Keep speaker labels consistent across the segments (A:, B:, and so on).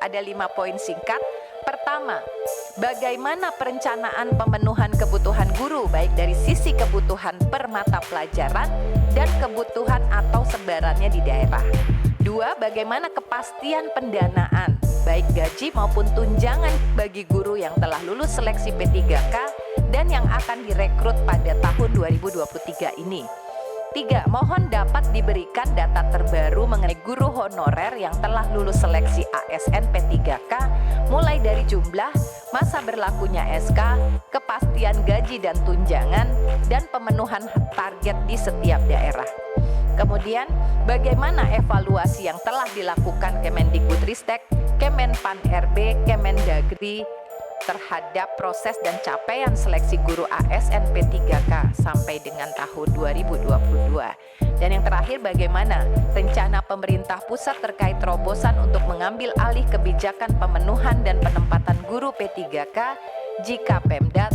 A: Ada 5 poin singkat. Pertama, bagaimana perencanaan pemenuhan kebutuhan guru baik dari sisi kebutuhan per mata pelajaran dan kebutuhan atau sebarannya di daerah. 2, bagaimana kepastian pendanaan baik gaji maupun tunjangan bagi guru yang telah lulus seleksi P3K dan yang akan direkrut pada tahun 2023 ini. 3, mohon dapat diberikan data terbaru mengenai guru honorer yang telah lulus seleksi ASN P3K mulai dari jumlah, masa berlakunya SK, kepastian gaji dan tunjangan, dan pemenuhan target di setiap daerah. Kemudian, bagaimana evaluasi yang telah dilakukan Kemendikbudristek, Kemenpan RB, Kemendagri terhadap proses dan capaian seleksi guru ASN P3K sampai dengan tahun 2022. Dan yang terakhir, bagaimana rencana pemerintah pusat terkait terobosan untuk mengambil alih kebijakan pemenuhan dan penempatan guru P3K jika Pemda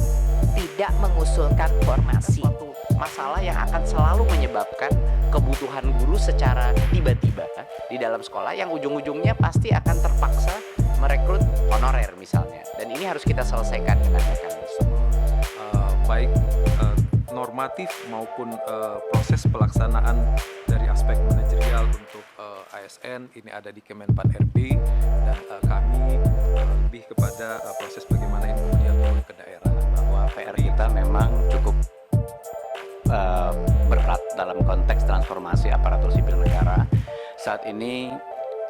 A: tidak mengusulkan formasi.
B: Suatu masalah yang akan selalu menyebabkan kebutuhan guru secara tiba-tiba di dalam sekolah yang ujung-ujungnya pasti akan terpaksa merekrut honorer misalnya, dan ini harus kita selesaikan dengan mekanisme
C: baik normatif maupun proses pelaksanaan dari aspek manajerial untuk ASN ini ada di Kemenpan RB, dan kami lebih kepada proses bagaimana ini kemudian turun ke daerah.
D: Bahwa PR kita memang cukup berat dalam konteks transformasi aparatur sipil negara. Saat ini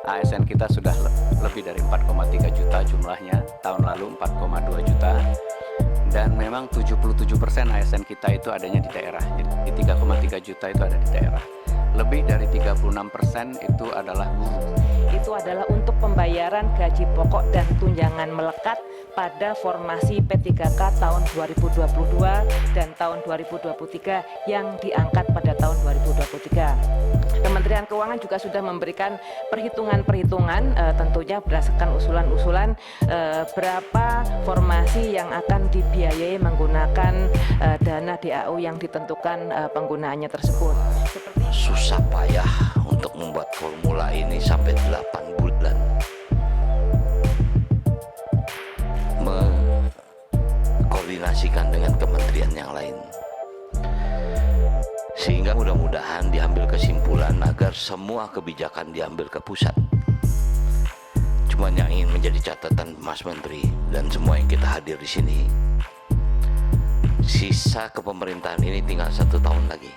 D: ASN kita sudah lebih dari 4,3 juta jumlahnya, tahun lalu 4,2 juta, dan memang 77% ASN kita itu adanya di daerah. Jadi 3,3 juta itu ada di daerah. Lebih dari 36% itu adalah guru.
E: Itu adalah untuk pembayaran gaji pokok dan tunjangan melekat pada formasi P3K tahun 2022 dan tahun 2023 yang diangkat pada tahun 2023. Kementerian Keuangan juga sudah memberikan perhitungan-perhitungan tentunya berdasarkan usulan-usulan berapa formasi yang akan dibiayai menggunakan dana DAU yang ditentukan penggunaannya tersebut.
F: Susah payah untuk membuat formula ini sampai 8 bulan. Mengkoordinasikan dengan kementerian yang lain. Sehingga mudah-mudahan diambil kesimpulan agar semua kebijakan diambil ke pusat. Cuman yang ingin menjadi catatan Mas Menteri dan semua yang kita hadir di sini, sisa kepemerintahan ini tinggal 1 tahun lagi.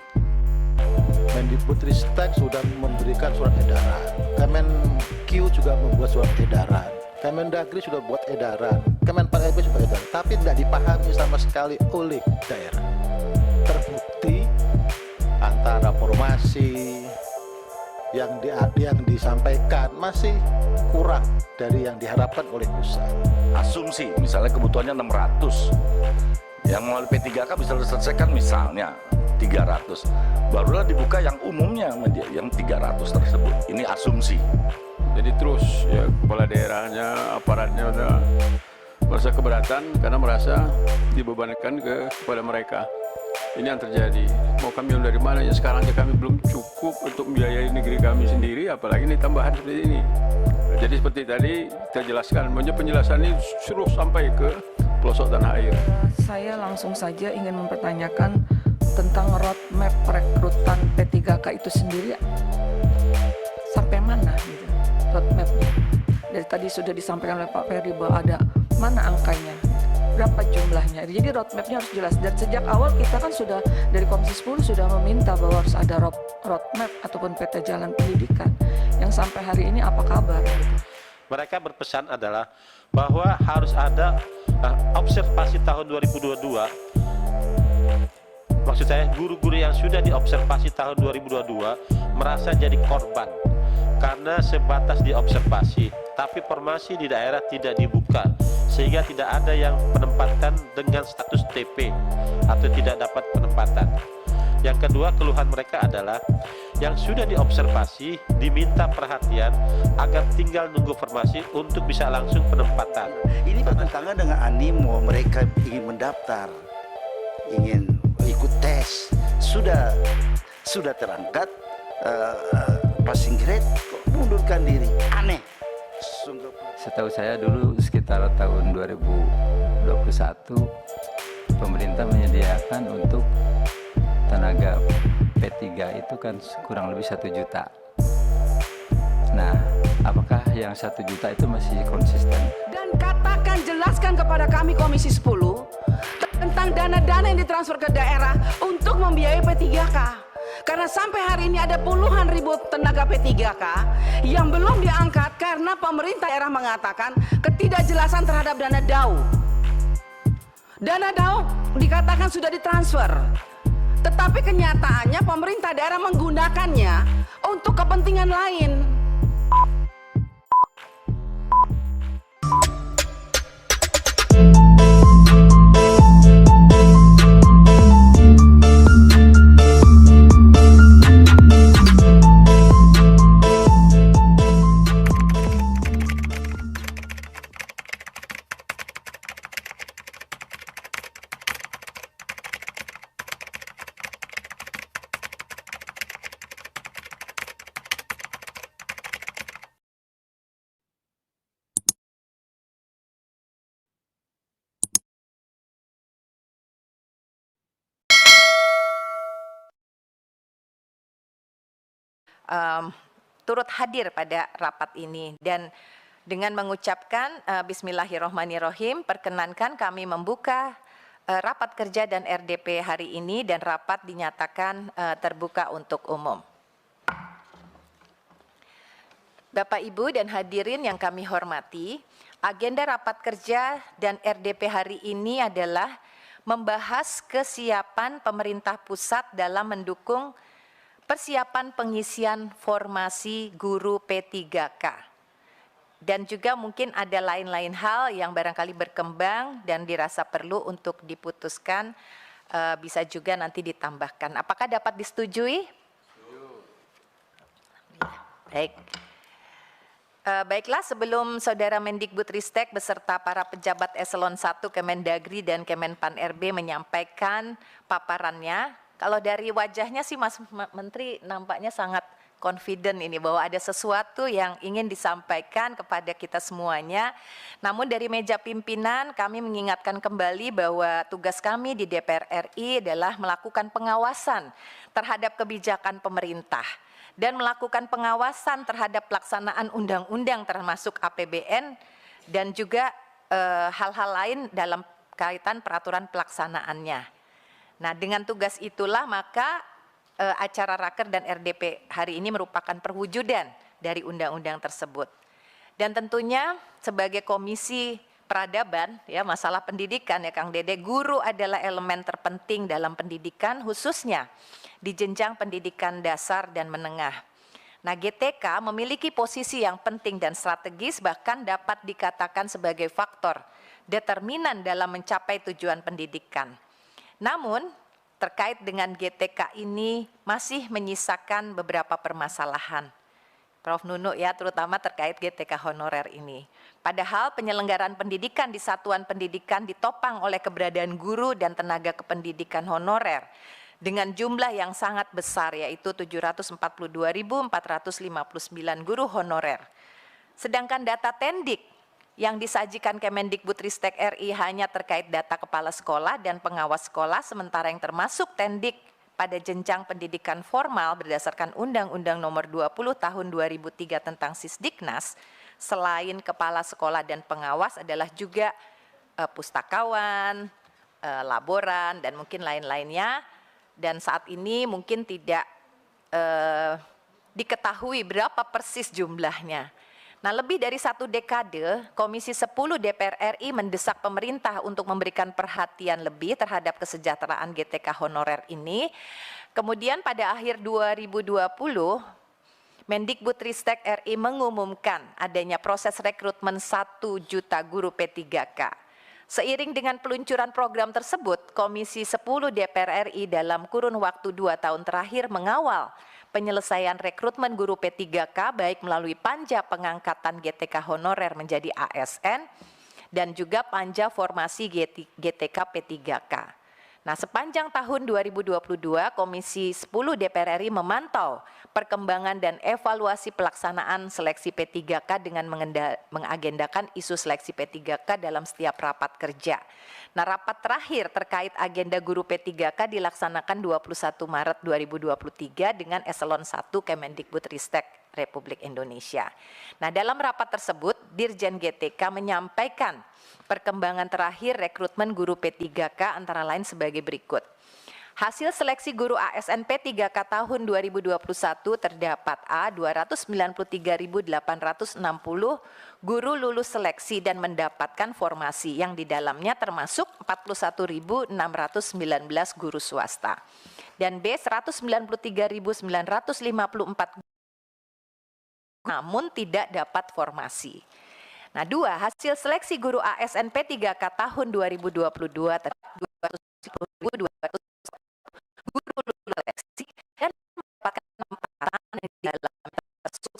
G: Mendikbudristek sudah memberikan surat edaran, Kemenq juga membuat surat edaran, Kemendagri sudah buat edaran, Kemenpan RB juga edaran, tapi tidak dipahami sama sekali oleh daerah. Terbukti antara formasi yang disampaikan masih kurang dari yang diharapkan oleh pusat.
H: Asumsi misalnya kebutuhannya 600, yang melalui P3K bisa diselesaikan misalnya 300, barulah dibuka yang umumnya yang 300 tersebut. Ini asumsi.
C: Jadi terus ya kepala daerahnya, aparatnya udah merasa keberatan karena merasa dibebankan kepada mereka. Ini yang terjadi. Mau kami dari mana ya, sekarang aja kami belum cukup untuk membiayai negeri kami sendiri, apalagi ini tambahan seperti ini. Jadi seperti tadi kita jelaskan, penjelasan ini suruh sampai ke pelosok tanah air.
I: Saya langsung saja ingin mempertanyakan tentang roadmap perekrutan P3K itu sendiri sampai mana gitu, roadmapnya. Dari tadi sudah disampaikan oleh Pak Ferry bahwa ada mana angkanya, berapa jumlahnya. Jadi roadmapnya harus jelas. Dan sejak awal kita kan sudah dari Komisi 10 sudah meminta bahwa harus ada roadmap ataupun peta jalan pendidikan. Yang sampai hari ini apa kabar gitu.
J: Mereka berpesan adalah bahwa harus ada observasi tahun 2022. Maksud saya guru-guru yang sudah diobservasi tahun 2022 merasa jadi korban karena sebatas diobservasi, tapi formasi di daerah tidak dibuka sehingga tidak ada yang penempatan dengan status TP atau tidak dapat penempatan. Yang kedua, keluhan mereka adalah yang sudah diobservasi diminta perhatian agar tinggal nunggu formasi untuk bisa langsung penempatan.
K: Ini bertentangan dengan animo mereka ingin mendaftar, ingin ikut tes, sudah terangkat passing grade kok mundurkan diri, aneh.
D: Setahu saya dulu sekitar tahun 2021 pemerintah menyediakan untuk tenaga P3 itu kan kurang lebih 1 juta. Nah, apakah yang 1 juta itu masih konsisten?
L: Dan katakan, jelaskan kepada kami Komisi 10 tentang dana-dana yang ditransfer ke daerah untuk membiayai P3K. Karena sampai hari ini ada puluhan ribu tenaga P3K yang belum diangkat karena pemerintah daerah mengatakan ketidakjelasan terhadap dana DAU. Dana DAU dikatakan sudah ditransfer, tetapi kenyataannya pemerintah daerah menggunakannya untuk kepentingan lain.
A: Turut hadir pada rapat ini, dan dengan mengucapkan Bismillahirrohmanirrohim, perkenankan kami membuka rapat kerja dan RDP hari ini, dan rapat dinyatakan terbuka untuk umum. Bapak Ibu dan hadirin yang kami hormati, agenda rapat kerja dan RDP hari ini adalah membahas kesiapan pemerintah pusat dalam mendukung persiapan pengisian formasi guru P3K. Dan juga mungkin ada lain-lain hal yang barangkali berkembang dan dirasa perlu untuk diputuskan, bisa juga nanti ditambahkan. Apakah dapat disetujui? Baik. Baiklah, sebelum Saudara Mendikbudristek beserta para pejabat eselon 1 Kemendagri dan Kemenpan RB menyampaikan paparannya, kalau dari wajahnya sih Mas Menteri nampaknya sangat confident ini bahwa ada sesuatu yang ingin disampaikan kepada kita semuanya. Namun dari meja pimpinan kami mengingatkan kembali bahwa tugas kami di DPR RI adalah melakukan pengawasan terhadap kebijakan pemerintah dan melakukan pengawasan terhadap pelaksanaan undang-undang termasuk APBN dan juga hal-hal lain dalam kaitan peraturan pelaksanaannya. Nah, dengan tugas itulah maka acara Raker dan RDP hari ini merupakan perwujudan dari undang-undang tersebut. Dan tentunya sebagai Komisi Peradaban, ya, masalah pendidikan ya Kang Dede, guru adalah elemen terpenting dalam pendidikan, khususnya di jenjang pendidikan dasar dan menengah. Nah, GTK memiliki posisi yang penting dan strategis, bahkan dapat dikatakan sebagai faktor determinan dalam mencapai tujuan pendidikan. Namun, terkait dengan GTK ini masih menyisakan beberapa permasalahan. Prof. Nunuk ya, terutama terkait GTK honorer ini. Padahal penyelenggaraan pendidikan di satuan pendidikan ditopang oleh keberadaan guru dan tenaga kependidikan honorer dengan jumlah yang sangat besar, yaitu 742.459 guru honorer. Sedangkan data Tendik yang disajikan Kemendikbudristek RI hanya terkait data kepala sekolah dan pengawas sekolah, sementara yang termasuk Tendik pada jenjang pendidikan formal berdasarkan Undang-Undang Nomor 20 Tahun 2003 tentang Sisdiknas, selain kepala sekolah dan pengawas adalah juga pustakawan, laboran, dan mungkin lain-lainnya. Dan saat ini mungkin tidak diketahui berapa persis jumlahnya. Nah, lebih dari 1 dekade, Komisi 10 DPR RI mendesak pemerintah untuk memberikan perhatian lebih terhadap kesejahteraan GTK honorer ini. Kemudian pada akhir 2020, Mendikbudristek RI mengumumkan adanya proses rekrutmen 1 juta guru P3K. Seiring dengan peluncuran program tersebut, Komisi 10 DPR RI dalam kurun waktu 2 tahun terakhir mengawal penyelesaian rekrutmen guru P3K baik melalui panja pengangkatan GTK honorer menjadi ASN dan juga panja formasi GTK P3K. Nah, sepanjang tahun 2022, Komisi 10 DPR RI memantau perkembangan dan evaluasi pelaksanaan seleksi P3K dengan mengagendakan isu seleksi P3K dalam setiap rapat kerja. Nah, rapat terakhir terkait agenda guru P3K dilaksanakan 21 Maret 2023 dengan Eselon 1 Kemendikbudristek Republik Indonesia. Nah, dalam rapat tersebut, Dirjen GTK menyampaikan perkembangan terakhir rekrutmen guru P3K antara lain sebagai berikut. Hasil seleksi guru ASN P3K tahun 2021 terdapat A 293.860 guru lulus seleksi dan mendapatkan formasi yang di dalamnya termasuk 41.619 guru swasta. Dan B 193.954 namun tidak dapat formasi. Nah, 2, hasil seleksi guru ASN P3K tahun 2022 terdapat 210.200 guru lulus seleksi dan mendapatkan penempatan di dalam masuk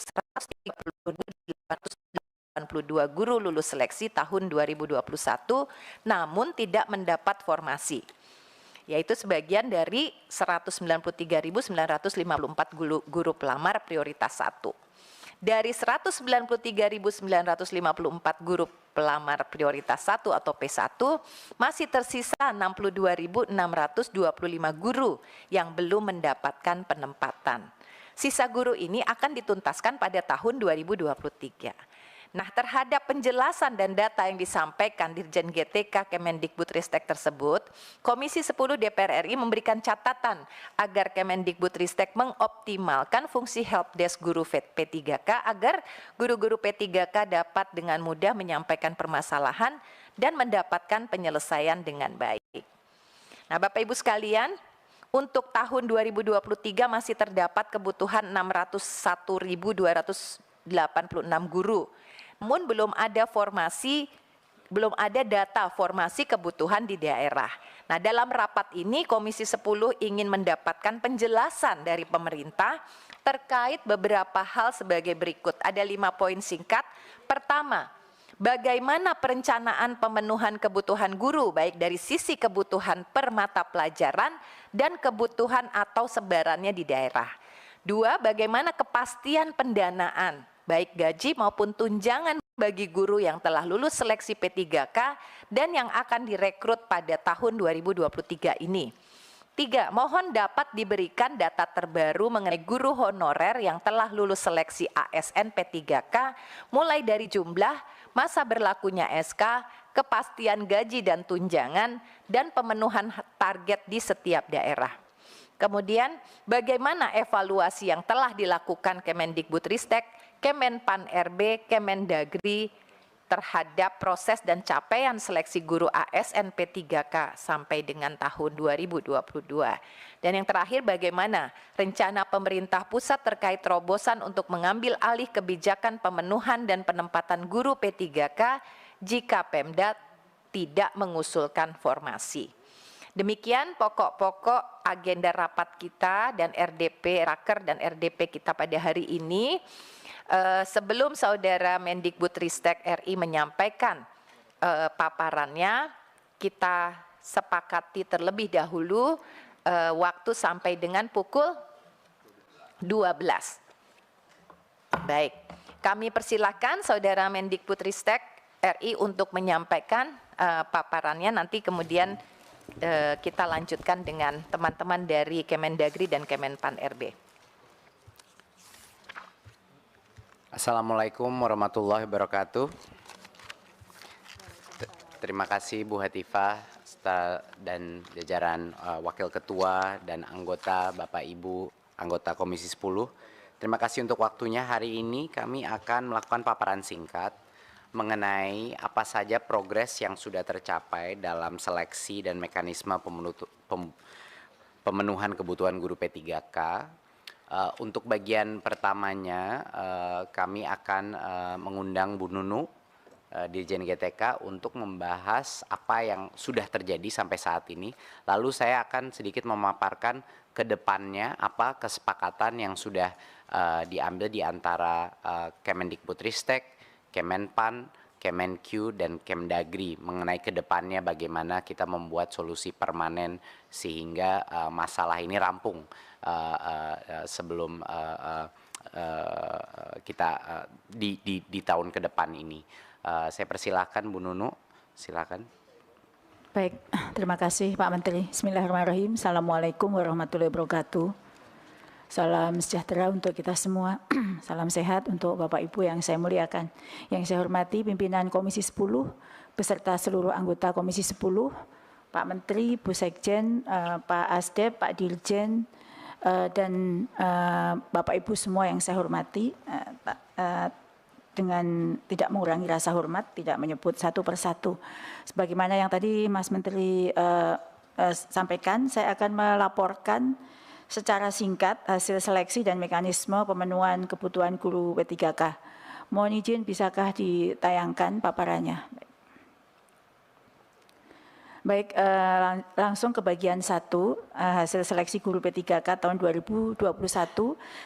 A: 130.882 guru lulus seleksi tahun 2021 namun tidak mendapat formasi, yaitu sebagian dari 193.954 guru pelamar prioritas 1. Dari 193.954 guru pelamar prioritas 1 atau P1, masih tersisa 62.625 guru yang belum mendapatkan penempatan. Sisa guru ini akan dituntaskan pada tahun 2023. Nah, terhadap penjelasan dan data yang disampaikan Dirjen GTK Kemendikbudristek tersebut, Komisi 10 DPR RI memberikan catatan agar Kemendikbudristek mengoptimalkan fungsi helpdesk guru P3K agar guru-guru P3K dapat dengan mudah menyampaikan permasalahan dan mendapatkan penyelesaian dengan baik. Nah, Bapak Ibu sekalian, untuk tahun 2023 masih terdapat kebutuhan 601.286 guru. Namun belum ada data formasi kebutuhan di daerah. Nah, dalam rapat ini Komisi 10 ingin mendapatkan penjelasan dari pemerintah terkait beberapa hal sebagai berikut. Ada 5 poin singkat. Pertama, bagaimana perencanaan pemenuhan kebutuhan guru baik dari sisi kebutuhan per mata pelajaran dan kebutuhan atau sebarannya di daerah. 2, bagaimana kepastian pendanaan baik gaji maupun tunjangan bagi guru yang telah lulus seleksi P3K dan yang akan direkrut pada tahun 2023 ini. 3, mohon dapat diberikan data terbaru mengenai guru honorer yang telah lulus seleksi ASN P3K mulai dari jumlah, masa berlakunya SK, kepastian gaji dan tunjangan, dan pemenuhan target di setiap daerah. Kemudian, bagaimana evaluasi yang telah dilakukan Kemendikbudristek, Kemenpan RB, Kemendagri terhadap proses dan capaian seleksi guru ASN P3K sampai dengan tahun 2022. Dan yang terakhir, bagaimana rencana pemerintah pusat terkait terobosan untuk mengambil alih kebijakan pemenuhan dan penempatan guru P3K jika Pemda tidak mengusulkan formasi. Demikian pokok-pokok agenda rapat kita dan RDP, Raker dan RDP kita pada hari ini. Sebelum Saudara Mendikbudristek RI menyampaikan paparannya, kita sepakati terlebih dahulu waktu sampai dengan pukul 12. Baik, kami persilakan Saudara Mendikbudristek RI untuk menyampaikan paparannya, nanti kemudian kita lanjutkan dengan teman-teman dari Kemendagri dan Kemenpan RB.
B: Assalamualaikum warahmatullahi wabarakatuh. Terima kasih Bu Hatifah dan jajaran Wakil Ketua dan anggota Bapak Ibu anggota Komisi 10. Terima kasih untuk waktunya. Hari ini kami akan melakukan paparan singkat mengenai apa saja progres yang sudah tercapai dalam seleksi dan mekanisme pemenuhan kebutuhan guru P3K. Untuk bagian pertamanya kami akan mengundang Bu Nunu, Dirjen GTK, untuk membahas apa yang sudah terjadi sampai saat ini. Lalu saya akan sedikit memaparkan ke depannya apa kesepakatan yang sudah diambil di antara Kemendikbudristek, Kemenpan, Kemenq dan Kemdagri mengenai kedepannya bagaimana kita membuat solusi permanen sehingga masalah ini rampung sebelum kita di tahun ke depan ini. Saya persilahkan Bu Nunu, silakan.
M: Baik, terima kasih Pak Menteri. Bismillahirrahmanirrahim. Assalamualaikum warahmatullahi wabarakatuh. Salam sejahtera untuk kita semua. Salam sehat untuk Bapak Ibu yang saya muliakan. Yang saya hormati pimpinan Komisi 10 beserta seluruh anggota Komisi 10, Pak Menteri, Bu Sekjen, Pak Asdep, Pak Dirjen, dan Bapak Ibu semua yang saya hormati, dengan tidak mengurangi rasa hormat, tidak menyebut satu persatu. Sebagaimana yang tadi Mas Menteri sampaikan, saya akan melaporkan secara singkat hasil seleksi dan mekanisme pemenuhan kebutuhan guru P3K. Mohon izin bisakah ditayangkan paparannya? Baik, langsung ke bagian 1, hasil seleksi guru P3K tahun 2021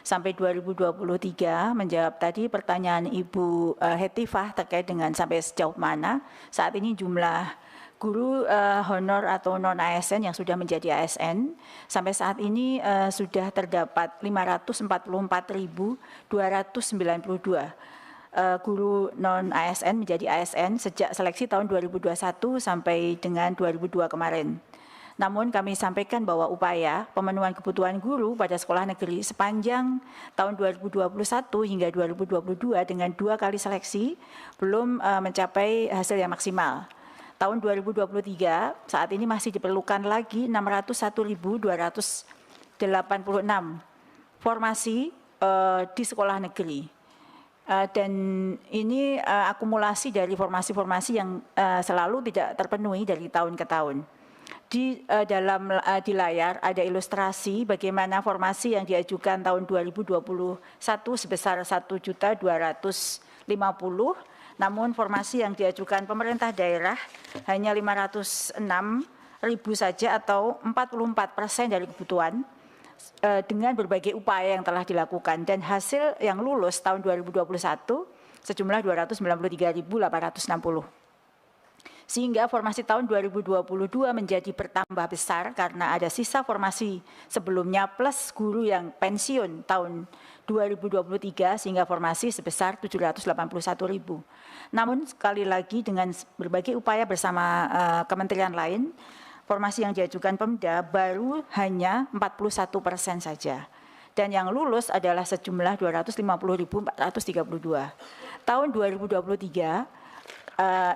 M: sampai 2023, menjawab tadi pertanyaan Ibu Hetifah terkait dengan sampai sejauh mana saat ini jumlah guru honor atau non-ASN yang sudah menjadi ASN. Sampai saat ini sudah terdapat 544.292 guru non-ASN menjadi ASN sejak seleksi tahun 2021 sampai dengan 2002 kemarin. Namun kami sampaikan bahwa upaya pemenuhan kebutuhan guru pada sekolah negeri sepanjang tahun 2021 hingga 2022 dengan 2 kali seleksi belum mencapai hasil yang maksimal. Tahun 2023 saat ini masih diperlukan lagi 601.286 formasi di sekolah negeri. Dan ini akumulasi dari formasi-formasi yang selalu tidak terpenuhi dari tahun ke tahun. Di layar ada ilustrasi bagaimana formasi yang diajukan tahun 2021 sebesar 1.250.000, namun formasi yang diajukan pemerintah daerah hanya 506.000 saja atau 44% dari kebutuhan. Dengan berbagai upaya yang telah dilakukan dan hasil yang lulus tahun 2021 sejumlah 293.860. Sehingga formasi tahun 2022 menjadi bertambah besar karena ada sisa formasi sebelumnya plus guru yang pensiun tahun 2023 sehingga formasi sebesar 781.000. Namun sekali lagi dengan berbagai upaya bersama kementerian lain, formasi yang diajukan Pemda baru hanya 41% saja. Dan yang lulus adalah sejumlah 250.432. Tahun 2023,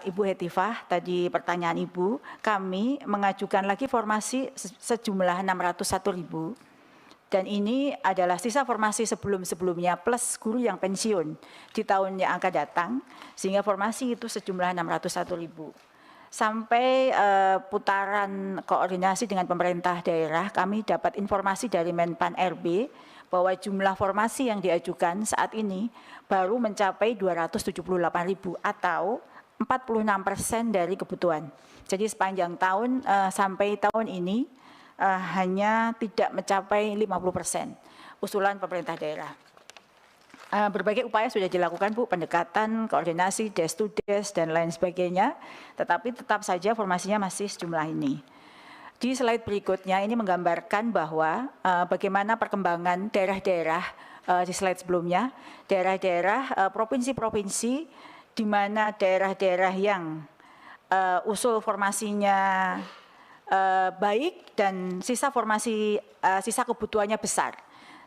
M: Ibu Hetifah, tadi pertanyaan Ibu, kami mengajukan lagi formasi sejumlah 601.000. Dan ini adalah sisa formasi sebelum-sebelumnya plus guru yang pensiun di tahun yang akan datang, sehingga formasi itu sejumlah 601.000. Sampai putaran koordinasi dengan pemerintah daerah, kami dapat informasi dari Menpan RB bahwa jumlah formasi yang diajukan saat ini baru mencapai 278.000 atau 46% dari kebutuhan. Jadi sepanjang tahun sampai tahun ini hanya tidak mencapai 50% usulan pemerintah daerah. Berbagai upaya sudah dilakukan Bu, pendekatan, koordinasi, desk to desk dan lain sebagainya, tetapi tetap saja formasinya masih sejumlah ini. Di slide berikutnya ini menggambarkan bahwa bagaimana perkembangan daerah-daerah di slide sebelumnya, daerah-daerah provinsi-provinsi di mana daerah-daerah yang usul formasinya baik dan sisa formasi sisa kebutuhannya besar.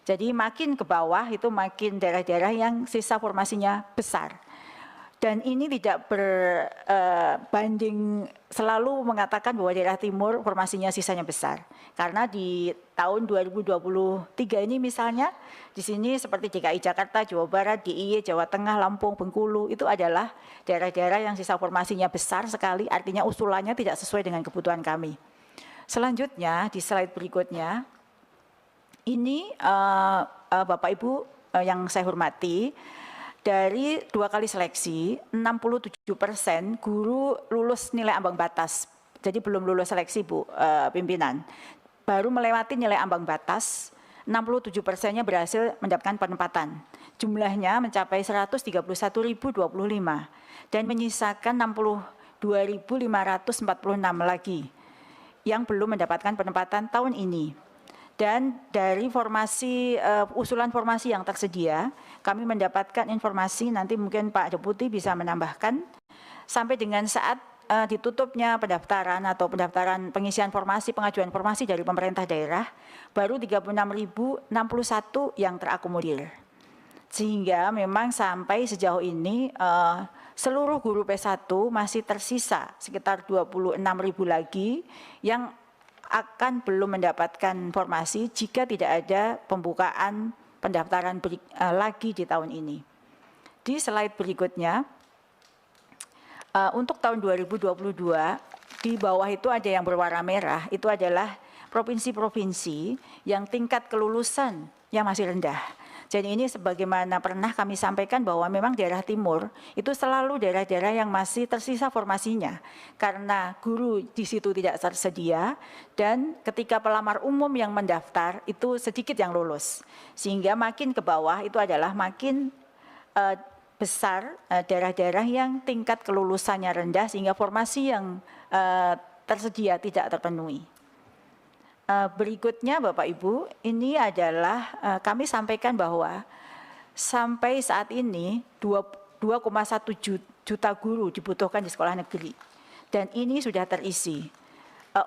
M: Jadi makin ke bawah itu makin daerah-daerah yang sisa formasinya besar. Dan ini tidak berbanding selalu mengatakan bahwa daerah timur formasinya sisanya besar. Karena di tahun 2023 ini misalnya, di sini seperti DKI Jakarta, Jawa Barat, DIY, Jawa Tengah, Lampung, Bengkulu, itu adalah daerah-daerah yang sisa formasinya besar sekali, artinya usulannya tidak sesuai dengan kebutuhan kami. Selanjutnya, di slide berikutnya, ini Bapak Ibu yang saya hormati, dari 2 kali seleksi, 67% guru lulus nilai ambang batas. Jadi belum lulus seleksi Bu, pimpinan. Baru melewati nilai ambang batas 67%-nya berhasil mendapatkan penempatan. Jumlahnya mencapai 131.025 dan menyisakan 62.546 lagi yang belum mendapatkan penempatan tahun ini. Dan dari usulan formasi yang tersedia, kami mendapatkan informasi, nanti mungkin Pak Deputi bisa menambahkan, sampai dengan saat ditutupnya pendaftaran atau pendaftaran pengisian formasi, pengajuan formasi dari pemerintah daerah, baru 36.061 yang terakomodir. Sehingga memang sampai sejauh ini seluruh guru P1 masih tersisa sekitar 26.000 lagi yang akan belum mendapatkan formasi jika tidak ada pembukaan pendaftaran lagi di tahun ini. Di slide berikutnya, untuk tahun 2022, di bawah itu ada yang berwarna merah, itu adalah provinsi-provinsi yang tingkat kelulusan yang masih rendah. Jadi ini sebagaimana pernah kami sampaikan bahwa memang daerah timur itu selalu daerah-daerah yang masih tersisa formasinya. Karena guru di situ tidak tersedia dan ketika pelamar umum yang mendaftar itu sedikit yang lulus. Sehingga makin ke bawah itu adalah makin besar daerah-daerah yang tingkat kelulusannya rendah sehingga formasi yang tersedia tidak terpenuhi. Berikutnya Bapak Ibu, ini adalah kami sampaikan bahwa sampai saat ini 2,1 juta guru dibutuhkan di sekolah negeri. Dan ini sudah terisi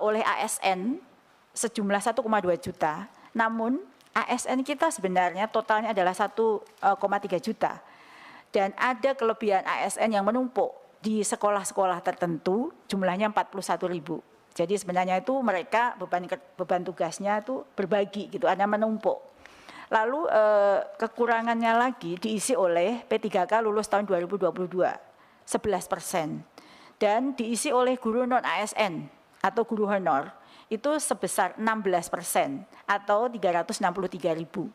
M: oleh ASN sejumlah 1,2 juta. Namun ASN kita sebenarnya totalnya adalah 1,3 juta. Dan ada kelebihan ASN yang menumpuk di sekolah-sekolah tertentu jumlahnya 41.000. Jadi sebenarnya itu mereka beban tugasnya itu berbagi gitu, ada menumpuk. Lalu kekurangannya lagi diisi oleh P3K lulus tahun 2022, 11%. Dan diisi oleh guru non-ASN atau guru honor itu sebesar 16% atau 363.000.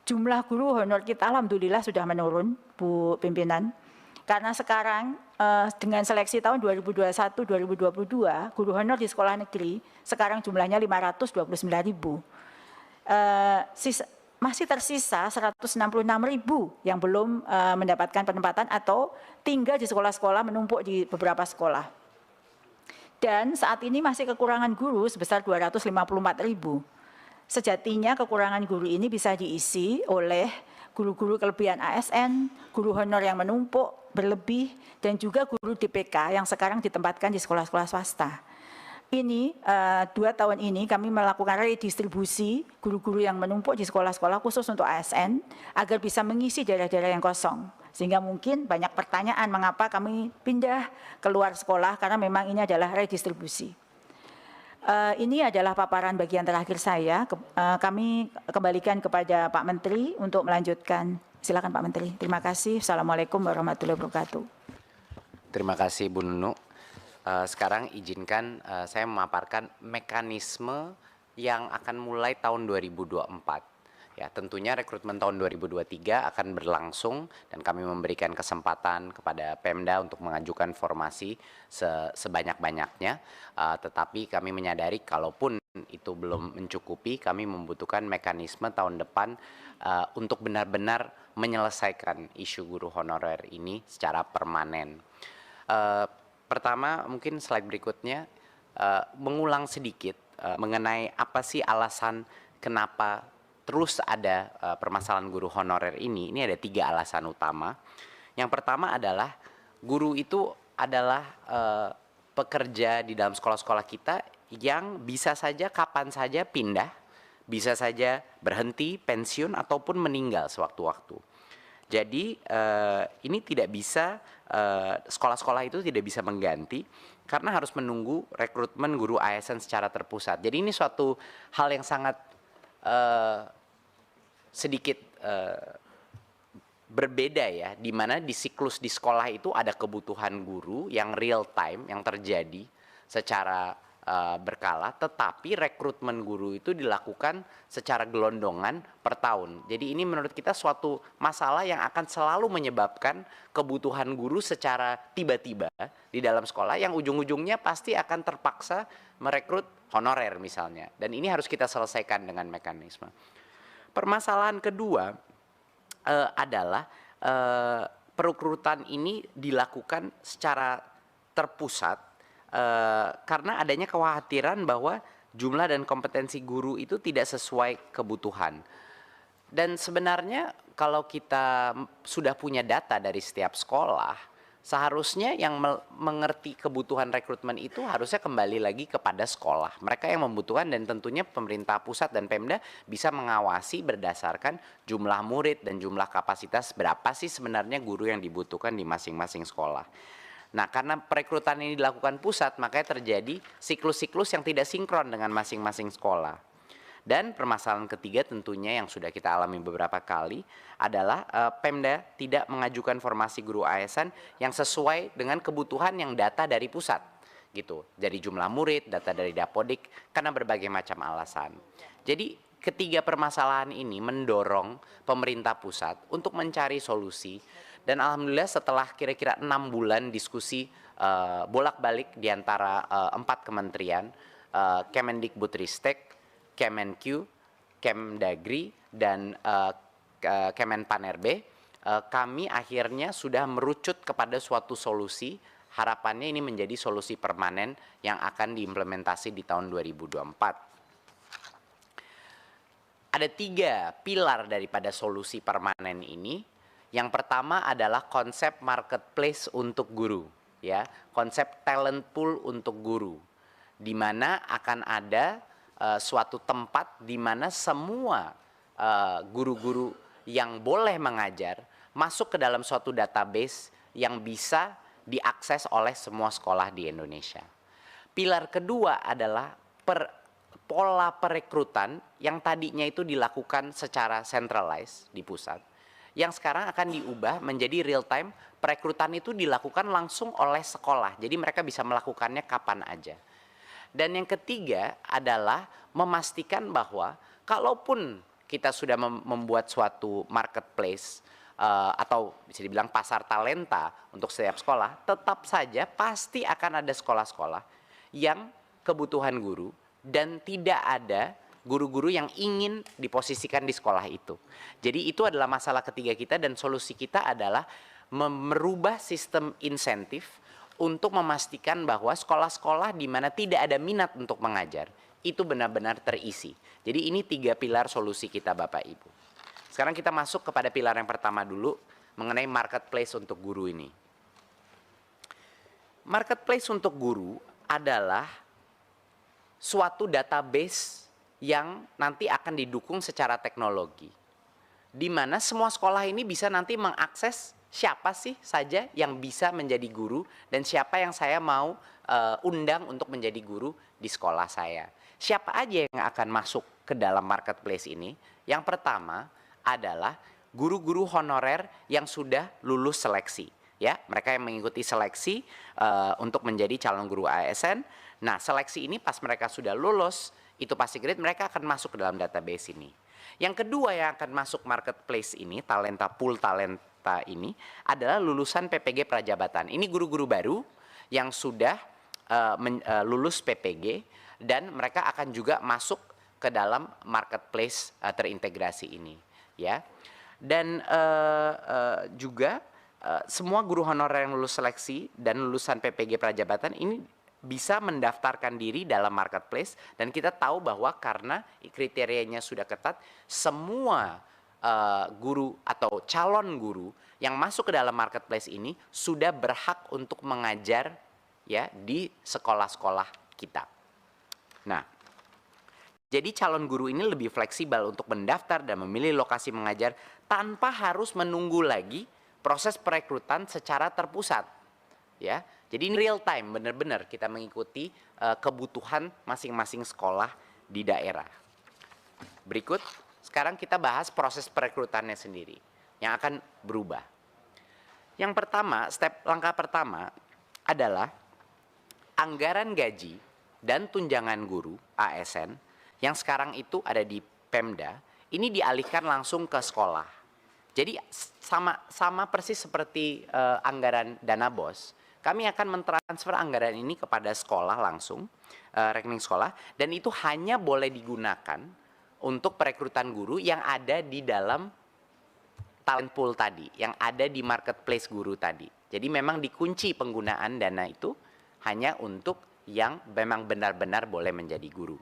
M: Jumlah guru honor kita alhamdulillah sudah menurun, Bu Pimpinan. Karena sekarang dengan seleksi tahun 2021-2022, guru honor di sekolah negeri sekarang jumlahnya 529.000. Masih tersisa 166.000 yang belum mendapatkan penempatan atau tinggal di sekolah-sekolah menumpuk di beberapa sekolah. Dan saat ini masih kekurangan guru sebesar 254.000. Sejatinya kekurangan guru ini bisa diisi oleh guru-guru kelebihan ASN, guru honor yang menumpuk, berlebih, dan juga guru DPK yang sekarang ditempatkan di sekolah-sekolah swasta. Ini 2 tahun ini kami melakukan redistribusi guru-guru yang menumpuk di sekolah-sekolah khusus untuk ASN agar bisa mengisi daerah-daerah yang kosong. Sehingga mungkin banyak pertanyaan mengapa kami pindah keluar sekolah karena memang ini adalah redistribusi. Ini adalah paparan bagian terakhir saya. Kami kembalikan kepada Pak Menteri untuk melanjutkan. Silakan Pak Menteri. Terima kasih. Assalamualaikum warahmatullahi wabarakatuh.
B: Terima kasih Bu Nunu. Sekarang izinkan saya memaparkan mekanisme yang akan mulai tahun 2024. Ya, tentunya rekrutmen tahun 2023 akan berlangsung dan kami memberikan kesempatan kepada Pemda untuk mengajukan formasi sebanyak-banyaknya. Tetapi kami menyadari kalaupun itu belum mencukupi, kami membutuhkan mekanisme tahun depan untuk benar-benar menyelesaikan isu guru honorer ini secara permanen. Pertama, mungkin slide berikutnya mengulang sedikit mengenai apa sih alasan kenapa terus ada permasalahan guru honorer ini. Ini ada 3 alasan utama. Yang pertama adalah guru itu adalah pekerja di dalam sekolah-sekolah kita yang bisa saja kapan saja pindah, bisa saja berhenti, pensiun, ataupun meninggal sewaktu-waktu. Jadi ini tidak bisa, sekolah-sekolah itu tidak bisa mengganti karena harus menunggu rekrutmen guru ASN secara terpusat. Jadi ini suatu hal yang sangat sedikit berbeda ya, di mana di siklus di sekolah itu ada kebutuhan guru yang real time yang terjadi secara berkala, tetapi rekrutmen guru itu dilakukan secara gelondongan per tahun. Jadi ini menurut kita suatu masalah yang akan selalu menyebabkan kebutuhan guru secara tiba-tiba di dalam sekolah yang ujung-ujungnya pasti akan terpaksa merekrut honorer misalnya. Dan ini harus kita selesaikan dengan mekanisme. Permasalahan kedua adalah perekrutan ini dilakukan secara terpusat karena adanya kekhawatiran bahwa jumlah dan kompetensi guru itu tidak sesuai kebutuhan. Dan sebenarnya kalau kita sudah punya data dari setiap sekolah, seharusnya yang mengerti kebutuhan rekrutmen itu harusnya kembali lagi kepada sekolah. Mereka yang membutuhkan, dan tentunya pemerintah pusat dan Pemda bisa mengawasi berdasarkan jumlah murid dan jumlah kapasitas berapa sih sebenarnya guru yang dibutuhkan di masing-masing sekolah. Nah, karena perekrutan ini dilakukan pusat, makanya terjadi siklus-siklus yang tidak sinkron dengan masing-masing sekolah. Dan permasalahan ketiga tentunya yang sudah kita alami beberapa kali adalah Pemda tidak mengajukan formasi guru ASN yang sesuai dengan kebutuhan yang data dari pusat gitu. Jadi jumlah murid, data dari Dapodik, karena berbagai macam alasan. Jadi ketiga permasalahan ini mendorong pemerintah pusat untuk mencari solusi. Dan alhamdulillah setelah kira-kira 6 bulan diskusi bolak-balik di antara 4 kementerian, Kemendikbudristek, Kemenq, Kemdagri, dan Kemenpan-RB, kami akhirnya sudah merucut kepada suatu solusi. Harapannya ini menjadi solusi permanen yang akan diimplementasi di tahun 2024. Ada 3 pilar daripada solusi permanen ini. Yang pertama adalah konsep marketplace untuk guru, ya, konsep talent pool untuk guru, di mana akan ada suatu tempat di mana semua guru-guru yang boleh mengajar masuk ke dalam suatu database yang bisa diakses oleh semua sekolah di Indonesia. Pilar kedua adalah pola perekrutan yang tadinya itu dilakukan secara centralized di pusat, yang sekarang akan diubah menjadi real time. Perekrutan itu dilakukan langsung oleh sekolah, jadi mereka bisa melakukannya kapan aja. Dan yang ketiga adalah memastikan bahwa kalaupun kita sudah membuat suatu marketplace atau bisa dibilang pasar talenta untuk setiap sekolah, tetap saja pasti akan ada sekolah-sekolah yang kebutuhan guru dan tidak ada guru-guru yang ingin diposisikan di sekolah itu. Jadi itu adalah masalah ketiga kita, dan solusi kita adalah merubah sistem insentif untuk memastikan bahwa sekolah-sekolah di mana tidak ada minat untuk mengajar itu benar-benar terisi. Jadi ini 3 pilar solusi kita Bapak Ibu. Sekarang kita masuk kepada pilar yang pertama dulu mengenai marketplace untuk guru ini. Marketplace untuk guru adalah suatu database yang nanti akan didukung secara teknologi, di mana semua sekolah ini bisa nanti mengakses siapa sih saja yang bisa menjadi guru dan siapa yang saya mau undang untuk menjadi guru di sekolah saya. Siapa aja yang akan masuk ke dalam marketplace ini? Yang pertama adalah guru-guru honorer yang sudah lulus seleksi. Ya, mereka yang mengikuti seleksi untuk menjadi calon guru ASN. Nah, seleksi ini pas mereka sudah lulus, itu pasti grade, mereka akan masuk ke dalam database ini. Yang kedua yang akan masuk marketplace ini, talenta pool talenta ini adalah lulusan PPG Prajabatan. Ini guru-guru baru yang sudah lulus PPG dan mereka akan juga masuk ke dalam marketplace terintegrasi ini, ya. Dan juga semua guru honorer yang lulus seleksi dan lulusan PPG Prajabatan ini bisa mendaftarkan diri dalam marketplace, dan kita tahu bahwa karena kriterianya sudah ketat, semua guru atau calon guru yang masuk ke dalam marketplace ini sudah berhak untuk mengajar ya di sekolah-sekolah kita. Nah, jadi calon guru ini lebih fleksibel untuk mendaftar dan memilih lokasi mengajar tanpa harus menunggu lagi proses perekrutan secara terpusat. Ya, jadi ini real time, benar-benar kita mengikuti kebutuhan masing-masing sekolah di daerah. Berikut, sekarang kita bahas proses perekrutannya sendiri yang akan berubah. Yang pertama, langkah pertama adalah anggaran gaji dan tunjangan guru ASN yang sekarang itu ada di Pemda, ini dialihkan langsung ke sekolah. Jadi sama persis seperti anggaran dana BOS. Kami akan mentransfer anggaran ini kepada sekolah langsung, rekening sekolah, dan itu hanya boleh digunakan untuk perekrutan guru yang ada di dalam talent pool tadi, yang ada di marketplace guru tadi. Jadi memang dikunci penggunaan dana itu hanya untuk yang memang benar-benar boleh menjadi guru.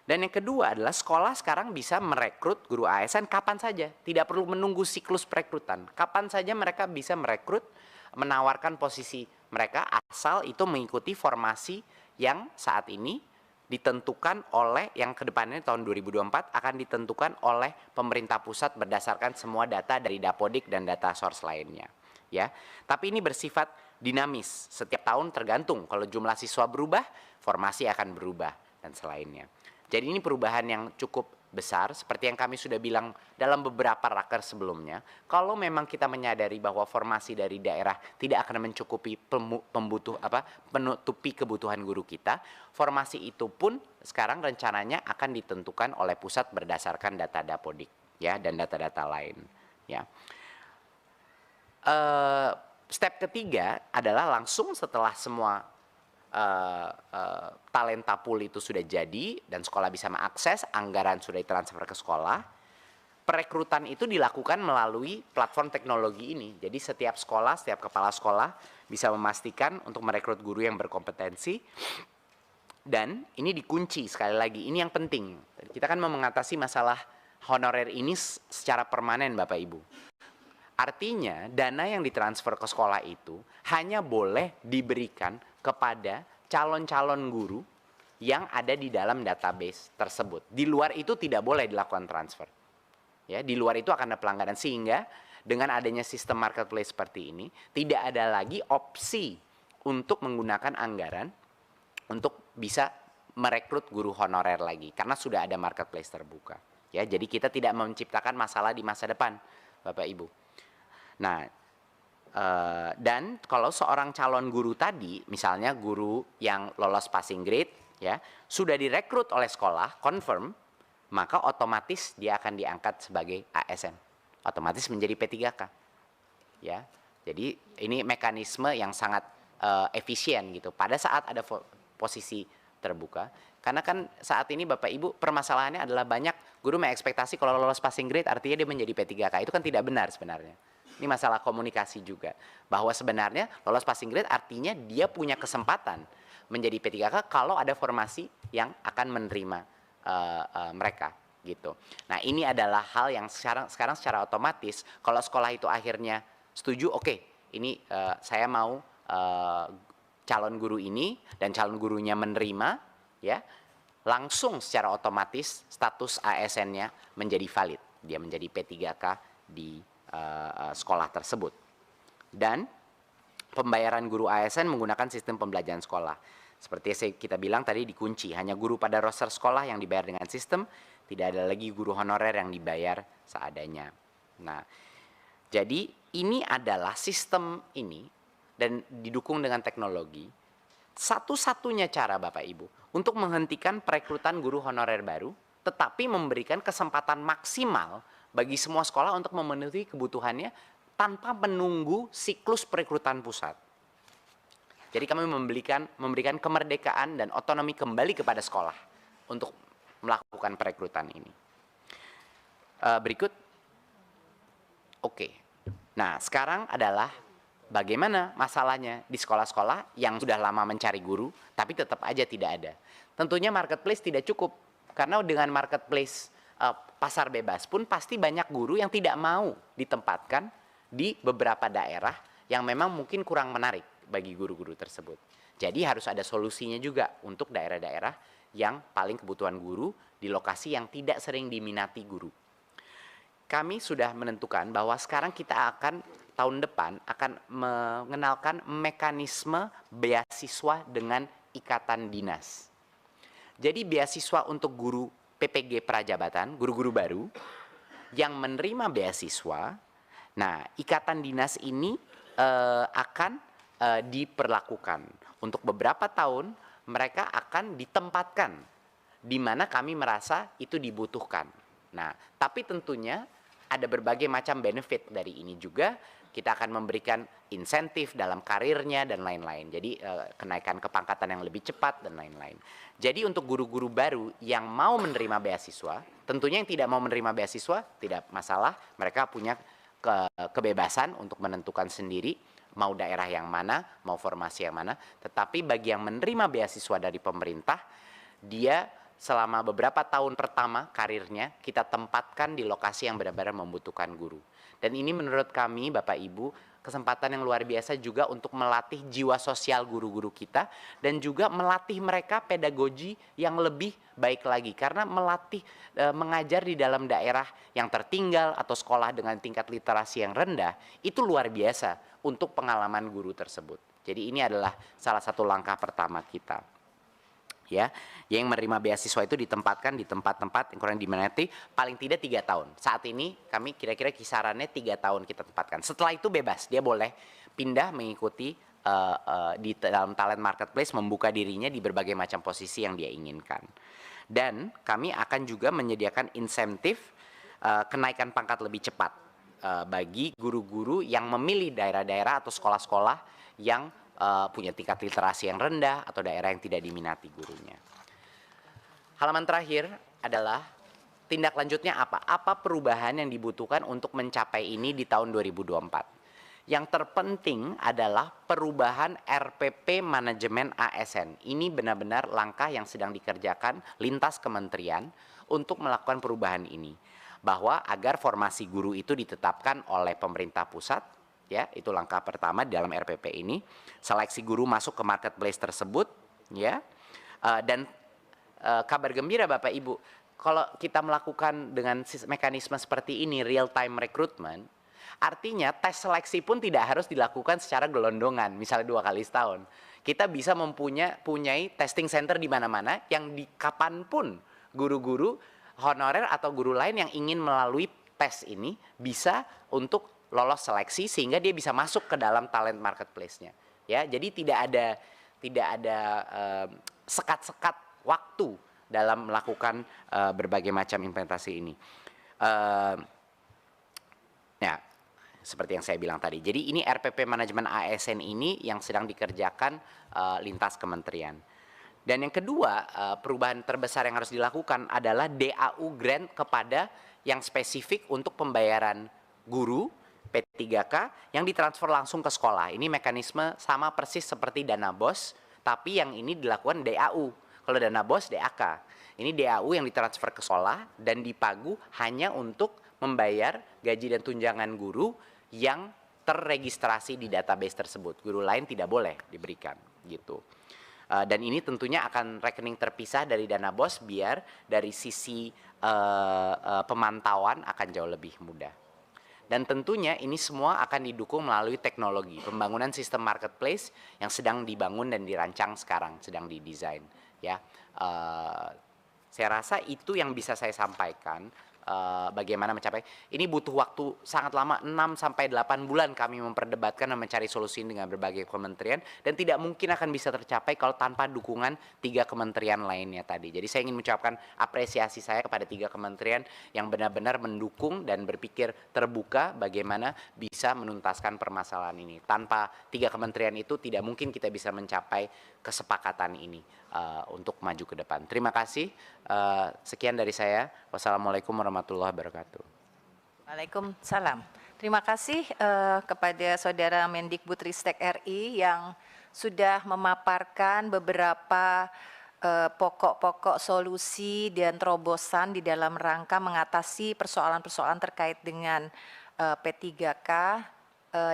B: Dan yang kedua adalah sekolah sekarang bisa merekrut guru ASN kapan saja. Tidak perlu menunggu siklus perekrutan. Kapan saja mereka bisa merekrut, menawarkan posisi mereka asal itu mengikuti formasi yang saat ini ditentukan oleh, yang kedepannya tahun 2024 akan ditentukan oleh pemerintah pusat berdasarkan semua data dari Dapodik dan data source lainnya. Ya, tapi ini bersifat dinamis. Setiap tahun tergantung. Kalau jumlah siswa berubah, formasi akan berubah dan selainnya. Jadi ini perubahan yang cukup besar, seperti yang kami sudah bilang dalam beberapa raker sebelumnya. Kalau memang kita menyadari bahwa formasi dari daerah tidak akan mencukupi menutupi kebutuhan guru kita, formasi itu pun sekarang rencananya akan ditentukan oleh pusat berdasarkan data Dapodik, ya, dan data-data lain, ya. Step ketiga adalah langsung setelah semua talenta pool itu sudah jadi dan sekolah bisa mengakses, anggaran sudah ditransfer ke sekolah, perekrutan itu dilakukan melalui platform teknologi ini. Jadi setiap sekolah, setiap kepala sekolah bisa memastikan untuk merekrut guru yang berkompetensi, dan ini dikunci sekali lagi, ini yang penting. Kita kan mau mengatasi masalah honorer ini secara permanen Bapak Ibu. Artinya dana yang ditransfer ke sekolah itu hanya boleh diberikan kepada calon-calon guru yang ada di dalam database tersebut. Di luar itu tidak boleh dilakukan transfer. Ya, di luar itu akan ada pelanggaran, sehingga dengan adanya sistem marketplace seperti ini tidak ada lagi opsi untuk menggunakan anggaran untuk bisa merekrut guru honorer lagi karena sudah ada marketplace terbuka. Ya, jadi kita tidak menciptakan masalah di masa depan, Bapak Ibu. Nah, dan kalau seorang calon guru tadi, misalnya guru yang lolos passing grade, ya, sudah direkrut oleh sekolah, confirm, maka otomatis dia akan diangkat sebagai ASN, otomatis menjadi P3K, ya. Jadi ini mekanisme yang sangat efisien gitu. Pada saat ada posisi terbuka, karena kan saat ini Bapak Ibu permasalahannya adalah banyak guru mengekspektasi kalau lolos passing grade artinya dia menjadi P3K, itu kan tidak benar sebenarnya. Ini masalah komunikasi juga, bahwa sebenarnya lolos passing grade artinya dia punya kesempatan menjadi P3K kalau ada formasi yang akan menerima mereka gitu. Nah, ini adalah hal yang sekarang secara otomatis kalau sekolah itu akhirnya setuju, oke, ini saya mau calon guru ini dan calon gurunya menerima, ya, langsung secara otomatis status ASN-nya menjadi valid, dia menjadi P3K di sekolah tersebut. Dan pembayaran guru ASN menggunakan sistem pembelajaran sekolah. Seperti yang kita bilang tadi, dikunci, hanya guru pada roster sekolah yang dibayar dengan sistem, tidak ada lagi guru honorer yang dibayar seadanya. Nah, jadi ini adalah sistem ini dan didukung dengan teknologi, satu-satunya cara Bapak Ibu untuk menghentikan perekrutan guru honorer baru, tetapi memberikan kesempatan maksimal bagi semua sekolah untuk memenuhi kebutuhannya tanpa menunggu siklus perekrutan pusat. Jadi kami memberikan kemerdekaan dan otonomi kembali kepada sekolah untuk melakukan perekrutan ini. Berikut. Oke. Nah, sekarang adalah bagaimana masalahnya di sekolah-sekolah yang sudah lama mencari guru, tapi tetap aja tidak ada. Tentunya marketplace tidak cukup, karena dengan marketplace pasar bebas pun pasti banyak guru yang tidak mau ditempatkan di beberapa daerah yang memang mungkin kurang menarik bagi guru-guru tersebut. Jadi harus ada solusinya juga untuk daerah-daerah yang paling kebutuhan guru di lokasi yang tidak sering diminati guru. Kami sudah menentukan bahwa sekarang kita akan tahun depan akan mengenalkan mekanisme beasiswa dengan ikatan dinas. Jadi beasiswa untuk guru PPG Prajabatan, guru-guru baru yang menerima beasiswa. Nah, ikatan dinas ini akan diperlakukan untuk beberapa tahun. Mereka akan ditempatkan di mana kami merasa itu dibutuhkan. Nah, tapi tentunya ada berbagai macam benefit dari ini juga. Kita akan memberikan insentif dalam karirnya dan lain-lain. Jadi kenaikan kepangkatan yang lebih cepat dan lain-lain. Jadi untuk guru-guru baru yang mau menerima beasiswa, tentunya yang tidak mau menerima beasiswa tidak masalah. Mereka punya kebebasan untuk menentukan sendiri mau daerah yang mana, mau formasi yang mana. Tetapi bagi yang menerima beasiswa dari pemerintah, dia selama beberapa tahun pertama karirnya kita tempatkan di lokasi yang benar-benar membutuhkan guru. Dan ini menurut kami Bapak Ibu kesempatan yang luar biasa juga untuk melatih jiwa sosial guru-guru kita dan juga melatih mereka pedagogi yang lebih baik lagi, karena melatih mengajar di dalam daerah yang tertinggal atau sekolah dengan tingkat literasi yang rendah itu luar biasa untuk pengalaman guru tersebut. Jadi ini adalah salah satu langkah pertama kita. Ya, yang menerima beasiswa itu ditempatkan di tempat-tempat yang kurang diminati paling tidak 3 tahun. Saat ini kami kira-kira kisarannya 3 tahun kita tempatkan. Setelah itu bebas, dia boleh pindah mengikuti di dalam talent marketplace, membuka dirinya di berbagai macam posisi yang dia inginkan. Dan kami akan juga menyediakan insentif kenaikan pangkat lebih cepat bagi guru-guru yang memilih daerah-daerah atau sekolah-sekolah yang punya tingkat literasi yang rendah atau daerah yang tidak diminati gurunya. Halaman terakhir adalah tindak lanjutnya apa? Apa perubahan yang dibutuhkan untuk mencapai ini di tahun 2024? Yang terpenting adalah perubahan RPP manajemen ASN. Ini benar-benar langkah yang sedang dikerjakan lintas kementerian untuk melakukan perubahan ini. Bahwa agar formasi guru itu ditetapkan oleh pemerintah pusat, ya, itu langkah pertama dalam RPP ini. Seleksi guru masuk ke marketplace tersebut, ya. Dan kabar gembira Bapak Ibu, kalau kita melakukan dengan mekanisme seperti ini, real time recruitment, artinya tes seleksi pun tidak harus dilakukan secara gelondongan, misalnya 2 kali setahun. Kita bisa mempunyai testing center di mana-mana yang di kapanpun guru-guru honorer atau guru lain yang ingin melalui tes ini bisa untuk lolos seleksi sehingga dia bisa masuk ke dalam talent marketplace-nya. Ya, jadi tidak ada sekat-sekat waktu dalam melakukan berbagai macam implementasi ini. Ya, seperti yang saya bilang tadi. Jadi ini RPP manajemen ASN ini yang sedang dikerjakan lintas kementerian. Dan yang kedua, perubahan terbesar yang harus dilakukan adalah DAU grant kepada yang spesifik untuk pembayaran guru P3K yang ditransfer langsung ke sekolah. Ini mekanisme sama persis seperti dana BOS, tapi yang ini dilakukan DAU. Kalau dana BOS, DAK. Ini DAU yang ditransfer ke sekolah dan dipagu hanya untuk membayar gaji dan tunjangan guru yang terregistrasi di database tersebut. Guru lain tidak boleh diberikan, gitu. Dan ini tentunya akan rekening terpisah dari dana BOS biar dari sisi pemantauan akan jauh lebih mudah. Dan tentunya ini semua akan didukung melalui teknologi, pembangunan sistem marketplace yang sedang dibangun dan dirancang sekarang, sedang didesain. Ya, saya rasa itu yang bisa saya sampaikan. Bagaimana mencapai ini butuh waktu sangat lama, 6-8 bulan kami memperdebatkan dan mencari solusi dengan berbagai kementerian, dan tidak mungkin akan bisa tercapai kalau tanpa dukungan 3 kementerian lainnya tadi. Jadi saya ingin mengucapkan apresiasi saya kepada 3 kementerian yang benar-benar mendukung dan berpikir terbuka bagaimana bisa menuntaskan permasalahan ini. Tanpa 3 kementerian itu tidak mungkin kita bisa mencapai kesepakatan ini untuk maju ke depan. Terima kasih. Sekian dari saya. Wassalamualaikum warahmatullahi wabarakatuh.
A: Waalaikumsalam. Terima kasih kepada Saudara Mendikbudristek RI yang sudah memaparkan beberapa pokok-pokok solusi dan terobosan di dalam rangka mengatasi persoalan-persoalan terkait dengan P3K,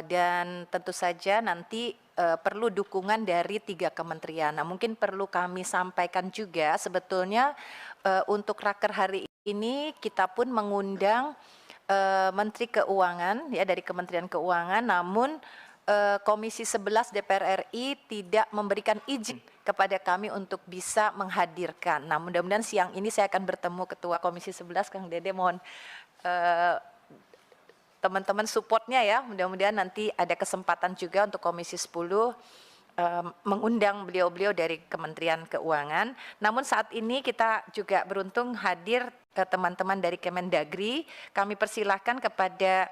A: dan tentu saja nanti perlu dukungan dari 3 kementerian. Nah, mungkin perlu kami sampaikan juga sebetulnya untuk raker hari ini kita pun mengundang Menteri Keuangan ya dari Kementerian Keuangan, namun Komisi 11 DPR RI tidak memberikan izin kepada kami untuk bisa menghadirkan. Nah, mudah-mudahan siang ini saya akan bertemu Ketua Komisi 11 Kang Dede, mohon teman-teman supportnya ya, mudah-mudahan nanti ada kesempatan juga untuk Komisi 10 mengundang beliau-beliau dari Kementerian Keuangan. Namun saat ini kita juga beruntung hadir teman-teman dari Kemendagri. Kami persilahkan kepada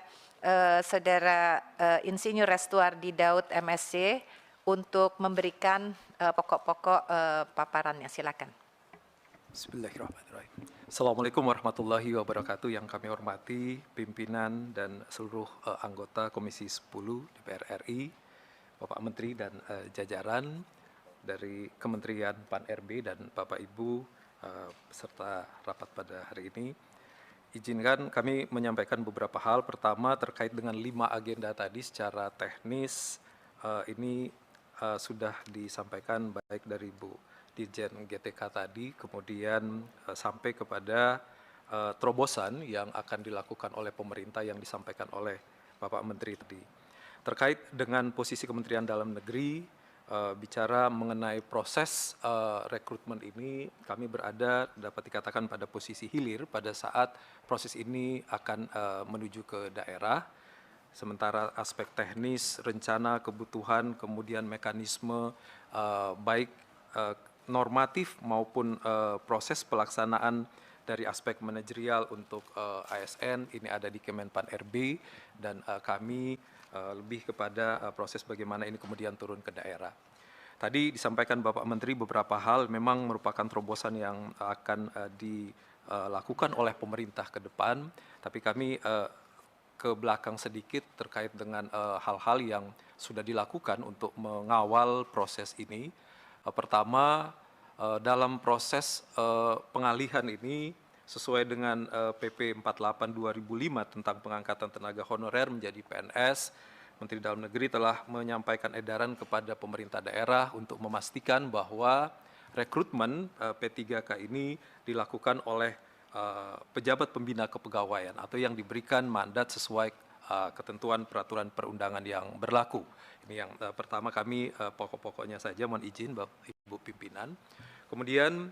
A: Saudara Insinyur Restuardi Daud MSc untuk memberikan pokok-pokok paparannya. Silakan.
N: Bismillahirrahmanirrahim. Assalamualaikum warahmatullahi wabarakatuh. Yang kami hormati pimpinan dan seluruh anggota Komisi 10 DPR RI, Bapak Menteri dan jajaran dari Kementerian Pan-RB dan Bapak Ibu peserta rapat pada hari ini. Izinkan kami menyampaikan beberapa hal. Pertama, terkait dengan 5 agenda tadi secara teknis ini sudah disampaikan baik dari Bu Dirjen GTK tadi, kemudian sampai kepada terobosan yang akan dilakukan oleh pemerintah yang disampaikan oleh Bapak Menteri tadi. Terkait dengan posisi Kementerian Dalam Negeri, bicara mengenai proses rekrutmen ini, kami berada dapat dikatakan pada posisi hilir pada saat proses ini akan menuju ke daerah. Sementara aspek teknis, rencana, kebutuhan, kemudian mekanisme baik normatif maupun proses pelaksanaan dari aspek manajerial untuk ASN ini ada di Kemenpan RB dan kami lebih kepada proses bagaimana ini kemudian turun ke daerah. Tadi disampaikan Bapak Menteri beberapa hal memang merupakan terobosan yang akan dilakukan oleh pemerintah ke depan, tapi kami ke belakang sedikit terkait dengan hal-hal yang sudah dilakukan untuk mengawal proses ini. Pertama, dalam proses pengalihan ini sesuai dengan PP 48 2005 tentang pengangkatan tenaga honorer menjadi PNS, Menteri Dalam Negeri telah menyampaikan edaran kepada pemerintah daerah untuk memastikan bahwa rekrutmen P3K ini dilakukan oleh pejabat pembina kepegawaian atau yang diberikan mandat sesuai ketentuan peraturan perundangan yang berlaku. Ini yang pertama kami pokok-pokoknya saja mohon izin Bapak Ibu pimpinan. Kemudian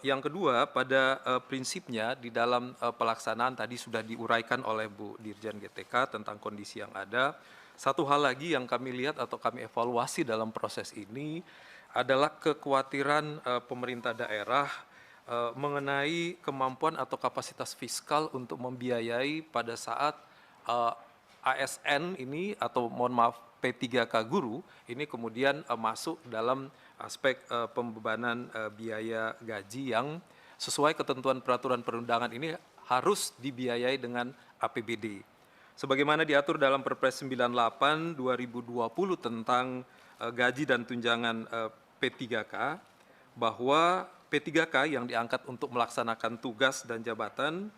N: yang kedua, pada prinsipnya di dalam pelaksanaan tadi sudah diuraikan oleh Bu Dirjen GTK tentang kondisi yang ada. Satu hal lagi yang kami lihat atau kami evaluasi dalam proses ini adalah kekhawatiran pemerintah daerah mengenai kemampuan atau kapasitas fiskal untuk membiayai pada saat ASN ini atau mohon maaf P3K guru ini kemudian masuk dalam aspek pembebanan biaya gaji yang sesuai ketentuan peraturan perundangan ini harus dibiayai dengan APBD. Sebagaimana diatur dalam Perpres 98 2020 tentang gaji dan tunjangan P3K, bahwa P3K yang diangkat untuk melaksanakan tugas dan jabatan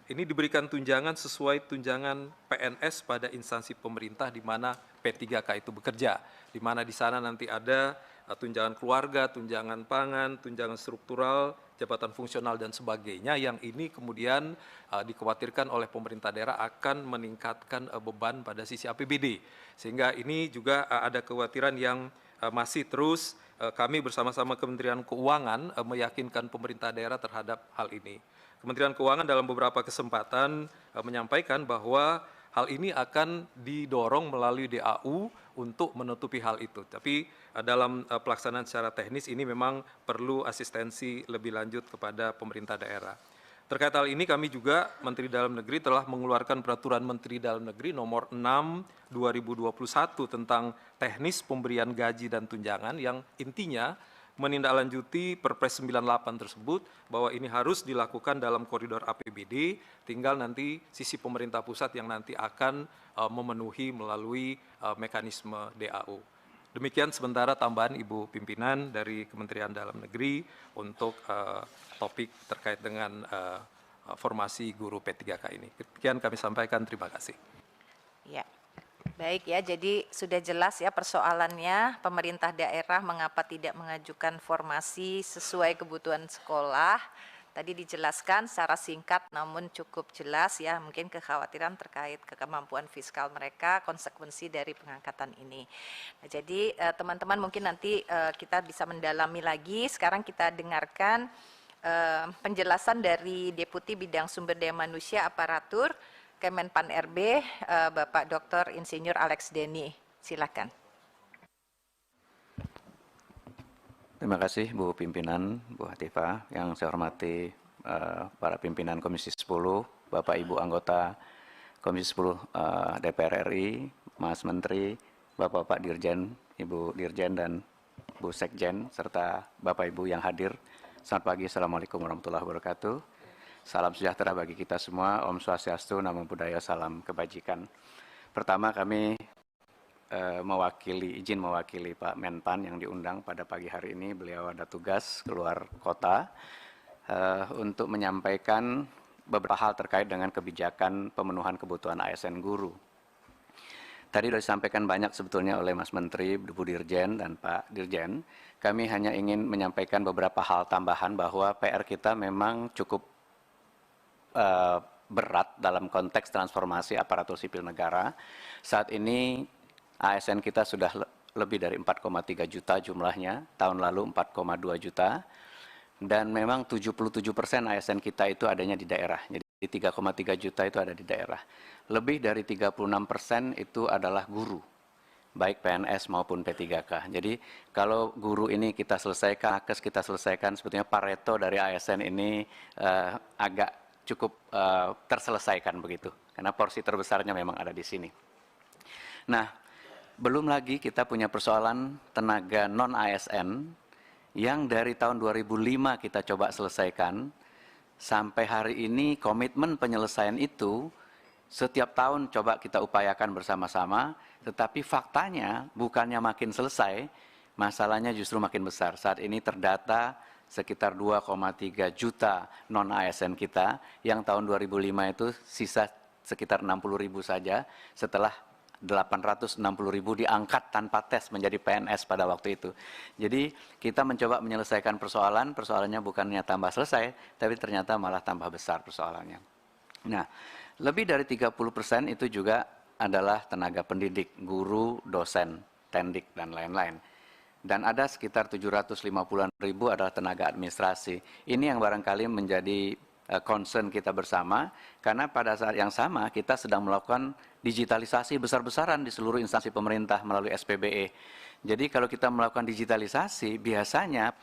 N: ini diberikan tunjangan sesuai tunjangan PNS pada instansi pemerintah di mana P3K itu bekerja, di mana di sana nanti ada tunjangan keluarga, tunjangan pangan, tunjangan struktural, jabatan fungsional dan sebagainya yang ini kemudian dikhawatirkan oleh pemerintah daerah akan meningkatkan beban pada sisi APBD. Sehingga ini juga ada kekhawatiran yang masih terus kami bersama-sama Kementerian Keuangan meyakinkan pemerintah daerah terhadap hal ini. Kementerian Keuangan dalam beberapa kesempatan menyampaikan bahwa hal ini akan didorong melalui DAU untuk menutupi hal itu. Tapi dalam pelaksanaan secara teknis ini memang perlu asistensi lebih lanjut kepada pemerintah daerah. Terkait hal ini kami juga Menteri Dalam Negeri telah mengeluarkan Peraturan Menteri Dalam Negeri nomor 6 2021 tentang teknis pemberian gaji dan tunjangan yang intinya menindaklanjuti Perpres 98 tersebut bahwa ini harus dilakukan dalam koridor APBD, tinggal nanti sisi pemerintah pusat yang nanti akan memenuhi melalui mekanisme DAU. Demikian sementara tambahan Ibu Pimpinan dari Kementerian Dalam Negeri untuk topik terkait dengan formasi guru P3K ini. Demikian kami sampaikan, terima kasih.
A: Ya. Baik ya, jadi sudah jelas ya persoalannya pemerintah daerah mengapa tidak mengajukan formasi sesuai kebutuhan sekolah. Tadi dijelaskan secara singkat namun cukup jelas ya, mungkin kekhawatiran terkait kemampuan fiskal mereka, konsekuensi dari pengangkatan ini. Nah, jadi teman-teman mungkin nanti kita bisa mendalami lagi. Sekarang kita dengarkan penjelasan dari Deputi Bidang Sumber Daya Manusia Aparatur Kemenpan RB, Bapak Dr. Insinyur Alex Denny. Silakan.
D: Terima kasih Bu Pimpinan, Bu Hatifah, yang saya hormati para pimpinan Komisi 10, Bapak Ibu anggota Komisi 10 DPR RI, Mas Menteri, Bapak-Bapak Dirjen, Ibu Dirjen dan Bu Sekjen, serta Bapak Ibu yang hadir. Selamat pagi, Assalamualaikum warahmatullahi wabarakatuh. Salam sejahtera bagi kita semua, Om Swastiastu, Namo Buddhaya, salam kebajikan. Pertama kami izin mewakili Pak Menpan yang diundang pada pagi hari ini. Beliau ada tugas keluar kota untuk menyampaikan beberapa hal terkait dengan kebijakan pemenuhan kebutuhan ASN guru. Tadi sudah disampaikan banyak sebetulnya oleh Mas Menteri, Bu Dirjen, dan Pak Dirjen. Kami hanya ingin menyampaikan beberapa hal tambahan bahwa PR kita memang cukup berat dalam konteks transformasi aparatur sipil negara. Saat ini ASN kita sudah lebih dari 4,3 juta jumlahnya, tahun lalu 4,2 juta. Dan memang 77% ASN kita itu adanya di daerah. Jadi 3,3 juta itu ada di daerah. Lebih dari 36% itu adalah guru, baik PNS maupun P3K. Jadi kalau guru ini kita selesaikan, nakes kita selesaikan, sebetulnya Pareto dari ASN ini agak cukup terselesaikan begitu. Karena porsi terbesarnya memang ada di sini. Nah, belum lagi kita punya persoalan tenaga non-ASN yang dari tahun 2005 kita coba selesaikan. Sampai hari ini komitmen penyelesaian itu setiap tahun coba kita upayakan bersama-sama, tetapi faktanya bukannya makin selesai, masalahnya justru makin besar. Saat ini terdata sekitar 2,3 juta non-ASN kita, yang tahun 2005 itu sisa sekitar 60.000 saja, setelah 860.000 diangkat tanpa tes menjadi PNS pada waktu itu. Jadi kita mencoba menyelesaikan persoalannya bukannya tambah selesai, tapi ternyata malah tambah besar persoalannya. Nah, lebih dari 30% itu juga adalah tenaga pendidik, guru, dosen, tendik, dan lain-lain. Dan ada sekitar 750-an ribu adalah tenaga administrasi. Ini yang barangkali menjadi concern kita bersama, karena pada saat yang sama kita sedang melakukan digitalisasi besar-besaran di seluruh instansi pemerintah melalui SPBE. Jadi kalau kita melakukan digitalisasi, biasanya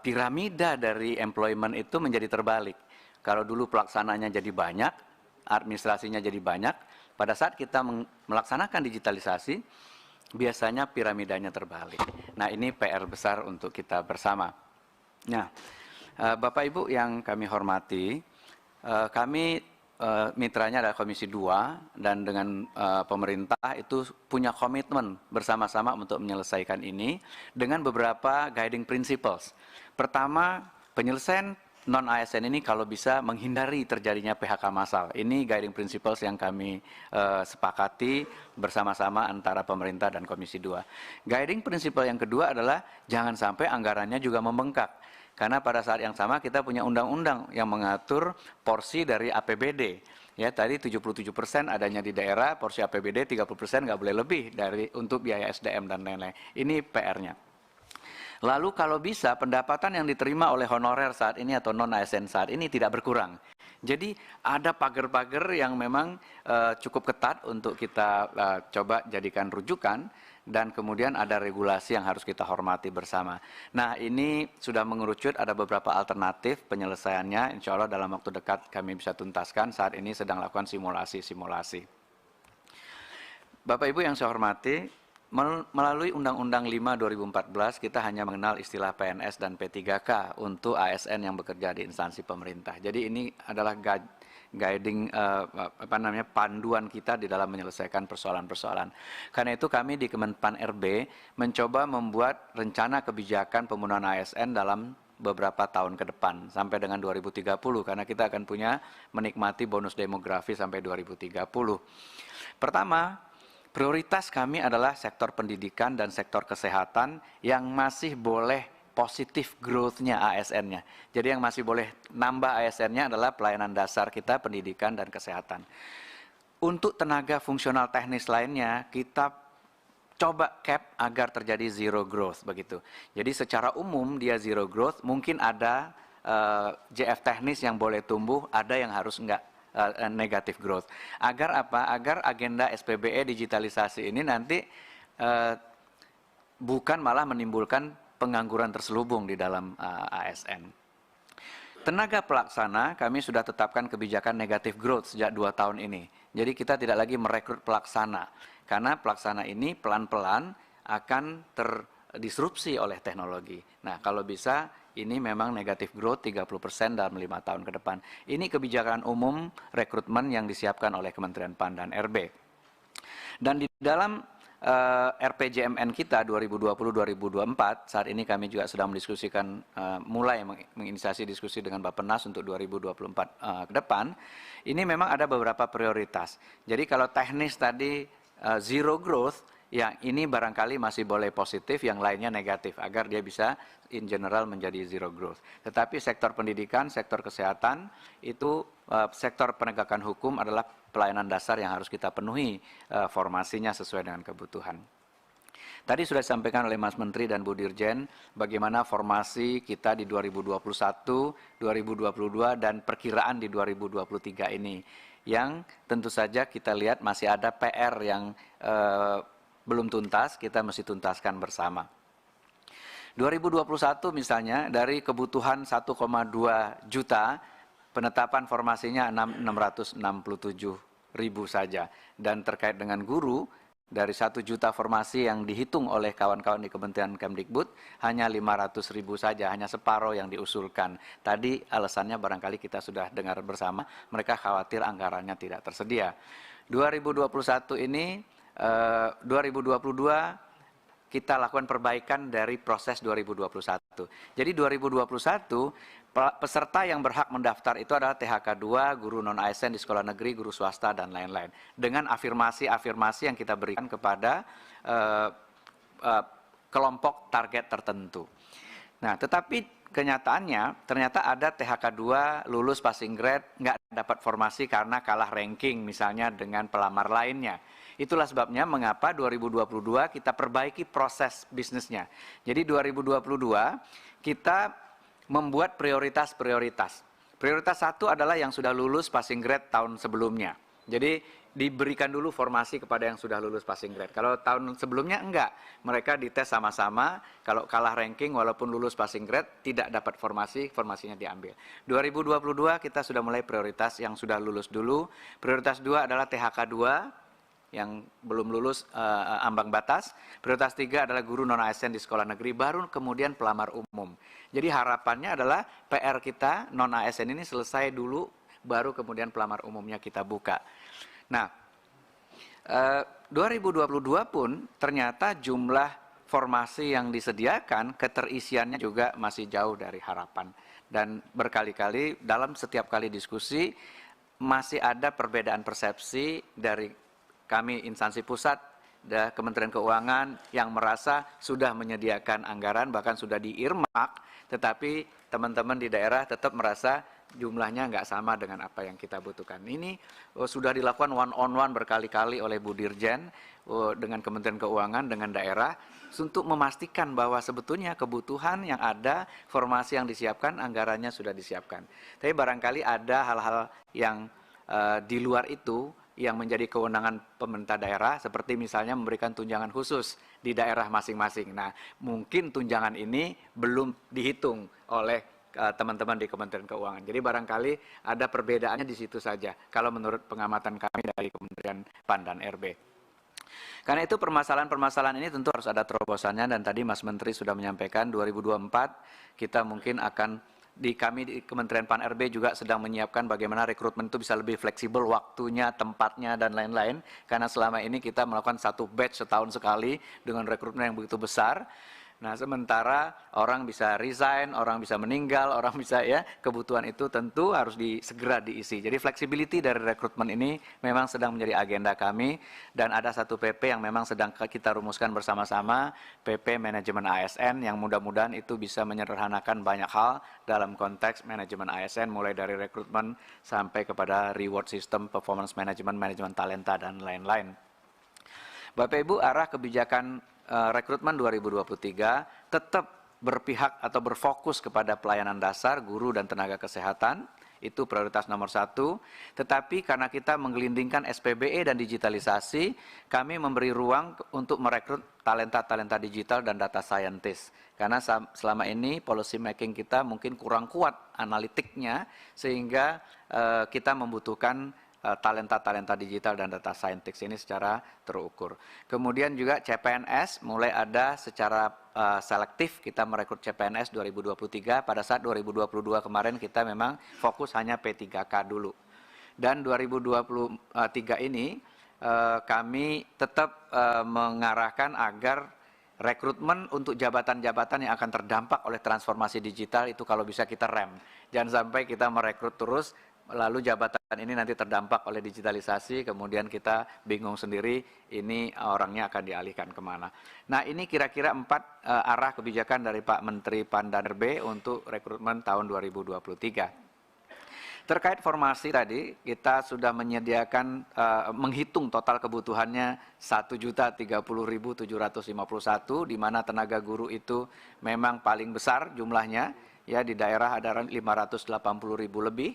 D: piramida dari employment itu menjadi terbalik. Kalau dulu pelaksananya jadi banyak, administrasinya jadi banyak, pada saat kita melaksanakan digitalisasi, biasanya piramidanya terbalik. Nah, ini PR besar untuk kita bersama. Nah, Bapak Ibu yang kami hormati, kami mitranya adalah Komisi 2 dan dengan pemerintah itu punya komitmen bersama-sama untuk menyelesaikan ini dengan beberapa guiding principles. Pertama, penyelesaian non-ASN ini kalau bisa menghindari terjadinya PHK massal. Ini guiding principles yang kami sepakati bersama-sama antara pemerintah dan Komisi 2. Guiding principle yang kedua adalah jangan sampai anggarannya juga membengkak. Karena pada saat yang sama kita punya undang-undang yang mengatur porsi dari APBD. Ya, tadi 77% adanya di daerah, porsi APBD 30% nggak boleh lebih dari untuk biaya SDM dan lain-lain. Ini PR-nya. Lalu kalau bisa pendapatan yang diterima oleh honorer saat ini atau non-ASN saat ini tidak berkurang. Jadi ada pagar-pagar yang memang cukup ketat untuk kita coba jadikan rujukan. Dan kemudian ada regulasi yang harus kita hormati bersama. Nah, ini sudah mengerucut, ada beberapa alternatif penyelesaiannya. Insya Allah dalam waktu dekat kami bisa tuntaskan. Saat ini sedang lakukan simulasi-simulasi. Bapak Ibu yang saya hormati, melalui Undang-Undang 5 2014 kita hanya mengenal istilah PNS dan P3K untuk ASN yang bekerja di instansi pemerintah. Jadi ini adalah guiding panduan kita di dalam menyelesaikan persoalan-persoalan. Karena itu kami di Kemenpan RB mencoba membuat rencana kebijakan pemenuhan ASN dalam beberapa tahun ke depan sampai dengan 2030, karena kita akan punya menikmati bonus demografi sampai 2030. Pertama, prioritas kami adalah sektor pendidikan dan sektor kesehatan yang masih boleh positif growth-nya ASN-nya. Jadi yang masih boleh nambah ASN-nya adalah pelayanan dasar kita, pendidikan dan kesehatan. Untuk tenaga fungsional teknis lainnya, kita coba cap agar terjadi zero growth begitu. Jadi secara umum dia zero growth, mungkin ada JF teknis yang boleh tumbuh, ada yang harus enggak negatif growth. Agar apa? Agar agenda SPBE digitalisasi ini nanti bukan malah menimbulkan pengangguran terselubung di dalam ASN. Tenaga pelaksana kami sudah tetapkan kebijakan negative growth sejak 2 tahun ini. Jadi kita tidak lagi merekrut pelaksana, karena pelaksana ini pelan-pelan akan terdisrupsi oleh teknologi. Nah, kalau bisa ini memang negative growth 30% dalam 5 tahun ke depan. Ini kebijakan umum rekrutmen yang disiapkan oleh Kementerian PAN dan RB. Dan di dalam RPJMN kita 2020-2024, saat ini kami juga sedang mendiskusikan, mulai menginisiasi diskusi dengan Bappenas untuk 2024 ke depan. Ini memang ada beberapa prioritas. Jadi kalau teknis tadi zero growth, yang ini barangkali masih boleh positif, yang lainnya negatif, agar dia bisa in general menjadi zero growth. Tetapi sektor pendidikan, sektor kesehatan, itu sektor penegakan hukum adalah pelayanan dasar yang harus kita penuhi formasinya sesuai dengan kebutuhan. Tadi sudah disampaikan oleh Mas Menteri dan Bu Dirjen bagaimana formasi kita di 2021, 2022 dan perkiraan di 2023 ini. Yang tentu saja kita lihat masih ada PR yang belum tuntas, kita mesti tuntaskan bersama. 2021 misalnya dari kebutuhan 1,2 juta, penetapan formasinya 667.000 saja. Dan terkait dengan guru, dari 1 juta formasi yang dihitung oleh kawan-kawan di Kementerian Kemdikbud, hanya 500.000 saja, hanya separuh yang diusulkan. Tadi alasannya barangkali kita sudah dengar bersama, mereka khawatir anggarannya tidak tersedia. 2021 ini, 2022, kita lakukan perbaikan dari proses 2021. Jadi 2021, peserta yang berhak mendaftar itu adalah THK 2, guru non-ASN di sekolah negeri, guru swasta, dan lain-lain. Dengan afirmasi-afirmasi yang kita berikan kepada kelompok target tertentu. Nah, tetapi kenyataannya ternyata ada THK 2 lulus passing grade, nggak dapat formasi karena kalah ranking misalnya dengan pelamar lainnya. Itulah sebabnya mengapa 2022 kita perbaiki proses bisnisnya. Jadi 2022 kita membuat prioritas-prioritas. Prioritas 1 adalah yang sudah lulus passing grade tahun sebelumnya. Jadi diberikan dulu formasi kepada yang sudah lulus passing grade. Kalau tahun sebelumnya enggak, mereka dites sama-sama, kalau kalah ranking walaupun lulus passing grade tidak dapat formasi, formasinya diambil. 2022 kita sudah mulai prioritas yang sudah lulus dulu. Prioritas 2 adalah THK 2 yang belum lulus ambang batas. Prioritas 3 adalah guru non-ASN di sekolah negeri, baru kemudian pelamar umum. Jadi harapannya adalah PR kita non-ASN ini selesai dulu, baru kemudian pelamar umumnya kita buka. Nah, 2022 pun ternyata jumlah formasi yang disediakan, keterisiannya juga masih jauh dari harapan. Dan berkali-kali dalam setiap kali diskusi masih ada perbedaan persepsi dari kami instansi pusat dan Kementerian Keuangan yang merasa sudah menyediakan anggaran, bahkan sudah diirmak, tetapi teman-teman di daerah tetap merasa jumlahnya nggak sama dengan apa yang kita butuhkan. Ini sudah dilakukan one-on-one berkali-kali oleh Bu Dirjen dengan Kementerian Keuangan, dengan daerah, untuk memastikan bahwa sebetulnya kebutuhan yang ada, formasi yang disiapkan, anggarannya sudah disiapkan. Tapi barangkali ada hal-hal yang di luar itu, yang menjadi kewenangan pemerintah daerah, seperti misalnya memberikan tunjangan khusus di daerah masing-masing. Nah, mungkin tunjangan ini belum dihitung oleh teman-teman di Kementerian Keuangan. Jadi barangkali ada perbedaannya di situ saja, kalau menurut pengamatan kami dari Kementerian PAN dan RB. Karena itu permasalahan-permasalahan ini tentu harus ada terobosannya, dan tadi Mas Menteri sudah menyampaikan 2024 kita mungkin akan kami di Kementerian PAN RB juga sedang menyiapkan bagaimana rekrutmen itu bisa lebih fleksibel waktunya, tempatnya, dan lain-lain. Karena selama ini kita melakukan satu batch setahun sekali dengan rekrutmen yang begitu besar. Nah, sementara orang bisa resign, orang bisa meninggal, orang bisa kebutuhan itu tentu harus segera diisi. Jadi flexibility dari rekrutmen ini memang sedang menjadi agenda kami, dan ada satu PP yang memang sedang kita rumuskan bersama-sama, PP manajemen ASN, yang mudah-mudahan itu bisa menyederhanakan banyak hal dalam konteks manajemen ASN, mulai dari rekrutmen sampai kepada reward system, performance management, manajemen talenta, dan lain-lain. Bapak Ibu, arah kebijakan rekrutmen 2023 tetap berpihak atau berfokus kepada pelayanan dasar, guru dan tenaga kesehatan. itu prioritas nomor 1. Tetapi karena kita menggelindingkan SPBE dan digitalisasi, kami memberi ruang untuk merekrut talenta-talenta digital dan data scientist. Karena selama ini policy making kita mungkin kurang kuat analitiknya, sehingga kita membutuhkan talenta-talenta digital dan data scientist ini secara terukur. Kemudian juga CPNS mulai ada secara selektif, kita merekrut CPNS 2023, pada saat 2022 kemarin kita memang fokus hanya P3K dulu. Dan 2023 ini kami tetap mengarahkan agar rekrutmen untuk jabatan-jabatan yang akan terdampak oleh transformasi digital itu kalau bisa kita rem. Jangan sampai kita merekrut terus, lalu jabatan ini nanti terdampak oleh digitalisasi, kemudian kita bingung sendiri ini orangnya akan dialihkan kemana. Nah, ini kira-kira 4 arah kebijakan dari Pak Menteri Pan dan RB untuk rekrutmen tahun 2023. Terkait formasi tadi, kita sudah menyediakan, menghitung total kebutuhannya 1.030.751, di mana tenaga guru itu memang paling besar jumlahnya, ya di daerah ada 580.000 lebih.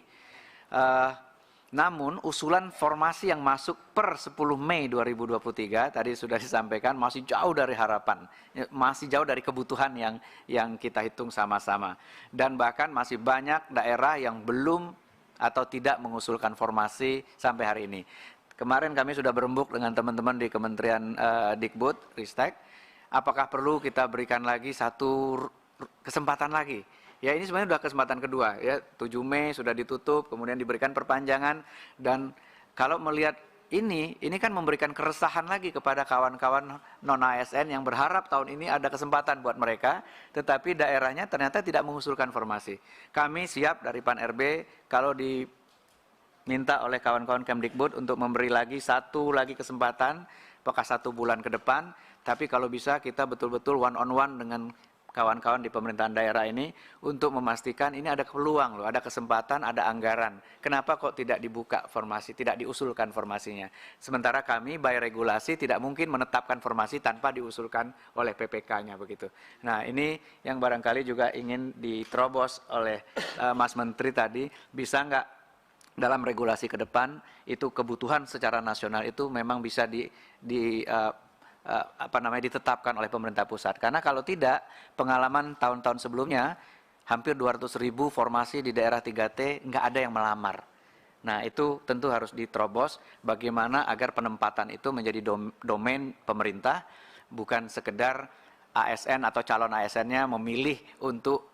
D: Namun usulan formasi yang masuk per 10 Mei 2023 tadi sudah disampaikan masih jauh dari harapan, masih jauh dari kebutuhan yang kita hitung sama-sama. Dan bahkan masih banyak daerah yang belum atau tidak mengusulkan formasi sampai hari ini. Kemarin kami sudah berembuk dengan teman-teman di Kementerian Dikbud, Ristek, apakah perlu kita berikan lagi satu kesempatan lagi. Ya, ini sebenarnya sudah kesempatan kedua, ya 7 Mei sudah ditutup, kemudian diberikan perpanjangan, dan kalau melihat ini kan memberikan keresahan lagi kepada kawan-kawan non-ASN yang berharap tahun ini ada kesempatan buat mereka, tetapi daerahnya ternyata tidak mengusulkan formasi. Kami siap dari Pan RB kalau diminta oleh kawan-kawan Kemdikbud untuk memberi lagi satu lagi kesempatan, apakah 1 bulan ke depan, tapi kalau bisa kita betul-betul one on one dengan kawan-kawan di pemerintahan daerah ini untuk memastikan ini ada peluang loh, ada kesempatan, ada anggaran. Kenapa kok tidak dibuka formasi, tidak diusulkan formasinya? Sementara kami by regulasi tidak mungkin menetapkan formasi tanpa diusulkan oleh PPK-nya begitu. Nah, ini yang barangkali juga ingin diterobos oleh Mas Menteri tadi, bisa nggak dalam regulasi ke depan itu kebutuhan secara nasional itu memang bisa ditetapkan oleh pemerintah pusat. Karena kalau tidak, pengalaman tahun-tahun sebelumnya hampir 200.000 formasi di daerah 3T nggak ada yang melamar. Nah, itu tentu harus diterobos bagaimana agar penempatan itu menjadi domain pemerintah, bukan sekedar ASN atau calon ASN-nya memilih untuk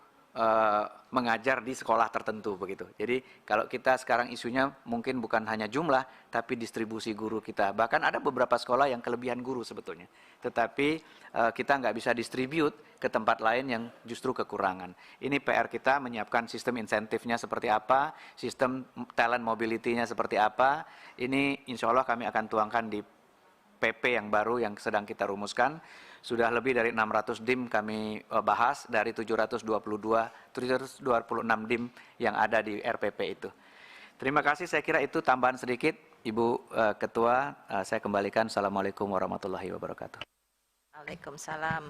D: mengajar di sekolah tertentu begitu. Jadi kalau kita sekarang isunya mungkin bukan hanya jumlah, tapi distribusi guru kita. Bahkan ada beberapa sekolah yang kelebihan guru sebetulnya. Tetapi kita nggak bisa distribute ke tempat lain yang justru kekurangan. Ini PR kita menyiapkan sistem insentifnya seperti apa, sistem talent mobility-nya seperti apa. Ini insya Allah kami akan tuangkan di PP yang baru yang sedang kita rumuskan. Sudah lebih dari 600 DIM kami bahas dari 726 DIM yang ada di RPP itu. Terima kasih, saya kira itu tambahan sedikit. Ibu Ketua, saya kembalikan. Assalamualaikum warahmatullahi wabarakatuh.
A: Waalaikumsalam.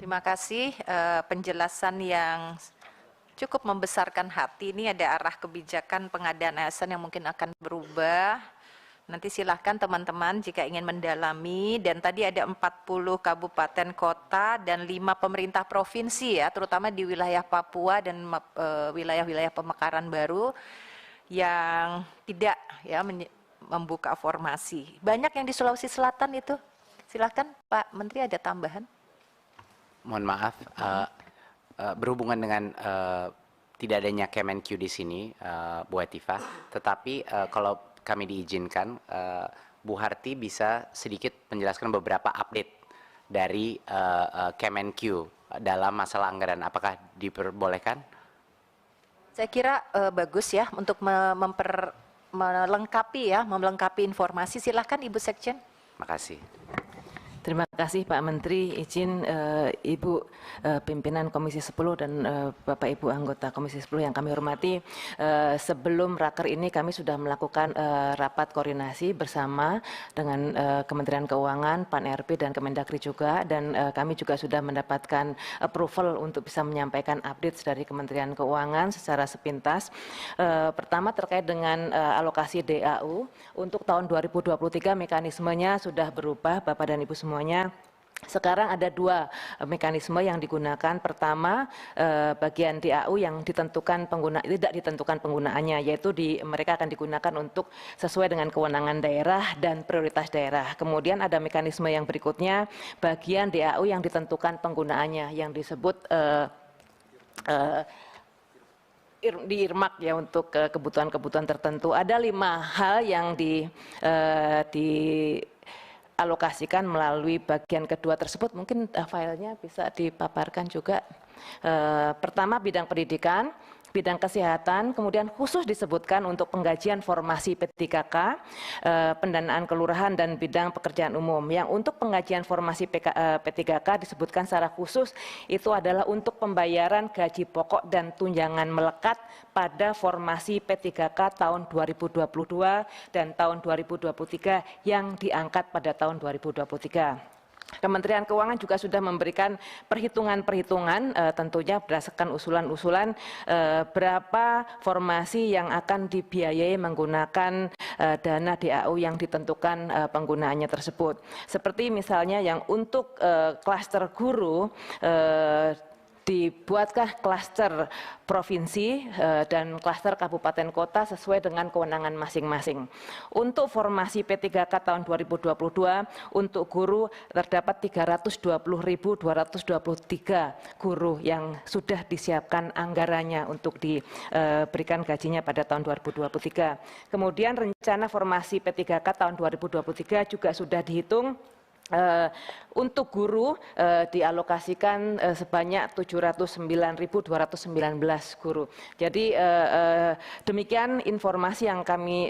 A: Terima kasih penjelasan yang cukup membesarkan hati. Ini ada arah kebijakan pengadaan ASN yang mungkin akan berubah. Nanti silahkan teman-teman jika ingin mendalami, dan tadi ada 40 kabupaten kota dan 5 pemerintah provinsi ya, terutama di wilayah Papua dan wilayah-wilayah pemekaran baru yang tidak ya membuka formasi. Banyak yang di Sulawesi Selatan itu. Silahkan Pak Menteri, ada tambahan?
B: Mohon maaf, berhubungan dengan tidak adanya Kemenq di sini, Bu Hetifah, tetapi kalau kami diizinkan, Bu Harti bisa sedikit menjelaskan beberapa update dari Kemenq dalam masalah anggaran. Apakah diperbolehkan?
A: Saya kira bagus ya untuk melengkapi informasi. Silahkan Ibu Sekjen.
B: Makasih.
E: Terima kasih Pak Menteri. Izin Ibu pimpinan Komisi 10 dan Bapak Ibu anggota Komisi 10 yang kami hormati, sebelum raker ini kami sudah melakukan rapat koordinasi bersama dengan Kementerian Keuangan, Pan-RB dan Kemendagri juga, dan kami juga sudah mendapatkan approval untuk bisa menyampaikan update dari Kementerian Keuangan secara sepintas. Pertama terkait dengan alokasi DAU untuk tahun 2023, mekanismenya sudah berubah Bapak dan Ibu semuanya. Sekarang ada dua mekanisme yang digunakan. Pertama, bagian DAU yang ditentukan tidak ditentukan penggunaannya, yaitu mereka akan digunakan untuk sesuai dengan kewenangan daerah dan prioritas daerah. Kemudian ada mekanisme yang berikutnya, bagian DAU yang ditentukan penggunaannya, yang disebut diirmak ya untuk kebutuhan-kebutuhan tertentu. Ada 5 hal yang dialokasikan melalui bagian kedua tersebut. Mungkin filenya bisa dipaparkan juga. Pertama, bidang pendidikan, bidang kesehatan, kemudian khusus disebutkan untuk penggajian formasi P3K, pendanaan kelurahan dan bidang pekerjaan umum. Yang untuk penggajian formasi P3K disebutkan secara khusus itu adalah untuk pembayaran gaji pokok dan tunjangan melekat pada formasi P3K tahun 2022 dan tahun 2023 yang diangkat pada tahun 2023. Kementerian Keuangan juga sudah memberikan perhitungan-perhitungan tentunya berdasarkan usulan-usulan berapa formasi yang akan dibiayai menggunakan dana DAU yang ditentukan penggunaannya tersebut. Seperti misalnya yang untuk klaster guru, dibuatkah klaster provinsi dan klaster kabupaten kota sesuai dengan kewenangan masing-masing. Untuk formasi P3K tahun 2022 untuk guru terdapat 320.223 guru yang sudah disiapkan anggarannya untuk diberikan gajinya pada tahun 2023. Kemudian rencana formasi P3K tahun 2023 juga sudah dihitung. Untuk guru dialokasikan sebanyak 709.219 guru. Jadi demikian informasi yang kami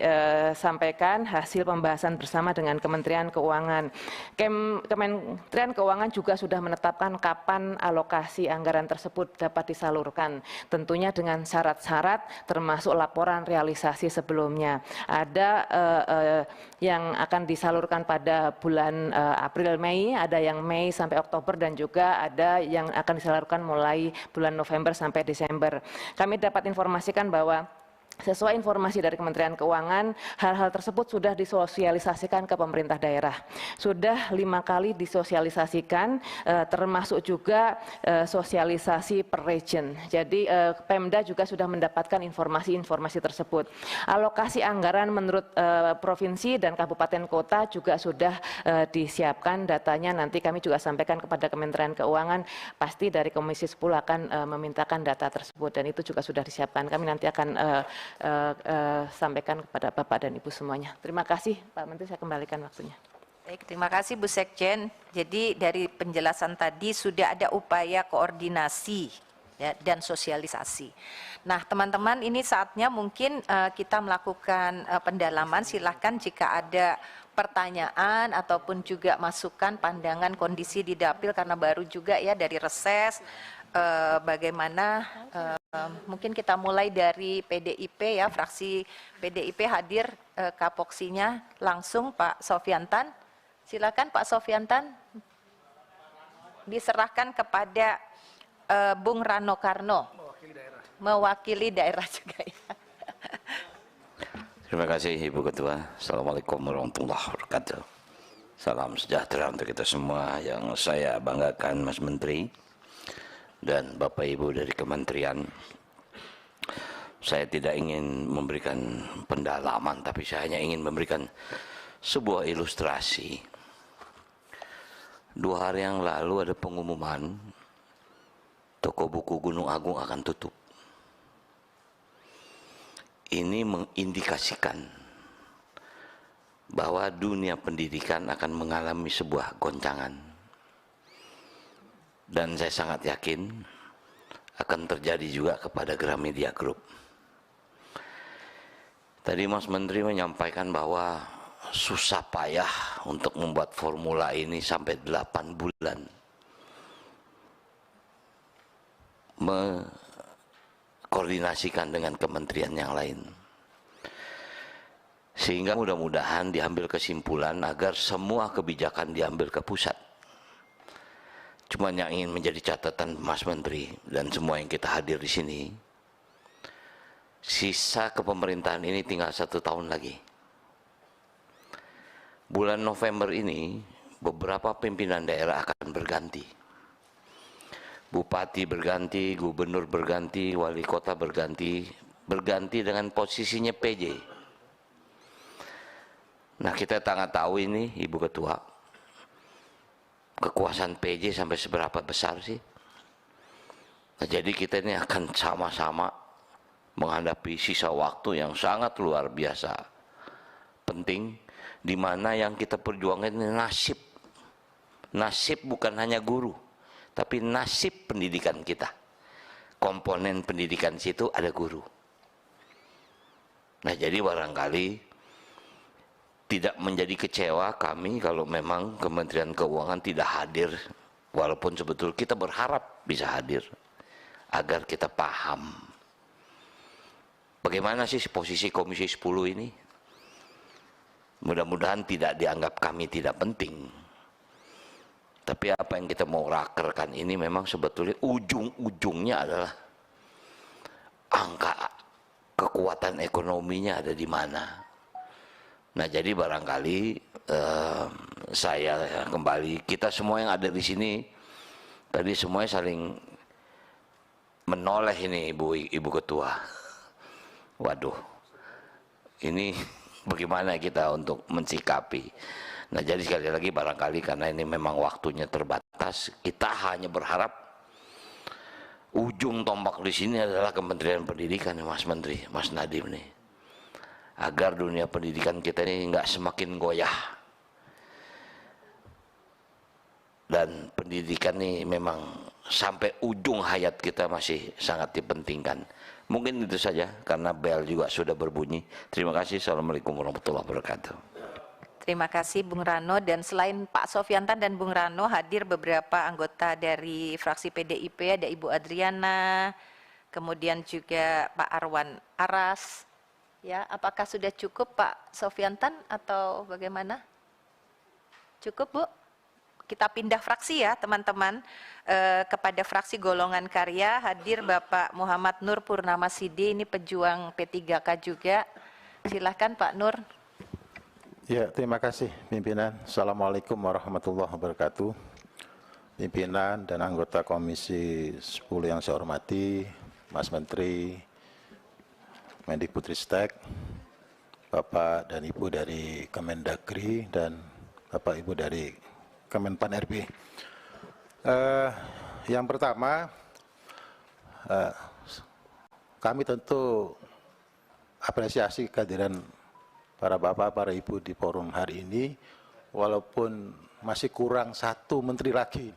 E: sampaikan hasil pembahasan bersama dengan Kementerian Keuangan. Kementerian Keuangan juga sudah menetapkan kapan alokasi anggaran tersebut dapat disalurkan. Tentunya dengan syarat-syarat termasuk laporan realisasi sebelumnya. Ada yang akan disalurkan pada bulan April Mei, ada yang Mei sampai Oktober dan juga ada yang akan disalurkan mulai bulan November sampai Desember. Kami dapat informasikan bahwa sesuai informasi dari Kementerian Keuangan, hal-hal tersebut sudah disosialisasikan ke pemerintah daerah. Sudah 5 kali disosialisasikan, termasuk juga sosialisasi per region. Jadi Pemda juga sudah mendapatkan informasi-informasi tersebut. Alokasi anggaran menurut provinsi dan kabupaten kota juga sudah disiapkan datanya. Nanti kami juga sampaikan kepada Kementerian Keuangan. Pasti dari Komisi 10 akan memintakan data tersebut dan itu juga sudah disiapkan. Kami nanti akan sampaikan kepada Bapak dan Ibu semuanya. Terima kasih Pak Menteri, saya kembalikan waktunya.
A: Baik, terima kasih Bu Sekjen. Jadi dari penjelasan tadi sudah ada upaya koordinasi ya, dan sosialisasi. Nah teman-teman, ini saatnya mungkin kita melakukan pendalaman. Silahkan jika ada pertanyaan ataupun juga masukan, pandangan, kondisi di dapil karena baru juga ya dari reses. Bagaimana mungkin kita mulai dari PDIP ya, fraksi PDIP hadir kapoksinya langsung Pak Sofyantan. Silakan Pak Sofyantan, diserahkan kepada Bung Rano Karno, mewakili daerah juga ya.
F: Terima kasih Ibu Ketua. Assalamualaikum warahmatullahi wabarakatuh. Salam sejahtera untuk kita semua. Yang saya banggakan Mas Menteri dan Bapak Ibu dari Kementerian. Saya tidak ingin memberikan pendalaman, tapi saya hanya ingin memberikan sebuah ilustrasi. 2 hari yang lalu ada pengumuman toko buku Gunung Agung akan tutup. Ini mengindikasikan bahwa dunia pendidikan akan mengalami sebuah goncangan. Dan saya sangat yakin akan terjadi juga kepada Gramedia Group. Tadi Mas Menteri menyampaikan bahwa susah payah untuk membuat formula ini sampai 8 bulan. Mengkoordinasikan dengan kementerian yang lain. Sehingga mudah-mudahan diambil kesimpulan agar semua kebijakan diambil ke pusat. Cuma yang ingin menjadi catatan Mas Menteri dan semua yang kita hadir di sini, sisa kepemerintahan ini tinggal 1 tahun lagi. Bulan November ini beberapa pimpinan daerah akan berganti. Bupati berganti, gubernur berganti, wali kota berganti dengan posisinya PJ. Nah, kita sangat tahu ini, Ibu Ketua, kekuasaan PJ sampai seberapa besar sih? Nah, jadi kita ini akan sama-sama menghadapi sisa waktu yang sangat luar biasa penting, di mana yang kita perjuangkan ini nasib. Nasib bukan hanya guru, tapi nasib pendidikan kita. Komponen pendidikan situ ada guru. Nah, jadi barangkali tidak menjadi kecewa kami kalau memang Kementerian Keuangan tidak hadir, walaupun sebetulnya kita berharap bisa hadir agar kita paham bagaimana sih posisi Komisi 10 ini. Mudah-mudahan tidak dianggap kami tidak penting, tapi apa yang kita mau rakerkan ini memang sebetulnya ujung-ujungnya adalah angka kekuatan ekonominya ada di mana. Nah, jadi barangkali saya kembali, kita semua yang ada di sini tadi semuanya saling menoleh ini Ibu Ketua. Waduh, ini bagaimana kita untuk mensikapi. Nah, jadi sekali lagi barangkali karena ini memang waktunya terbatas, kita hanya berharap ujung tombak di sini adalah Kementerian Pendidikan, Mas Menteri, Mas Nadiem nih, agar dunia pendidikan kita ini nggak semakin goyah. Dan pendidikan ini memang sampai ujung hayat kita masih sangat dipentingkan. Mungkin itu saja karena bel juga sudah berbunyi. Terima kasih. Assalamualaikum warahmatullahi wabarakatuh.
A: Terima kasih Bung Rano, dan selain Pak Sofyantan dan Bung Rano hadir beberapa anggota dari fraksi PDIP, ada Ibu Adriana, kemudian juga Pak Arwan Aras. Ya, apakah sudah cukup Pak Sofyantan atau bagaimana? Cukup, Bu? Kita pindah fraksi ya teman-teman, kepada fraksi Golongan Karya hadir Bapak Muhammad Nur Purnama Sidi, ini pejuang P3K juga. Silahkan Pak Nur.
G: Ya, terima kasih pimpinan. Assalamualaikum warahmatullahi wabarakatuh. Pimpinan dan anggota Komisi 10 yang saya hormati, Mas Menteri, Mendikbudristek, Bapak dan Ibu dari Kemendagri, dan Bapak Ibu dari Kemenpan RB. Yang pertama, kami tentu apresiasi kehadiran para bapak, para ibu di forum hari ini, walaupun masih kurang 1 menteri lagi.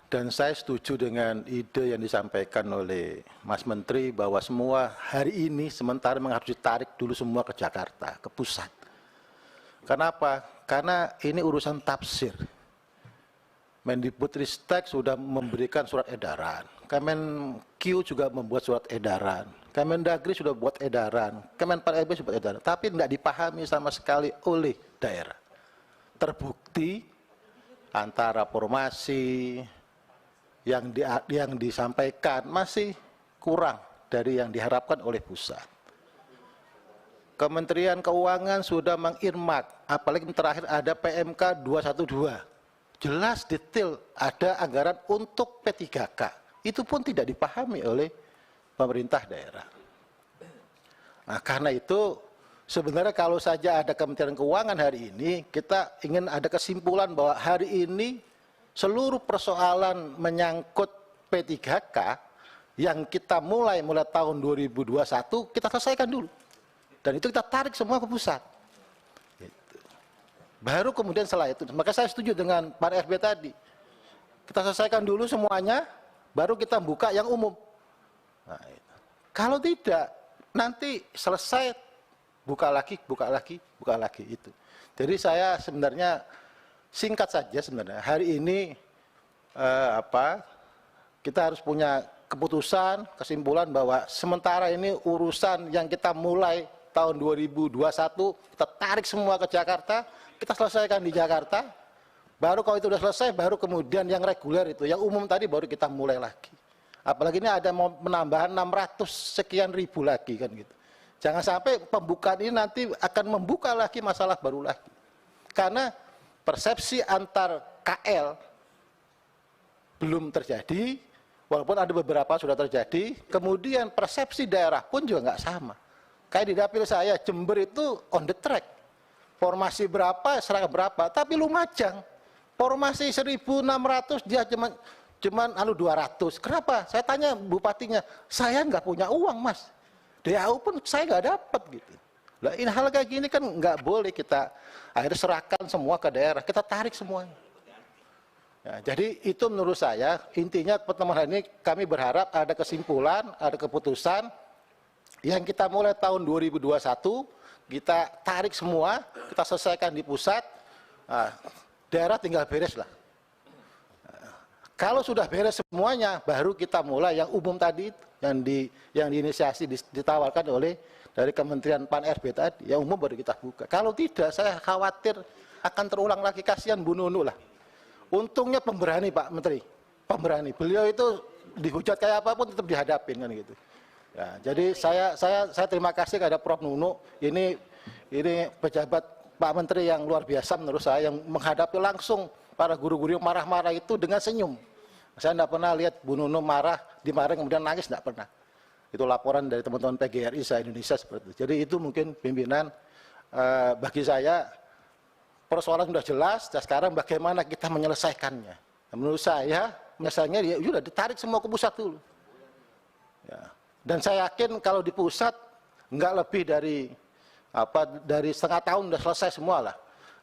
G: Dan saya setuju dengan ide yang disampaikan oleh Mas Menteri bahwa semua hari ini sementara harus ditarik dulu semua ke Jakarta, ke pusat. Kenapa? Karena ini urusan tafsir. Mendikbudristek sudah memberikan surat edaran, Kemenkyu juga membuat surat edaran, Kemendagri sudah buat edaran, Kemenpan RB sudah buat edaran, tapi tidak dipahami sama sekali oleh daerah. Terbukti antara formasi yang disampaikan masih kurang dari yang diharapkan oleh pusat. Kementerian Keuangan sudah mengirmak, apalagi terakhir ada PMK 212. Jelas detail ada anggaran untuk P3K. Itu pun tidak dipahami oleh pemerintah daerah. Nah, karena itu sebenarnya kalau saja ada Kementerian Keuangan hari ini, kita ingin ada kesimpulan bahwa hari ini seluruh persoalan menyangkut P3K yang kita mulai tahun 2021 kita selesaikan dulu. Dan itu kita tarik semua ke pusat. Gitu. Baru kemudian setelah itu, maka saya setuju dengan Pak RB tadi. Kita selesaikan dulu semuanya, baru kita buka yang umum. Nah, itu. Kalau tidak, nanti selesai buka lagi itu. Jadi saya sebenarnya singkat saja sebenarnya hari ini kita harus punya keputusan, kesimpulan bahwa sementara ini urusan yang kita mulai tahun 2021 kita tarik semua ke Jakarta, kita selesaikan di Jakarta. Baru kalau itu sudah selesai, baru kemudian yang reguler itu, yang umum tadi baru kita mulai lagi. Apalagi ini ada mau penambahan 600 sekian ribu lagi kan gitu. Jangan sampai pembukaan ini nanti akan membuka lagi masalah baru lagi. Karena persepsi antar KL belum terjadi, walaupun ada beberapa sudah terjadi, kemudian persepsi daerah pun juga nggak sama. Kayak di dapil saya, Jember itu on the track. Formasi berapa, seragam berapa, tapi Lumajang. Formasi 1.600, dia cuman 200. Kenapa? Saya tanya bupatinya, saya nggak punya uang mas. DAU pun saya nggak dapat gitu. Nah, ini hal kayak gini kan nggak boleh kita akhirnya serahkan semua ke daerah, kita tarik semuanya. Ya, jadi itu menurut saya intinya pertemuan hari ini kami berharap ada kesimpulan, ada keputusan yang kita mulai tahun 2021 kita tarik semua, kita selesaikan di pusat, daerah tinggal beres lah. Kalau sudah beres semuanya, baru kita mulai yang umum tadi yang diinisiasi ditawarkan oleh dari Kementerian Pan-RB tadi, yang umum baru kita buka. Kalau tidak, saya khawatir akan terulang lagi, kasihan Bu Nunu lah. Untungnya pemberani Pak Menteri, pemberani. Beliau itu dihujat kayak apapun tetap dihadapin kan gitu. Ya, jadi saya terima kasih kepada Prof Nunu. Ini pejabat Pak Menteri yang luar biasa menurut saya, yang menghadapi langsung para guru-guru yang marah-marah itu dengan senyum. Saya tidak pernah lihat Bu Nunu marah, dimarahin kemudian nangis, tidak pernah. Itu laporan dari teman-teman PGRI se-Indonesia seperti itu. Jadi itu mungkin pimpinan bagi saya persoalan sudah jelas, dan sekarang bagaimana kita menyelesaikannya. Menurut saya, misalnya ya sudah ditarik semua ke pusat dulu. Ya. Dan saya yakin kalau di pusat nggak lebih dari setengah tahun sudah selesai semua lah.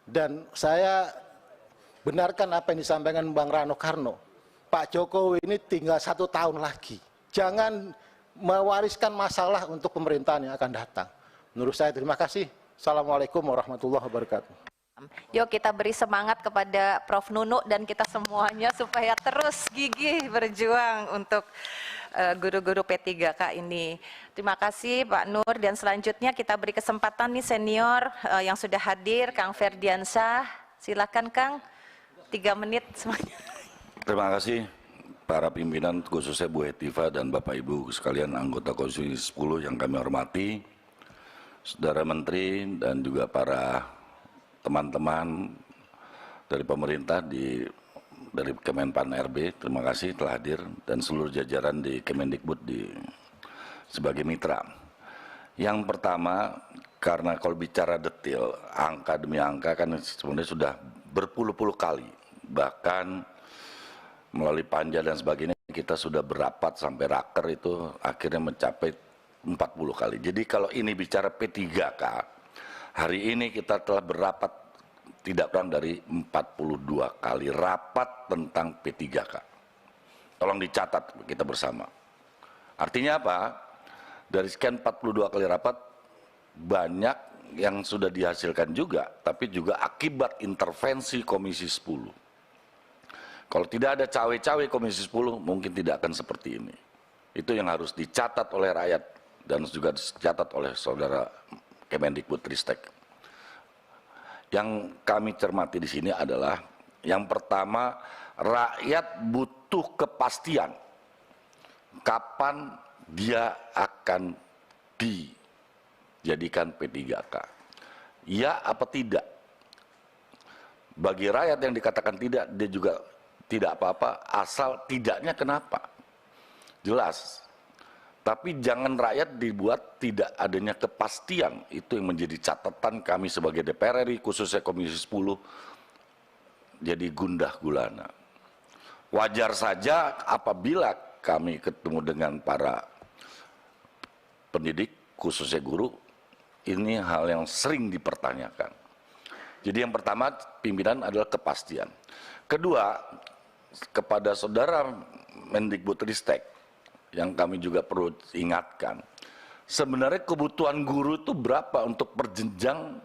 G: Dan saya benarkan apa yang disampaikan Bang Rano Karno. Pak Jokowi ini tinggal 1 tahun lagi. Jangan mewariskan masalah untuk pemerintahan yang akan datang. Menurut saya terima kasih. Assalamualaikum warahmatullahi wabarakatuh.
A: Yuk kita beri semangat kepada Prof Nunu dan kita semuanya supaya terus gigih berjuang untuk guru-guru P3K ini. Terima kasih Pak Nur, dan selanjutnya kita beri kesempatan nih senior yang sudah hadir, Kang Ferdiansyah. Silakan Kang, 3 menit semuanya.
H: Terima kasih para pimpinan, khususnya Bu Hetiva dan Bapak Ibu sekalian anggota Komisi 10 yang kami hormati, Saudara Menteri dan juga para teman-teman dari pemerintah dari Kemenpan RB, terima kasih telah hadir, dan seluruh jajaran di Kemendikbud sebagai mitra. Yang pertama, karena kalau bicara detail, angka demi angka kan sebenarnya sudah berpuluh-puluh kali, bahkan melalui panja dan sebagainya kita sudah berapat sampai raker itu akhirnya mencapai 40 kali. Jadi kalau ini bicara P3K, hari ini kita telah berapat tidak kurang dari 42 kali rapat tentang P3K. Tolong dicatat kita bersama. Artinya apa? Dari sekian 42 kali rapat, banyak yang sudah dihasilkan juga, tapi juga akibat intervensi Komisi 10. Kalau tidak ada cawe-cawe Komisi 10, mungkin tidak akan seperti ini. Itu yang harus dicatat oleh rakyat dan juga dicatat oleh saudara Kemendikbudristek. Yang kami cermati di sini adalah yang pertama, rakyat butuh kepastian kapan dia akan dijadikan P3K. Ya apa tidak? Bagi rakyat yang dikatakan tidak, dia juga tidak apa-apa, asal tidaknya kenapa? Jelas. Tapi jangan rakyat dibuat tidak adanya kepastian. Itu yang menjadi catatan kami sebagai DPR RI, khususnya Komisi 10, jadi gundah gulana. Wajar saja apabila kami ketemu dengan para pendidik, khususnya guru, ini hal yang sering dipertanyakan. Jadi yang pertama, pimpinan adalah kepastian. Kedua, kepada saudara Mendikbudristek, yang kami juga perlu ingatkan, sebenarnya kebutuhan guru itu berapa untuk perjenjang,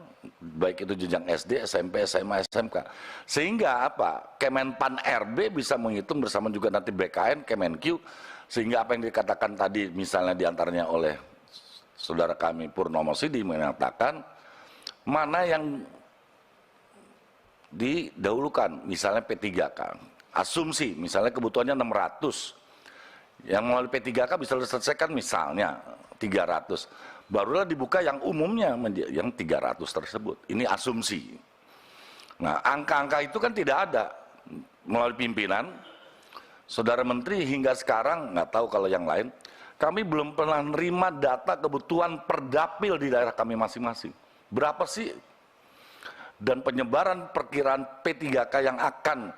H: baik itu jenjang SD, SMP, SMA, SMK. Sehingga apa? Kemenpan RB bisa menghitung bersama juga nanti BKN, Kemenkyu, sehingga apa yang dikatakan tadi misalnya diantaranya oleh saudara kami Purnomo Sidi mengatakan mana yang didahulukan, misalnya P3K. Asumsi misalnya kebutuhannya 600, yang melalui P3K bisa diselesaikan misalnya 300, barulah dibuka yang umumnya yang 300 tersebut. Ini asumsi. Nah, angka-angka itu kan tidak ada melalui pimpinan. Saudara Menteri hingga sekarang, nggak tahu kalau yang lain, kami belum pernah nerima data kebutuhan per dapil di daerah kami masing-masing. Berapa sih? Dan penyebaran perkiraan P3K yang akan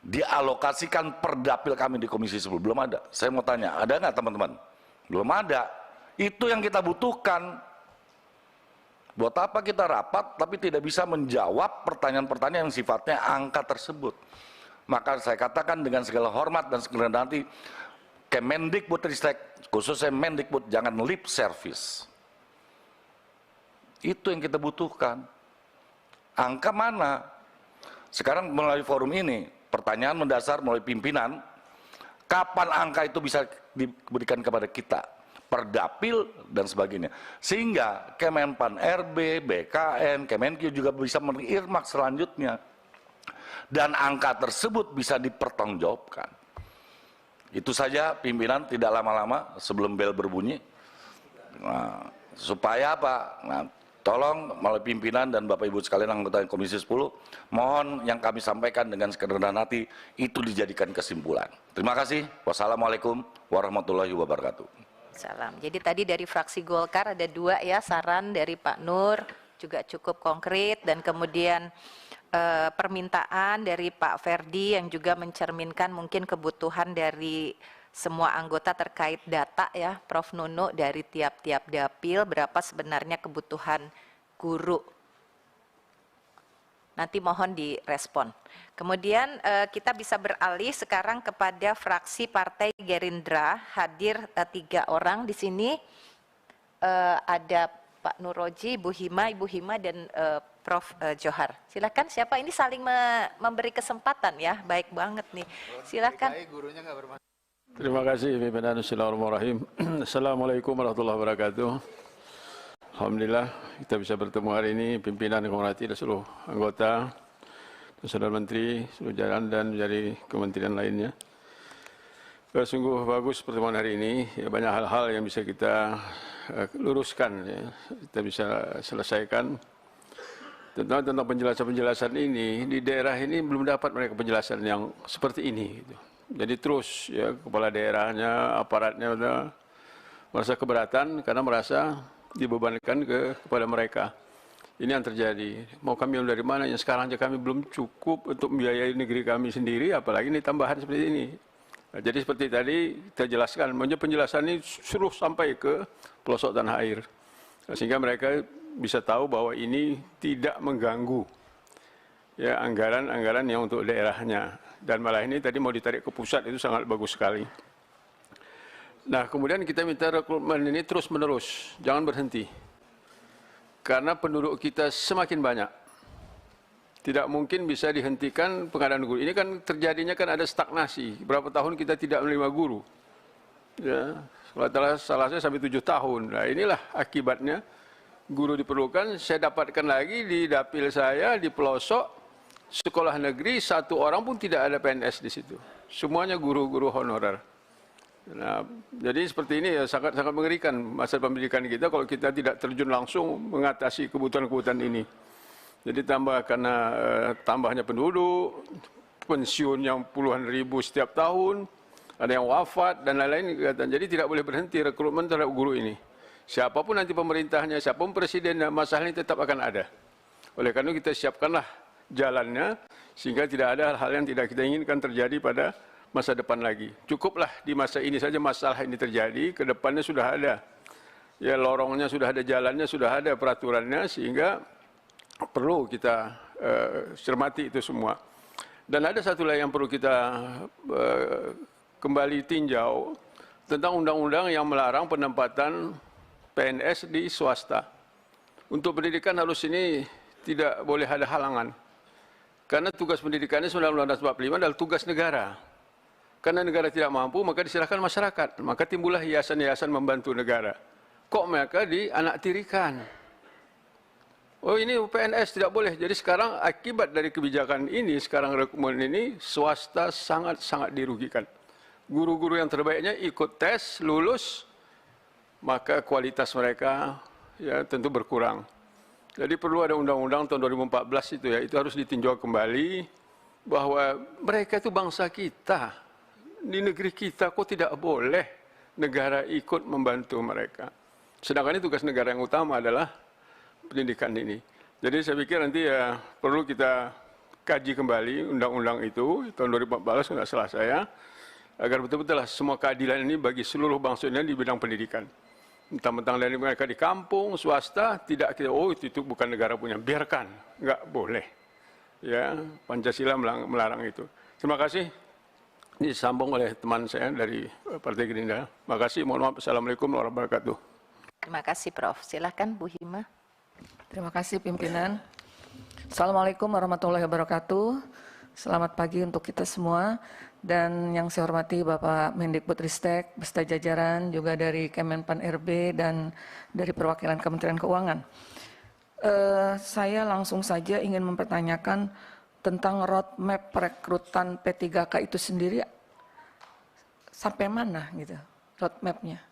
H: dialokasikan per dapil kami di Komisi 10 belum ada. Saya mau tanya, ada nggak teman-teman? Belum ada. Itu yang kita butuhkan. Buat apa kita rapat tapi tidak bisa menjawab pertanyaan-pertanyaan yang sifatnya angka tersebut? Maka saya katakan dengan segala hormat dan segala nanti, Kemendikbudristek, khususnya Mendikbud, jangan lip service. Itu yang kita butuhkan. Angka mana? Sekarang melalui forum ini, pertanyaan mendasar melalui pimpinan, kapan angka itu bisa diberikan kepada kita? Per dapil dan sebagainya. Sehingga Kemenpan RB, BKN, Kemenkyu juga bisa menirmak selanjutnya. Dan angka tersebut bisa dipertanggungjawabkan. Itu saja pimpinan, tidak lama-lama sebelum bel berbunyi. Nah, supaya apa? Nah, tolong melalui pimpinan dan Bapak Ibu sekalian anggota Komisi 10, mohon yang kami sampaikan dengan sekerendahan hati itu dijadikan kesimpulan. Terima kasih. Wassalamualaikum warahmatullahi wabarakatuh.
A: Salam. Jadi tadi dari fraksi Golkar ada 2 ya saran dari Pak Nur, juga cukup konkret, dan kemudian permintaan dari Pak Ferdi yang juga mencerminkan mungkin kebutuhan dari semua anggota terkait data ya, Prof. Nunu, dari tiap-tiap dapil berapa sebenarnya kebutuhan guru. Nanti mohon direspon. Kemudian kita bisa beralih sekarang kepada fraksi Partai Gerindra, hadir 3 orang di sini. Ada Pak Nuroji, Ibu Hima dan Prof. Johar. Silakan, siapa ini saling memberi kesempatan ya, baik banget nih. Silakan.
C: Terima kasih pimpinan. Bismillahirrahmanirrahim. Assalamualaikum warahmatullahi wabarakatuh. Alhamdulillah kita bisa bertemu hari ini, pimpinan yang menghormati dan seluruh anggota, saudara menteri, seluruh jajaran dan dari kementerian lainnya. Sungguh bagus pertemuan hari ini. Ya, banyak hal-hal yang bisa kita luruskan, ya, kita bisa selesaikan. Tentang penjelasan-penjelasan ini di daerah ini belum dapat mereka penjelasan yang seperti ini. Gitu. Jadi terus ya kepala daerahnya, aparatnya udah merasa keberatan karena merasa dibebankan kepada mereka. Ini yang terjadi. Mau kami dari mana? Yang sekarang aja kami belum cukup untuk membiayai negeri kami sendiri, apalagi ini tambahan seperti ini. Nah, jadi seperti tadi kita jelaskan, penjelasan ini suruh sampai ke pelosok tanah air, sehingga mereka bisa tahu bahwa ini tidak mengganggu ya anggaran-anggaran yang untuk daerahnya. Dan malah ini tadi mau ditarik ke pusat, itu sangat bagus sekali. Nah, kemudian kita minta rekrutmen ini terus menerus, jangan berhenti. Karena penduduk kita semakin banyak. Tidak mungkin bisa dihentikan pengadaan guru. Ini kan terjadinya kan ada stagnasi. Berapa tahun kita tidak menerima guru. Ya, salah saya sampai 7 tahun. Nah, inilah akibatnya guru diperlukan. Saya dapatkan lagi di dapil saya, di pelosok, sekolah negeri, 1 orang pun tidak ada PNS di situ. Semuanya guru-guru honorer. Nah, jadi seperti ini ya sangat-sangat mengerikan masa pendidikan kita kalau kita tidak terjun langsung mengatasi kebutuhan-kebutuhan ini. Jadi karena tambahnya penduduk, pensiun yang puluhan ribu setiap tahun, ada yang wafat dan lain-lain. Jadi tidak boleh berhenti rekrutmen terhadap guru ini. Siapapun nanti pemerintahnya, siapapun presidennya, masalah ini tetap akan ada. Oleh karena itu kita siapkanlah jalannya sehingga tidak ada hal-hal yang tidak kita inginkan terjadi pada masa depan lagi. Cukuplah di masa ini saja masalah ini terjadi, ke depannya sudah ada. Ya, lorongnya sudah ada, jalannya sudah ada, peraturannya, sehingga perlu kita cermati itu semua. Dan ada satu lagi yang perlu kita kembali tinjau tentang undang-undang yang melarang penempatan PNS di swasta. Untuk pendidikan harus ini tidak boleh ada halangan. Karena tugas pendidikannya Undang-Undang 45 adalah tugas negara. Karena negara tidak mampu, maka diserahkan masyarakat. Maka timbullah yayasan-yayasan membantu negara. Kok mereka dianaktirikan? Oh, ini PNS tidak boleh. Jadi sekarang akibat dari kebijakan ini, sekarang rekrutmen ini, swasta sangat-sangat dirugikan. Guru-guru yang terbaiknya ikut tes, lulus, maka kualitas mereka ya tentu berkurang. Jadi perlu ada undang-undang tahun 2014 itu ya, itu harus ditinjau kembali bahwa mereka itu bangsa kita. Di negeri kita kok tidak boleh negara ikut membantu mereka. Sedangkan ini tugas negara yang utama adalah pendidikan ini. Jadi saya pikir nanti ya perlu kita kaji kembali undang-undang itu tahun 2014 tidak salah saya, agar betul-betul semua keadilan ini bagi seluruh bangsa ini di bidang pendidikan. Mentang-mentang dari mereka di kampung, swasta, tidak kita, oh itu bukan negara punya, biarkan, nggak boleh. Ya, Pancasila melarang itu. Terima kasih. Ini disambung oleh teman saya dari Partai Gerindra. Terima kasih, mohon maaf. Assalamualaikum warahmatullahi wabarakatuh.
A: Terima kasih Prof. Silakan Bu Hima.
I: Terima kasih pimpinan. Assalamualaikum warahmatullahi wabarakatuh. Selamat pagi untuk kita semua. Dan yang saya hormati Bapak Mendikbudristek, beserta jajaran juga dari Kemenpan RB dan dari perwakilan Kementerian Keuangan. Saya langsung saja ingin mempertanyakan tentang roadmap perekrutan P3K itu sendiri sampai mana gitu roadmapnya.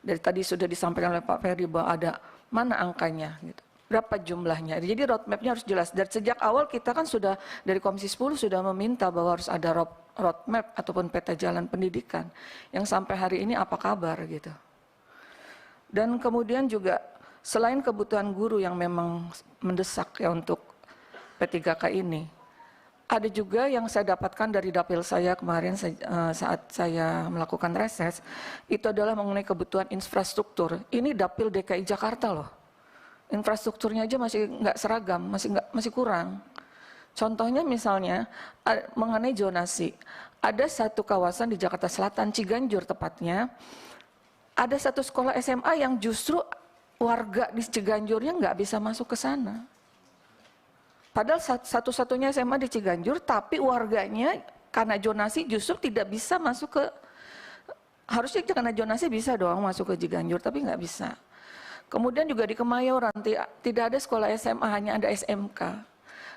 I: Dari tadi sudah disampaikan oleh Pak Ferry bahwa ada mana angkanya gitu. Berapa jumlahnya. Jadi roadmapnya harus jelas. Dan sejak awal kita kan sudah dari Komisi 10 sudah meminta bahwa harus ada roadmap ataupun peta jalan pendidikan. Yang sampai hari ini apa kabar gitu. Dan kemudian juga selain kebutuhan guru yang memang mendesak ya untuk P3K ini, ada juga yang saya dapatkan dari dapil saya kemarin saat saya melakukan reses, itu adalah mengenai kebutuhan infrastruktur. Ini dapil DKI Jakarta loh. Infrastrukturnya aja masih nggak seragam, masih kurang. Contohnya misalnya mengenai zonasi, ada satu kawasan di Jakarta Selatan, Ciganjur tepatnya, ada satu sekolah SMA yang justru warga di Ciganjurnya nggak bisa masuk ke sana. Padahal satu-satunya SMA di Ciganjur, tapi warganya karena zonasi justru tidak bisa masuk ke, harusnya karena zonasi bisa dong masuk ke Ciganjur, tapi nggak bisa. Kemudian juga di Kemayoran tidak ada sekolah SMA, hanya ada SMK.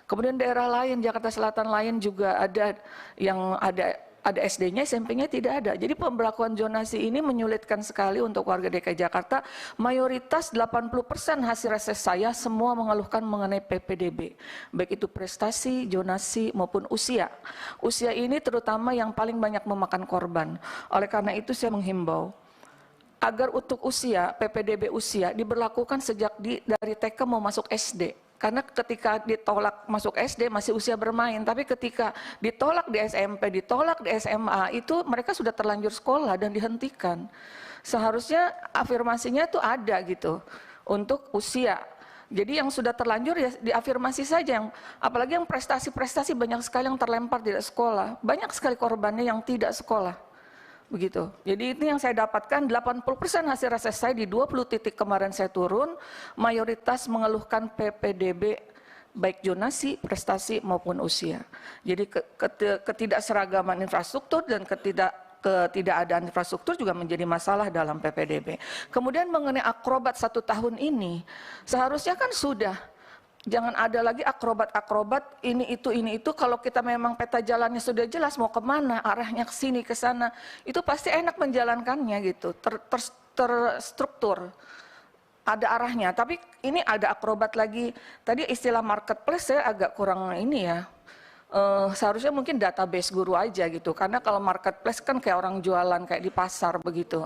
I: Kemudian daerah lain, Jakarta Selatan lain juga ada yang ada SD-nya, SMP-nya tidak ada. Jadi pemberlakuan zonasi ini menyulitkan sekali untuk warga DKI Jakarta. Mayoritas 80% hasil reses saya semua mengeluhkan mengenai PPDB. Baik itu prestasi, zonasi maupun usia. Usia ini terutama yang paling banyak memakan korban. Oleh karena itu saya menghimbau agar untuk usia, PPDB usia diberlakukan sejak dari TK mau masuk SD. Karena ketika ditolak masuk SD masih usia bermain, tapi ketika ditolak di SMP, ditolak di SMA, itu mereka sudah terlanjur sekolah dan dihentikan. Seharusnya afirmasinya itu ada gitu untuk usia. Jadi yang sudah terlanjur ya diafirmasi saja, apalagi yang prestasi-prestasi banyak sekali yang terlempar tidak sekolah. Banyak sekali korbannya yang tidak sekolah. Begitu. Jadi itu yang saya dapatkan, 80% hasil reses saya di 20 titik kemarin saya turun, mayoritas mengeluhkan PPDB baik zonasi, prestasi maupun usia. Jadi ketidakseragaman infrastruktur dan ketidakadaan infrastruktur juga menjadi masalah dalam PPDB. Kemudian mengenai akrobat 1 tahun ini, seharusnya kan sudah. Jangan ada lagi akrobat-akrobat ini itu. Kalau kita memang peta jalannya sudah jelas mau kemana, arahnya ke sini ke sana, itu pasti enak menjalankannya gitu, terstruktur, ada arahnya. Tapi ini ada akrobat lagi. Tadi istilah marketplace saya agak kurang ini ya. Seharusnya mungkin database guru aja gitu. Karena kalau marketplace kan kayak orang jualan kayak di pasar begitu.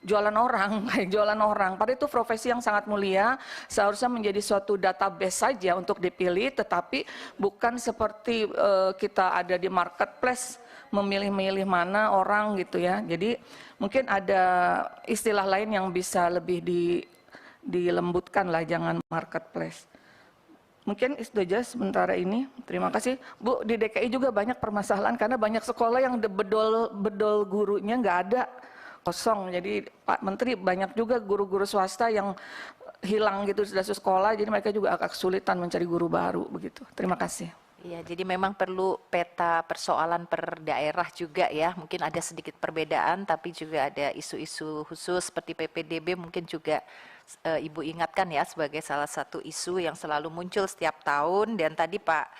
I: Jualan orang, kayak jualan orang. Padahal itu profesi yang sangat mulia, seharusnya menjadi suatu database saja untuk dipilih, tetapi bukan seperti kita ada di marketplace, memilih-milih mana orang gitu ya. Jadi mungkin ada istilah lain yang bisa lebih dilembutkan lah, jangan marketplace. Mungkin itu aja sementara ini. Terima kasih. Bu, di DKI juga banyak permasalahan karena banyak sekolah yang bedol gurunya nggak ada. kosong. Jadi Pak Menteri, banyak juga guru-guru swasta yang hilang gitu sudah sekolah, jadi mereka juga agak kesulitan mencari guru baru begitu. Terima kasih.
A: Iya, jadi memang perlu peta persoalan per daerah juga ya. Mungkin ada sedikit perbedaan, tapi juga ada isu-isu khusus seperti PPDB mungkin juga Ibu ingatkan ya sebagai salah satu isu yang selalu muncul setiap tahun. Dan tadi Pak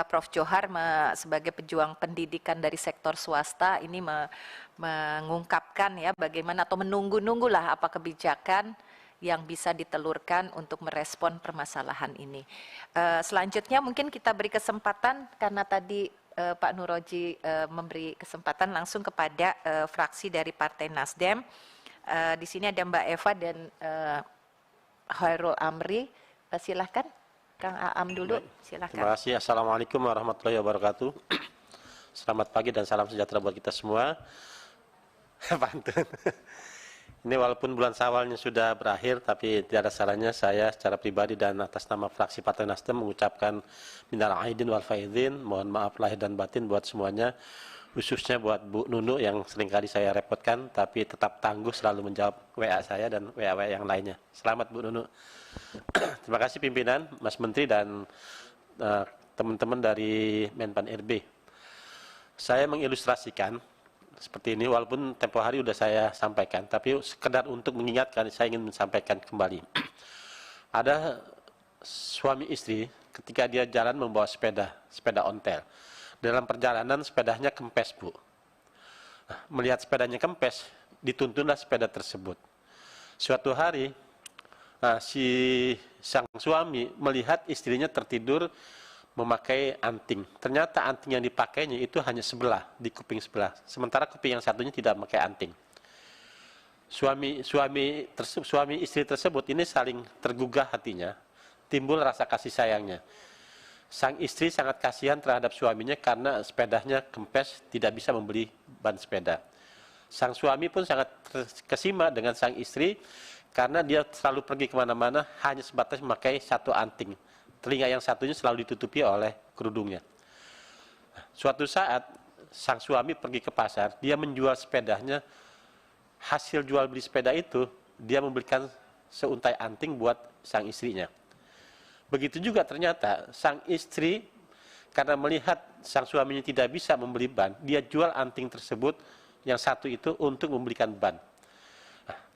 A: Prof. Johar sebagai pejuang pendidikan dari sektor swasta ini mengungkapkan ya bagaimana atau menunggu-nunggulah apa kebijakan yang bisa ditelurkan untuk merespon permasalahan ini. Selanjutnya mungkin kita beri kesempatan karena tadi Pak Nuroji memberi kesempatan langsung kepada fraksi dari Partai Nasdem. Di sini ada Mbak Eva dan Khairul Amri. Silahkan Kang Aam dulu. Silahkan.
J: Terima kasih. Assalamualaikum warahmatullahi wabarakatuh. Selamat pagi dan salam sejahtera buat kita semua. Pantun. Ini walaupun bulan Syawalnya sudah berakhir, tapi tidak ada salahnya saya secara pribadi dan atas nama fraksi Partai Nasdem mengucapkan minal aidin wal faizin, mohon maaf lahir dan batin buat semuanya, khususnya buat Bu Nunu yang seringkali saya repotkan, tapi tetap tangguh selalu menjawab WA saya dan WA yang lainnya. Selamat Bu Nunu. Terima kasih pimpinan, Mas Menteri dan teman-teman dari Menpan RB. Saya mengilustrasikan seperti ini, walaupun tempo hari sudah saya sampaikan, tapi sekedar untuk mengingatkan, saya ingin menyampaikan kembali. Ada suami istri ketika dia jalan membawa sepeda ontel. Dalam perjalanan sepedanya kempes, Bu. Melihat sepedanya kempes, dituntunlah sepeda tersebut. Suatu hari, si sang suami melihat istrinya tertidur memakai anting. Ternyata anting yang dipakainya itu hanya sebelah, di kuping sebelah. Sementara kuping yang satunya tidak memakai anting. Suami istri tersebut ini saling tergugah hatinya, timbul rasa kasih sayangnya. Sang istri sangat kasihan terhadap suaminya karena sepedanya kempes, tidak bisa membeli ban sepeda. Sang suami pun sangat kesima dengan sang istri karena dia selalu pergi kemana-mana hanya sebatas memakai satu anting. Telinga yang satunya selalu ditutupi oleh kerudungnya. Suatu saat sang suami pergi ke pasar, dia menjual sepedanya. Hasil jual beli sepeda itu dia memberikan seuntai anting buat sang istrinya. Begitu juga ternyata sang istri karena melihat sang suaminya tidak bisa membeli ban, dia jual anting tersebut yang satu itu untuk membelikan ban.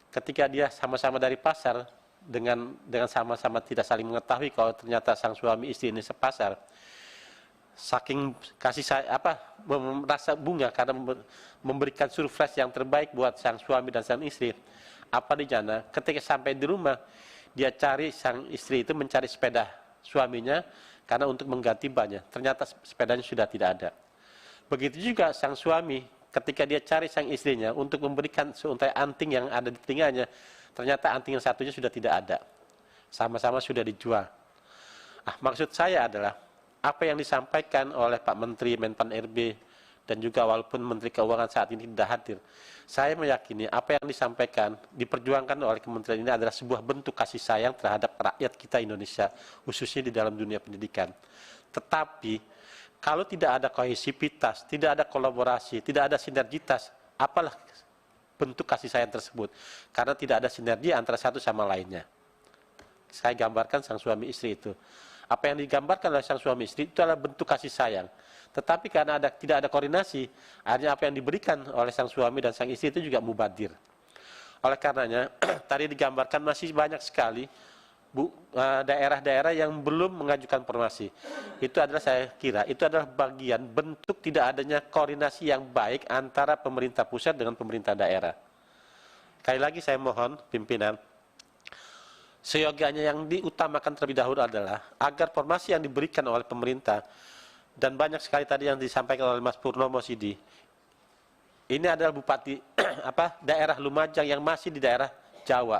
J: Ketika dia sama-sama dari pasar, dengan sama-sama tidak saling mengetahui kalau ternyata sang suami istri ini sepasar, saking kasih saya merasa bunga karena memberikan surprise yang terbaik buat sang suami dan sang istri. Apa di sana? Ketika sampai di rumah, dia cari sang istri itu mencari sepeda suaminya karena untuk mengganti bannya. Ternyata sepedanya sudah tidak ada. Begitu juga sang suami ketika dia cari sang istrinya untuk memberikan seuntai anting yang ada di telinganya, ternyata anting yang satunya sudah tidak ada. Sama-sama sudah dijual. Maksud saya adalah apa yang disampaikan oleh Pak Menteri Menpan RB dan juga walaupun Menteri Keuangan saat ini tidak hadir, saya meyakini apa yang disampaikan, diperjuangkan oleh kementerian ini adalah sebuah bentuk kasih sayang terhadap rakyat kita Indonesia, khususnya di dalam dunia pendidikan. Tetapi kalau tidak ada kohesivitas, tidak ada kolaborasi, tidak ada sinergitas, apalah bentuk kasih sayang tersebut, karena tidak ada sinergi antara satu sama lainnya. Saya gambarkan sang suami istri itu. Apa yang digambarkan oleh sang suami istri itu adalah bentuk kasih sayang. Tetapi karena tidak ada koordinasi, akhirnya apa yang diberikan oleh sang suami dan sang istri itu juga mubadir. Oleh karenanya, tadi digambarkan masih banyak sekali daerah-daerah yang belum mengajukan formasi. Itu adalah saya kira itu adalah bagian bentuk tidak adanya koordinasi yang baik antara pemerintah pusat dengan pemerintah daerah. Sekali lagi saya mohon pimpinan, seyogianya yang diutamakan terlebih dahulu adalah agar formasi yang diberikan oleh pemerintah, dan banyak sekali tadi yang disampaikan oleh Mas Purnomo Sidi, ini adalah bupati daerah Lumajang yang masih di daerah Jawa,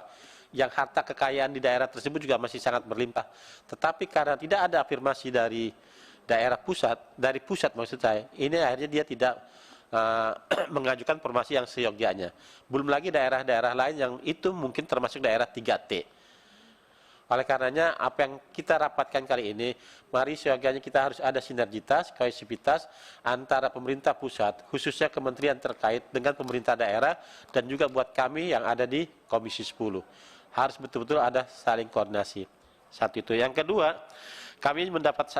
J: yang harta kekayaan di daerah tersebut juga masih sangat berlimpah. Tetapi karena tidak ada afirmasi dari daerah pusat, dari pusat maksud saya, ini akhirnya dia tidak mengajukan formasi yang seyogianya. Belum lagi daerah-daerah lain yang itu mungkin termasuk daerah 3T. Oleh karenanya apa yang kita rapatkan kali ini, mari seyogianya kita harus ada sinergitas, kohesivitas antara pemerintah pusat, khususnya kementerian terkait dengan pemerintah daerah, dan juga buat kami yang ada di Komisi 10. Harus betul-betul ada saling koordinasi. Satu itu. Yang kedua, kami mendapat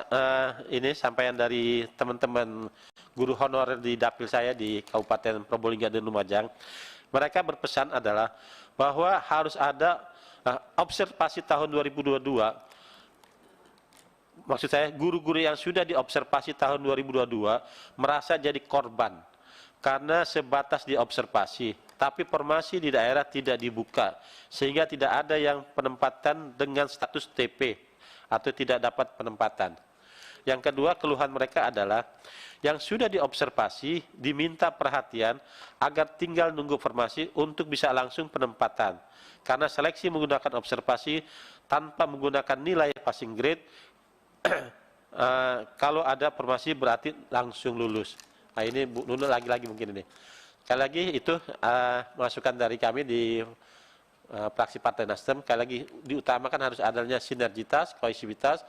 J: ini sampaian dari teman-teman guru honorer di dapil saya di Kabupaten Probolinggo dan Lumajang. Mereka berpesan adalah bahwa harus ada observasi tahun 2022, maksud saya guru-guru yang sudah diobservasi tahun 2022 merasa jadi korban karena sebatas diobservasi, tapi formasi di daerah tidak dibuka, sehingga tidak ada yang penempatan dengan status TP atau tidak dapat penempatan. Yang kedua, keluhan mereka adalah yang sudah diobservasi diminta perhatian agar tinggal nunggu formasi untuk bisa langsung penempatan. Karena seleksi menggunakan observasi tanpa menggunakan nilai passing grade, kalau ada formasi berarti langsung lulus. Nah ini Bu Nunu lagi-lagi mungkin ini. Sekali lagi itu masukan dari kami di fraksi Partai Nasdem. Sekali lagi diutamakan harus adanya sinergitas, kohesivitas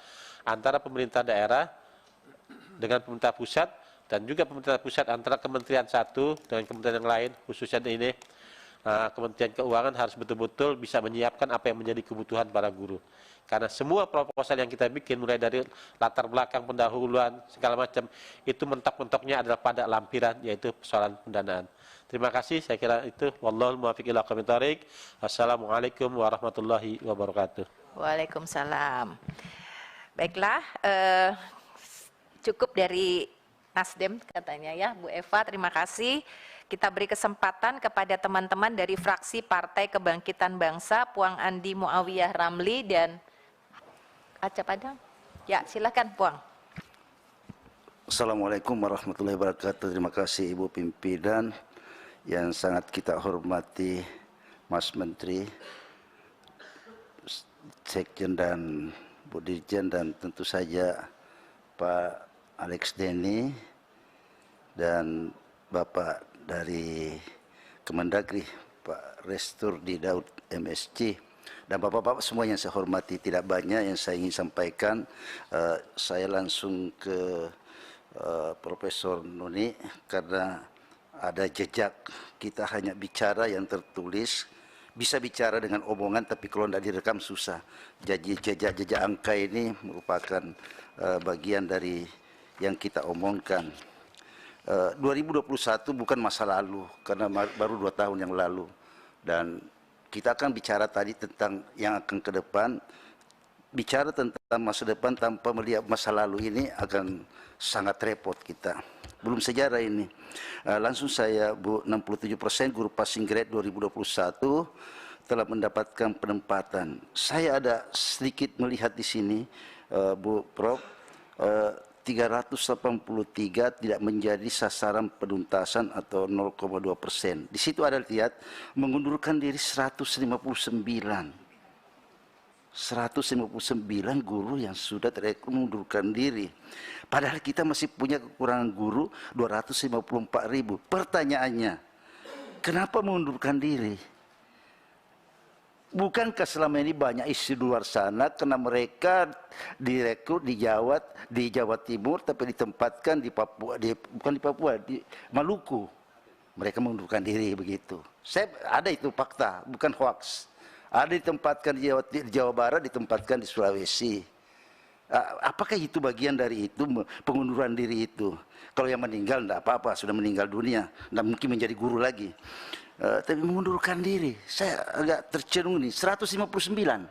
J: antara pemerintah daerah dengan pemerintah pusat, dan juga pemerintah pusat antara kementerian satu dengan kementerian yang lain, khususnya ini Kementerian Keuangan harus betul-betul bisa menyiapkan apa yang menjadi kebutuhan para guru. Karena semua proposal yang kita bikin, mulai dari latar belakang pendahuluan, segala macam, itu mentok-mentoknya adalah pada lampiran, yaitu persoalan pendanaan. Terima kasih, saya kira itu. Wallahul muwaffiq ila aqwamit thoriq. Wassalamualaikum warahmatullahi wabarakatuh.
A: Waalaikumsalam. Baiklah, cukup dari Nasdem katanya ya, Bu Eva, terima kasih. Kita beri kesempatan kepada teman-teman dari fraksi Partai Kebangkitan Bangsa, Puang Andi Muawiyah Ramli dan Acap Padang. Ya, silakan Puang.
K: Assalamualaikum warahmatullahi wabarakatuh. Terima kasih Ibu Pimpinan yang sangat kita hormati, Mas Menteri, Sekjen dan Bu Dirjen, dan tentu saja Pak Alex Denny dan Bapak dari Kemendagri, Pak Resturdi Daud MSc, dan bapak-bapak semua yang saya hormati. Tidak banyak yang saya ingin sampaikan. Saya langsung ke Profesor Nuni karena ada jejak. Kita hanya bicara yang tertulis, bisa bicara dengan omongan, tapi kalau tidak direkam susah. Jadi jejak angka ini merupakan bagian dari yang kita omongkan. 2021 bukan masa lalu, karena baru 2 tahun yang lalu, dan kita akan bicara tadi tentang yang akan ke depan. Bicara tentang masa depan tanpa melihat masa lalu ini akan sangat repot kita. Belum sejarah ini. Langsung saya, Bu, 67% guru passing grade 2021 telah mendapatkan penempatan. Saya ada sedikit melihat di sini, Bu Prof, 383 tidak menjadi sasaran penuntasan atau 0,2%. Di situ ada lihat mengundurkan diri 159 guru yang sudah mengundurkan diri. Padahal kita masih punya kekurangan guru 254.000. Pertanyaannya, kenapa mengundurkan diri? Bukankah selama ini banyak isu di luar sana karena mereka direkrut di Jawa Timur tapi ditempatkan di Papua, bukan di Papua, di Maluku. Mereka mengundurkan diri begitu. Ada itu fakta, bukan hoax. Ada ditempatkan di Jawa Barat, ditempatkan di Sulawesi. Apakah itu bagian dari itu, pengunduran diri itu? Kalau yang meninggal tidak apa-apa, sudah meninggal dunia, tidak mungkin menjadi guru lagi. Tapi mengundurkan diri, saya agak tercenung nih, 159.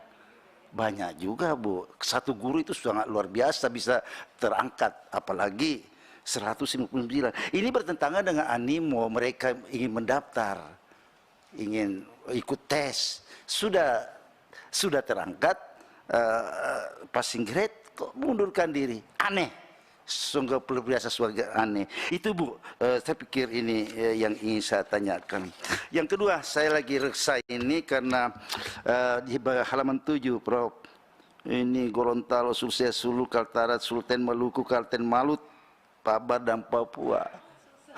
K: Banyak juga, Bu. Satu guru itu sangat luar biasa bisa terangkat, apalagi 159. Ini bertentangan dengan animo mereka ingin mendaftar, ingin ikut tes. Sudah terangkat passing grade kok mengundurkan diri. Aneh. Sungguh biasa suatu aneh. Itu, Bu, saya pikir ini yang ingin saya tanyakan. Yang kedua, saya lagi resah ini karena di halaman 7, Prof. Ini Gorontalo, Sulsel, Sulu, Kaltara, Sultan Maluku, Kalten Malut, Pabar, dan Papua.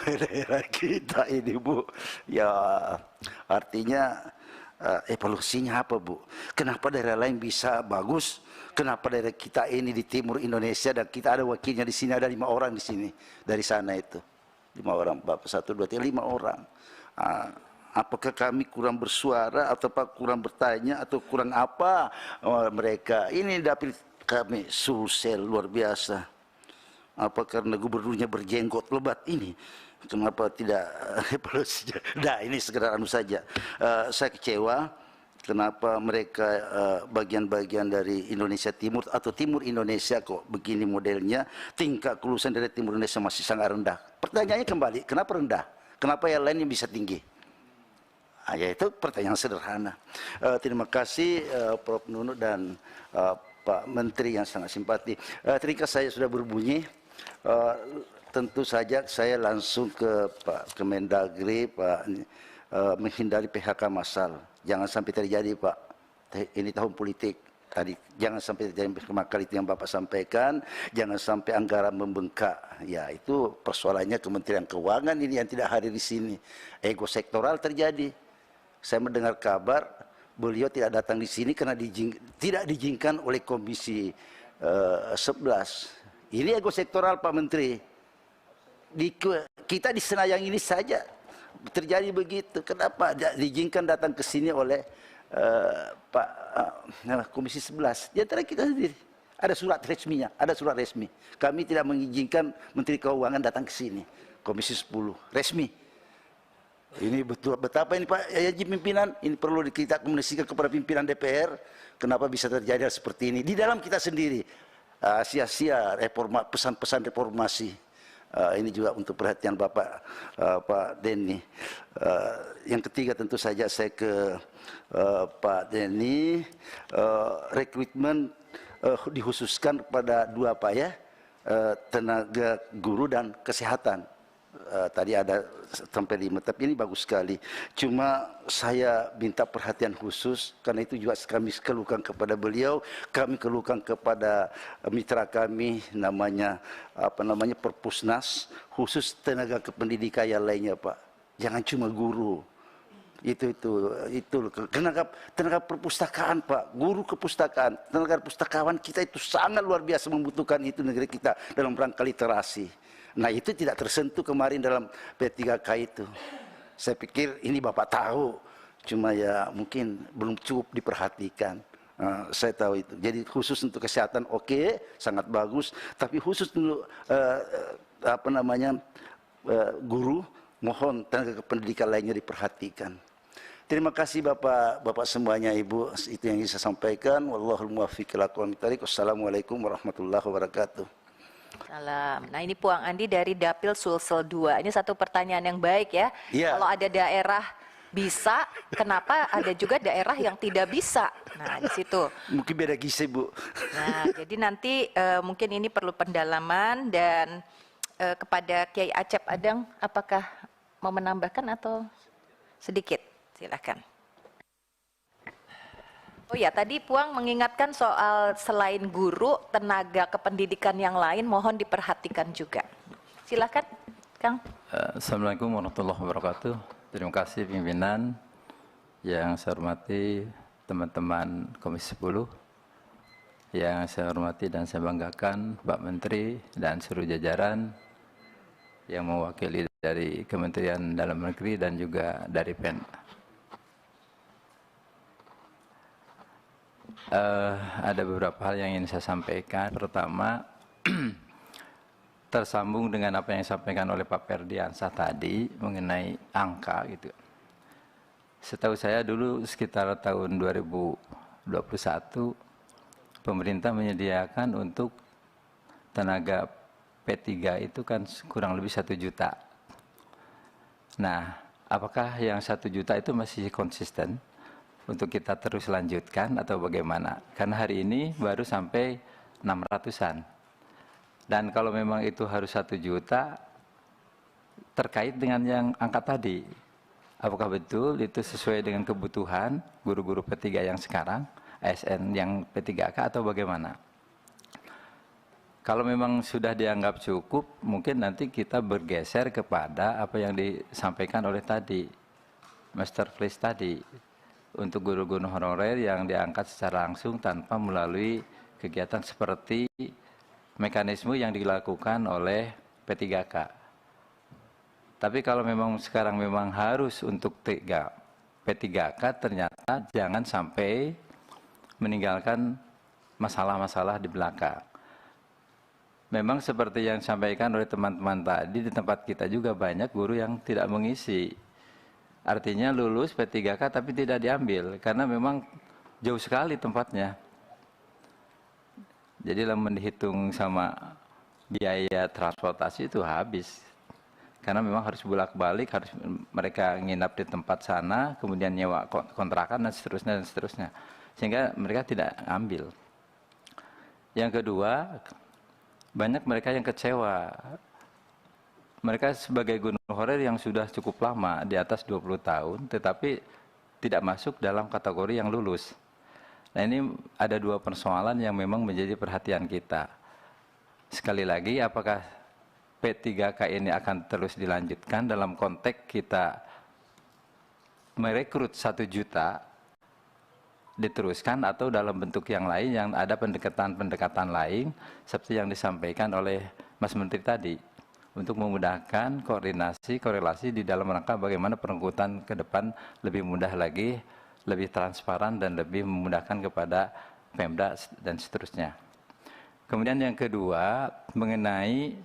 K: Daerah kita ini, Bu. Ya, artinya evaluasinya apa, Bu? Kenapa daerah lain bisa bagus? Kenapa daerah kita ini di timur Indonesia dan kita ada wakilnya di sini, ada 5 orang di sini, dari sana itu 5 orang, Bapak 1, 2, 3, 5 orang. Apakah kami kurang bersuara atau kurang bertanya atau kurang apa mereka? Ini dapil kami Sulsel luar biasa. Apa karena gubernurnya berjenggot lebat ini? Kenapa tidak evaluasi? Nah, ini sekedar anu saja. Saya kecewa kenapa mereka bagian-bagian dari Indonesia Timur atau Timur Indonesia kok begini modelnya, tingkat kelulusan dari Timur Indonesia masih sangat rendah. Pertanyaannya kembali, kenapa rendah? Kenapa yang lain yang bisa tinggi? Ya itu pertanyaan sederhana. Terima kasih Prof. Nunu dan Pak Menteri yang sangat simpati. Ketika saya sudah berbunyi, tentu saja saya langsung ke Pak Kemendagri, Pak, menghindari PHK massal. Jangan sampai terjadi, Pak. Ini tahun politik. Tadi jangan sampai terjadi kemakan itu yang Bapak sampaikan. Jangan sampai anggaran membengkak. Ya itu persoalannya Kementerian Keuangan ini yang tidak hadir di sini. Ego sektoral terjadi. Saya mendengar kabar beliau tidak datang di sini karena tidak diizinkan oleh Komisi 11. Ini ego sektoral, Pak Menteri. Kita di Senayan ini saja terjadi begitu. Kenapa diizinkan datang ke sini oleh Pak Komisi 11? Di antara kita sendiri ada surat resminya, ada surat resmi. Kami tidak mengizinkan Menteri Keuangan datang ke sini. Komisi 10 resmi. Ini betul betapa ini Pak Yaji pimpinan, ini perlu kita komunikasikan kepada pimpinan DPR. Kenapa bisa terjadi seperti ini di dalam kita sendiri? Sia-sia pesan-pesan reformasi. Ini juga untuk perhatian Bapak Pak Denny. Yang ketiga tentu saja saya ke Pak Denny. Rekrutmen dikhususkan pada 2 Pak ya, tenaga guru dan kesehatan. Tadi ada sampai 5, tapi ini bagus sekali. Cuma saya minta perhatian khusus karena itu juga kami keluhkan kepada beliau, kami keluhkan kepada mitra kami namanya Perpusnas, khusus tenaga kependidikan yang lainnya, Pak. Jangan cuma guru. Itu tenaga perpustakaan, Pak, guru kepustakaan, tenaga pustakawan kita itu sangat luar biasa membutuhkan itu negeri kita dalam rangka literasi. Nah itu tidak tersentuh kemarin dalam P3K itu. Saya pikir ini Bapak tahu, cuma ya mungkin belum cukup diperhatikan. Saya tahu itu. Jadi khusus untuk kesehatan oke, sangat bagus. Tapi khusus untuk guru, mohon tenaga pendidikan lainnya diperhatikan. Terima kasih Bapak semuanya, Ibu. Itu yang bisa saya sampaikan. Wallahul muwaffiq ila aqwamit thoriq. Wassalamualaikum warahmatullahi wabarakatuh.
A: Salam. Nah ini Puang Andi dari Dapil Sulsel 2. Ini satu pertanyaan yang baik ya. Yeah. Kalau ada daerah bisa, kenapa ada juga daerah yang tidak bisa? Nah di situ.
K: Mungkin beda gizi, Bu.
A: Nah jadi nanti mungkin ini perlu pendalaman dan kepada Kiai Acep Adang, apakah mau menambahkan atau sedikit? Silakan. Oh ya, tadi Puang mengingatkan soal selain guru, tenaga kependidikan yang lain mohon diperhatikan juga. Silakan, Kang.
O: Assalamualaikum warahmatullahi wabarakatuh. Terima kasih pimpinan yang saya hormati, teman-teman Komisi 10, yang saya hormati dan saya banggakan Pak Menteri dan seluruh jajaran yang mewakili dari Kementerian Dalam Negeri dan juga dari PEN. Ada beberapa hal yang ingin saya sampaikan. Pertama, tersambung dengan apa yang disampaikan oleh Pak Ferdiansah tadi mengenai angka gitu. Setahu saya dulu sekitar tahun 2021 pemerintah menyediakan untuk tenaga P3 itu kan kurang lebih 1 juta. Nah, apakah yang 1 juta itu masih konsisten untuk kita terus lanjutkan atau bagaimana? Karena hari ini baru sampai 600-an. Dan kalau memang itu harus 1 juta, terkait dengan yang angka tadi, apakah betul itu sesuai dengan kebutuhan guru-guru P3 yang sekarang, ASN yang P3K atau bagaimana? Kalau memang sudah dianggap cukup, mungkin nanti kita bergeser kepada apa yang disampaikan oleh tadi, Master Place tadi. untuk guru-guru honorer yang diangkat secara langsung tanpa melalui kegiatan seperti mekanisme yang dilakukan oleh P3K. Tapi kalau memang sekarang memang harus untuk P3K, ternyata jangan sampai meninggalkan masalah-masalah di belakang. Memang seperti yang disampaikan oleh teman-teman tadi, di tempat kita juga banyak guru yang tidak mengisi. Artinya lulus P3K tapi tidak diambil, karena memang jauh sekali tempatnya. Jadi lamun dihitung sama biaya transportasi itu habis. Karena memang harus bolak-balik, harus mereka nginap di tempat sana, kemudian nyewa kontrakan dan seterusnya. Sehingga mereka tidak ambil. Yang kedua, banyak mereka yang kecewa. Mereka sebagai guru honorer yang sudah cukup lama, di atas 20 tahun, tetapi tidak masuk dalam kategori yang lulus. Nah, ini ada dua persoalan yang memang menjadi perhatian kita. Sekali lagi, apakah P3K ini akan terus dilanjutkan dalam konteks kita merekrut 1 juta diteruskan, atau dalam bentuk yang lain yang ada pendekatan lain seperti yang disampaikan oleh Mas Menteri tadi, untuk memudahkan koordinasi, korelasi di dalam rangka bagaimana perekrutan ke depan lebih mudah lagi, lebih transparan dan lebih memudahkan kepada Pemda dan seterusnya. Kemudian yang kedua, mengenai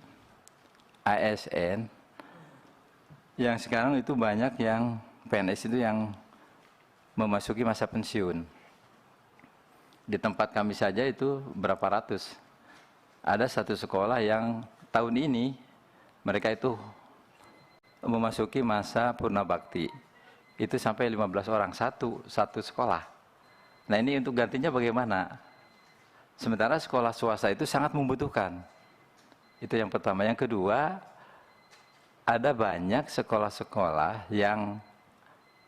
O: ASN, yang sekarang itu banyak yang PNS itu yang memasuki masa pensiun. Di tempat kami saja itu berapa ratus. Ada satu sekolah yang tahun ini mereka itu memasuki masa purna bakti. Itu sampai 15 orang satu sekolah. Nah, ini untuk gantinya bagaimana? Sementara sekolah swasta itu sangat membutuhkan. Itu yang pertama. Yang kedua, ada banyak sekolah-sekolah yang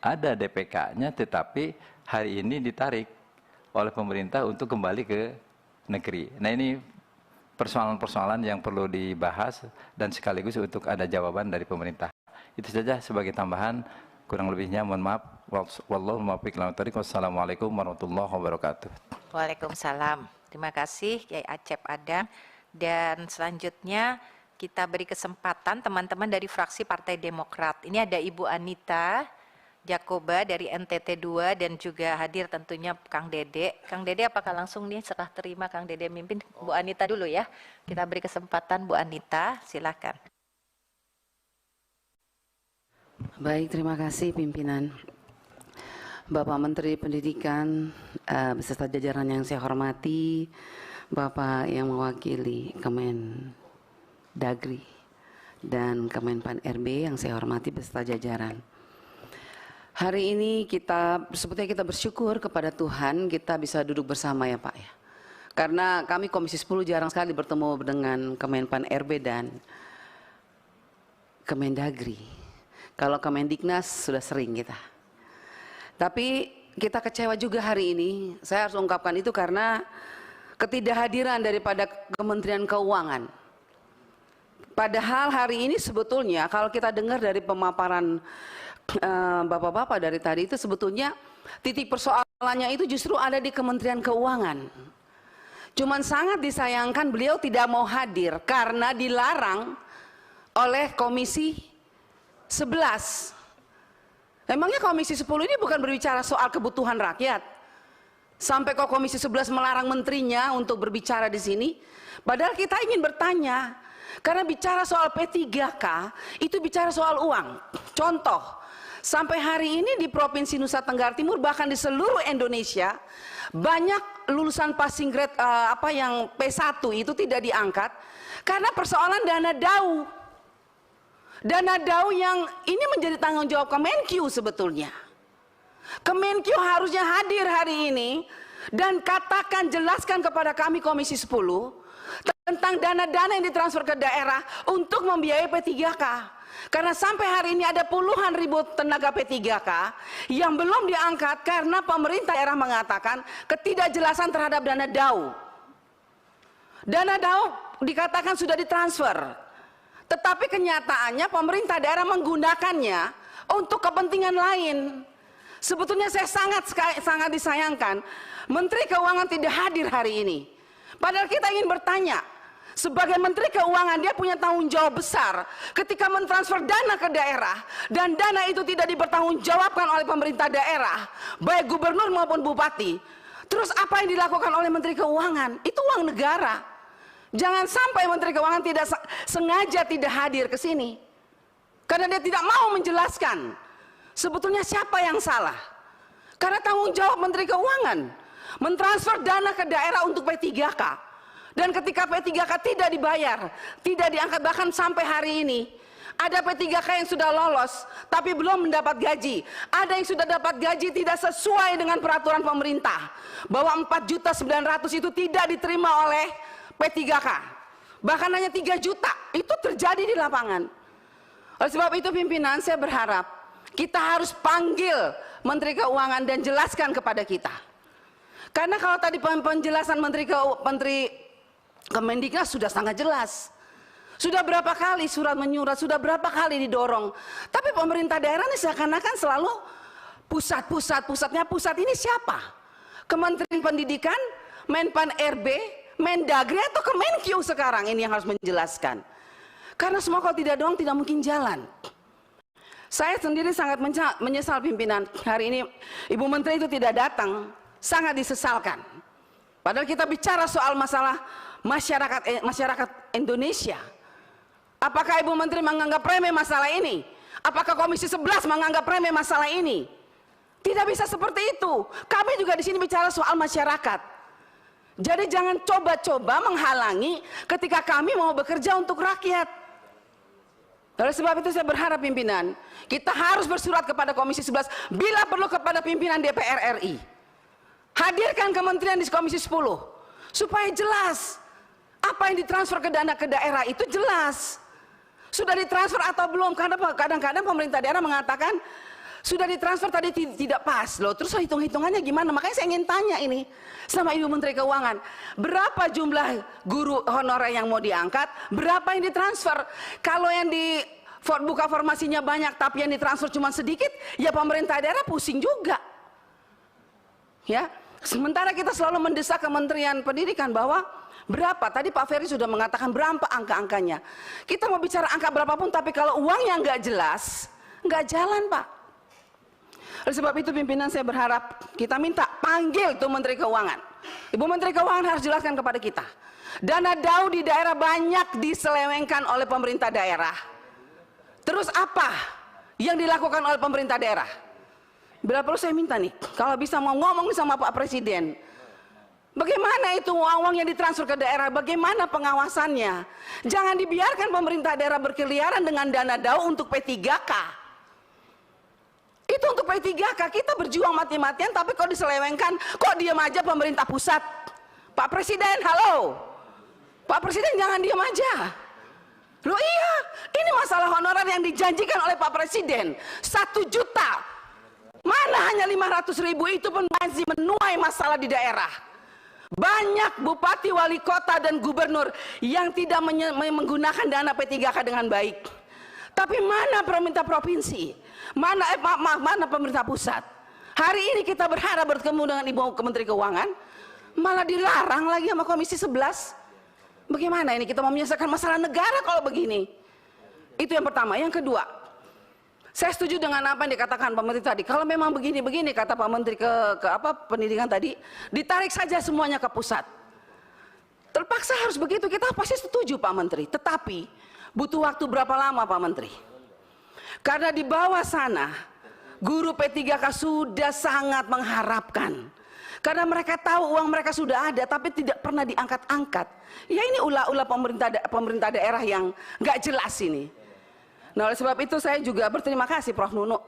O: ada DPK-nya tetapi hari ini ditarik oleh pemerintah untuk kembali ke negeri. Nah, ini persoalan-persoalan yang perlu dibahas dan sekaligus untuk ada jawaban dari pemerintah. Itu saja sebagai tambahan, kurang lebihnya mohon maaf. Wallahu muwaffiq ila thoriq. Wassalamualaikum warahmatullahi wabarakatuh.
A: Waalaikumsalam. Terima kasih Kiai Acep Adang. Dan selanjutnya kita beri kesempatan teman-teman dari fraksi Partai Demokrat. Ini ada Ibu Anita Jakoba dari NTT 2 dan juga hadir tentunya Kang Dede. Kang Dede apakah langsung nih serah terima Kang Dede mimpin? Bu Anita dulu ya. Kita beri kesempatan Bu Anita, silakan.
L: Baik, terima kasih pimpinan. Bapak Menteri Pendidikan beserta jajaran yang saya hormati, Bapak yang mewakili Kemendagri dan Kemenpan RB yang saya hormati beserta jajaran. Hari ini sebetulnya kita bersyukur kepada Tuhan kita bisa duduk bersama ya Pak ya. Karena kami Komisi 10 jarang sekali bertemu dengan Kemenpan RB dan Kemendagri. Kalau Kemendiknas sudah sering kita. Tapi kita kecewa juga hari ini. Saya harus ungkapkan itu karena ketidakhadiran daripada Kementerian Keuangan. Padahal hari ini sebetulnya kalau kita dengar dari pemaparan bapak-bapak dari tadi itu sebetulnya titik persoalannya itu justru ada di Kementerian Keuangan. Cuman sangat disayangkan beliau tidak mau hadir karena dilarang oleh Komisi 11. Emangnya Komisi 10 ini bukan berbicara soal kebutuhan rakyat? Sampai kok Komisi 11 melarang menterinya untuk berbicara di sini? Padahal kita ingin bertanya, karena bicara soal P3K itu bicara soal uang. Contoh, sampai hari ini di Provinsi Nusa Tenggara Timur bahkan di seluruh Indonesia banyak lulusan passing grade yang P1 itu tidak diangkat karena persoalan dana DAU. Dana DAU yang ini menjadi tanggung jawab Kemenkyu sebetulnya. Kemenkyu harusnya hadir hari ini dan jelaskan kepada kami Komisi 10 tentang dana-dana yang ditransfer ke daerah untuk membiayai P3K. Karena sampai hari ini ada puluhan ribu tenaga P3K yang belum diangkat karena pemerintah daerah mengatakan ketidakjelasan terhadap dana DAU. Dana DAU dikatakan sudah ditransfer. Tetapi kenyataannya pemerintah daerah menggunakannya untuk kepentingan lain. Sebetulnya saya sangat disayangkan Menteri Keuangan tidak hadir hari ini. Padahal kita ingin bertanya, sebagai Menteri Keuangan dia punya tanggung jawab besar ketika mentransfer dana ke daerah dan dana itu tidak dipertanggungjawabkan oleh pemerintah daerah, baik gubernur maupun bupati. Terus apa yang dilakukan oleh Menteri Keuangan? Itu uang negara. Jangan sampai Menteri Keuangan tidak sengaja tidak hadir ke sini karena dia tidak mau menjelaskan sebetulnya siapa yang salah. Karena tanggung jawab Menteri Keuangan mentransfer dana ke daerah untuk P3K. Dan ketika P3K tidak dibayar, tidak diangkat, bahkan sampai hari ini ada P3K yang sudah lolos tapi belum mendapat gaji. Ada yang sudah dapat gaji tidak sesuai dengan peraturan pemerintah, bahwa 4.900.000 itu tidak diterima oleh P3K. Bahkan hanya 3 juta. Itu terjadi di lapangan. Oleh sebab itu pimpinan, saya berharap kita harus panggil Menteri Keuangan dan jelaskan kepada kita. Karena kalau tadi penjelasan Menteri Kemendiknas sudah sangat jelas. Sudah berapa kali surat menyurat, sudah berapa kali didorong. Tapi pemerintah daerah ini seakan-akan selalu pusatnya pusat ini siapa? Kementerian Pendidikan, Menpan RB, Mendagri atau Kemenkyu sekarang ini yang harus menjelaskan. Karena semua kalau tidak doang tidak mungkin jalan. Saya sendiri sangat menyesal pimpinan. Hari ini Ibu Menteri itu tidak datang, sangat disesalkan. Padahal kita bicara soal masalah masyarakat Indonesia. Apakah Ibu Menteri menganggap remeh masalah ini? Apakah Komisi 11 menganggap remeh masalah ini? Tidak bisa seperti itu. Kami juga di sini bicara soal masyarakat. Jadi jangan coba-coba menghalangi ketika kami mau bekerja untuk rakyat. Oleh sebab itu saya berharap pimpinan, kita harus bersurat kepada Komisi 11, bila perlu kepada pimpinan DPR RI. Hadirkan kementerian di Komisi 10 supaya jelas apa yang ditransfer ke dana ke daerah itu jelas. Sudah ditransfer atau belum? Karena kadang-kadang pemerintah daerah mengatakan sudah ditransfer tadi tidak pas loh. Terus hitung-hitungannya gimana? Makanya saya ingin tanya ini sama Ibu Menteri Keuangan, berapa jumlah guru honorer yang mau diangkat? Berapa yang ditransfer? Kalau yang di buka formasinya banyak tapi yang ditransfer cuma sedikit, ya pemerintah daerah pusing juga. Ya, sementara kita selalu mendesak Kementerian Pendidikan bahwa berapa? Tadi Pak Ferry sudah mengatakan berapa angka-angkanya. Kita mau bicara angka berapapun, tapi kalau uangnya nggak jelas, nggak jalan, Pak. Oleh sebab itu pimpinan, saya berharap kita minta panggil tuh Menteri Keuangan. Ibu Menteri Keuangan harus jelaskan kepada kita. Dana DAU di daerah banyak diselewengkan oleh pemerintah daerah. Terus apa yang dilakukan oleh pemerintah daerah? Bila perlu saya minta nih, kalau bisa mau ngomong sama Pak Presiden, bagaimana itu uang yang ditransfer ke daerah, bagaimana pengawasannya? Jangan dibiarkan pemerintah daerah berkeliaran dengan dana DAU untuk P3K. Itu untuk P3K, kita berjuang mati-matian, tapi kok diselewengkan, kok diam aja pemerintah pusat? Pak Presiden, halo. Pak Presiden jangan diam aja. Loh iya, ini masalah honorer yang dijanjikan oleh Pak Presiden 1 juta. Mana hanya 500.000, itu pun masih menuai masalah di daerah. Banyak bupati, wali kota, dan gubernur yang tidak menggunakan dana P3K dengan baik. Tapi mana pemerintah provinsi? Mana pemerintah pusat? Hari ini kita berharap bertemu dengan Ibu Menteri Keuangan, malah dilarang lagi sama Komisi 11. Bagaimana ini kita mau menyelesaikan masalah negara kalau begini? Itu yang pertama. Yang kedua, saya setuju dengan apa yang dikatakan Pak Menteri tadi. Kalau memang begini-begini, kata Pak Menteri Pendidikan tadi, ditarik saja semuanya ke pusat. Terpaksa harus begitu, kita pasti setuju Pak Menteri. Tetapi butuh waktu berapa lama Pak Menteri? Karena di bawah sana guru P3K sudah sangat mengharapkan. Karena mereka tahu uang mereka sudah ada tapi tidak pernah diangkat-angkat. Ya ini ulah-ulah pemerintah daerah yang nggak jelas ini. Nah oleh sebab itu saya juga berterima kasih Prof. Nunu.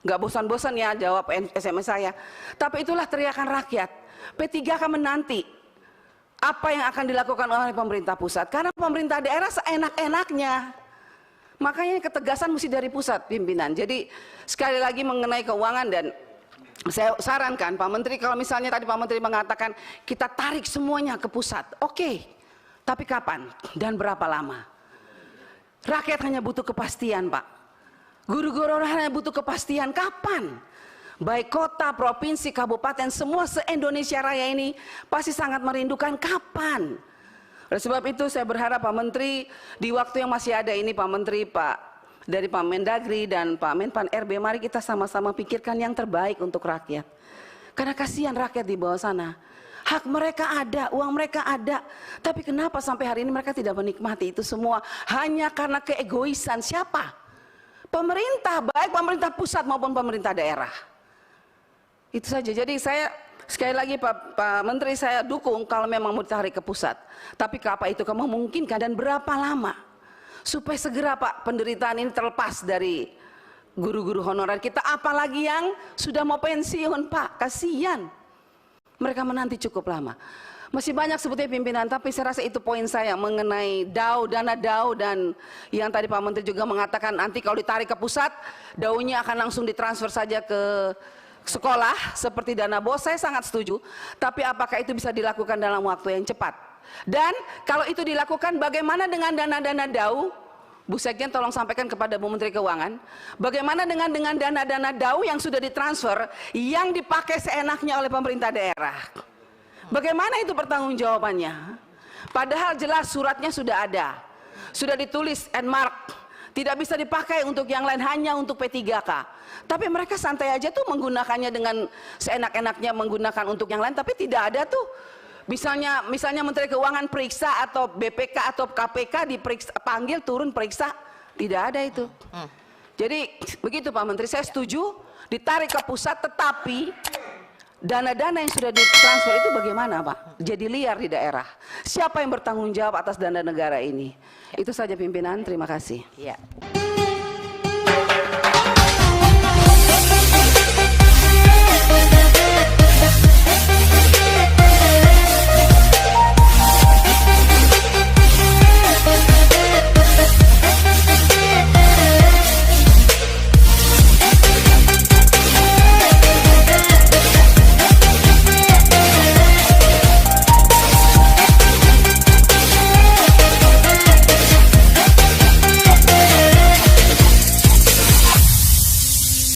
L: Nggak bosan-bosan ya jawab SMS saya. Tapi itulah teriakan rakyat. P3K menanti apa yang akan dilakukan oleh pemerintah pusat. Karena pemerintah daerah seenak-enaknya. Makanya ketegasan mesti dari pusat pimpinan. Jadi sekali lagi mengenai keuangan, dan saya sarankan Pak Menteri, kalau misalnya tadi Pak Menteri mengatakan kita tarik semuanya ke pusat. Oke, tapi kapan dan berapa lama? Rakyat hanya butuh kepastian Pak. Guru-guru hanya butuh kepastian kapan. baik kota, provinsi, kabupaten, semua se-Indonesia Raya ini pasti sangat merindukan kapan. Oleh sebab itu saya berharap Pak Menteri di waktu yang masih ada ini, Pak Menteri, dari Pak Mendagri dan Pak Menpan RB, mari kita sama-sama pikirkan yang terbaik untuk rakyat. Karena kasihan rakyat di bawah sana. Hak mereka ada, uang mereka ada, tapi kenapa sampai hari ini mereka tidak menikmati itu semua hanya karena keegoisan siapa? Pemerintah, baik pemerintah pusat maupun pemerintah daerah. Itu saja. Jadi saya sekali lagi Pak Menteri, saya dukung kalau memang mau ditarik ke pusat. Tapi apa itu kamu memungkinkan dan berapa lama? Supaya segera Pak penderitaan ini terlepas dari guru-guru honorer kita, apalagi yang sudah mau pensiun Pak, kasihan. Mereka menanti cukup lama. Masih banyak sebetulnya pimpinan, tapi saya rasa itu poin saya mengenai DAU, dana DAU, dan yang tadi Pak Menteri juga mengatakan nanti kalau ditarik ke pusat, DAU-nya akan langsung ditransfer saja ke sekolah seperti dana BOS. Saya sangat setuju, tapi apakah itu bisa dilakukan dalam waktu yang cepat? Dan kalau itu dilakukan, bagaimana dengan dana-dana DAU? Bu Sekjen tolong sampaikan kepada Bu Menteri Keuangan, bagaimana dengan dana-dana DAU yang sudah ditransfer, yang dipakai seenaknya oleh pemerintah daerah? Bagaimana itu pertanggungjawabannya? Padahal jelas suratnya sudah ada, sudah ditulis and mark, tidak bisa dipakai untuk yang lain, hanya untuk P3K. Tapi mereka santai aja tuh menggunakannya dengan seenak-enaknya, menggunakan untuk yang lain, tapi tidak ada tuh. Misalnya Menteri Keuangan periksa atau BPK atau KPK diperiksa, panggil turun periksa, tidak ada itu. Jadi begitu Pak Menteri, saya setuju ditarik ke pusat, tetapi dana-dana yang sudah ditransfer itu bagaimana Pak? Jadi liar di daerah. Siapa yang bertanggung jawab atas dana negara ini? Itu saja pimpinan, terima kasih.
A: Ya.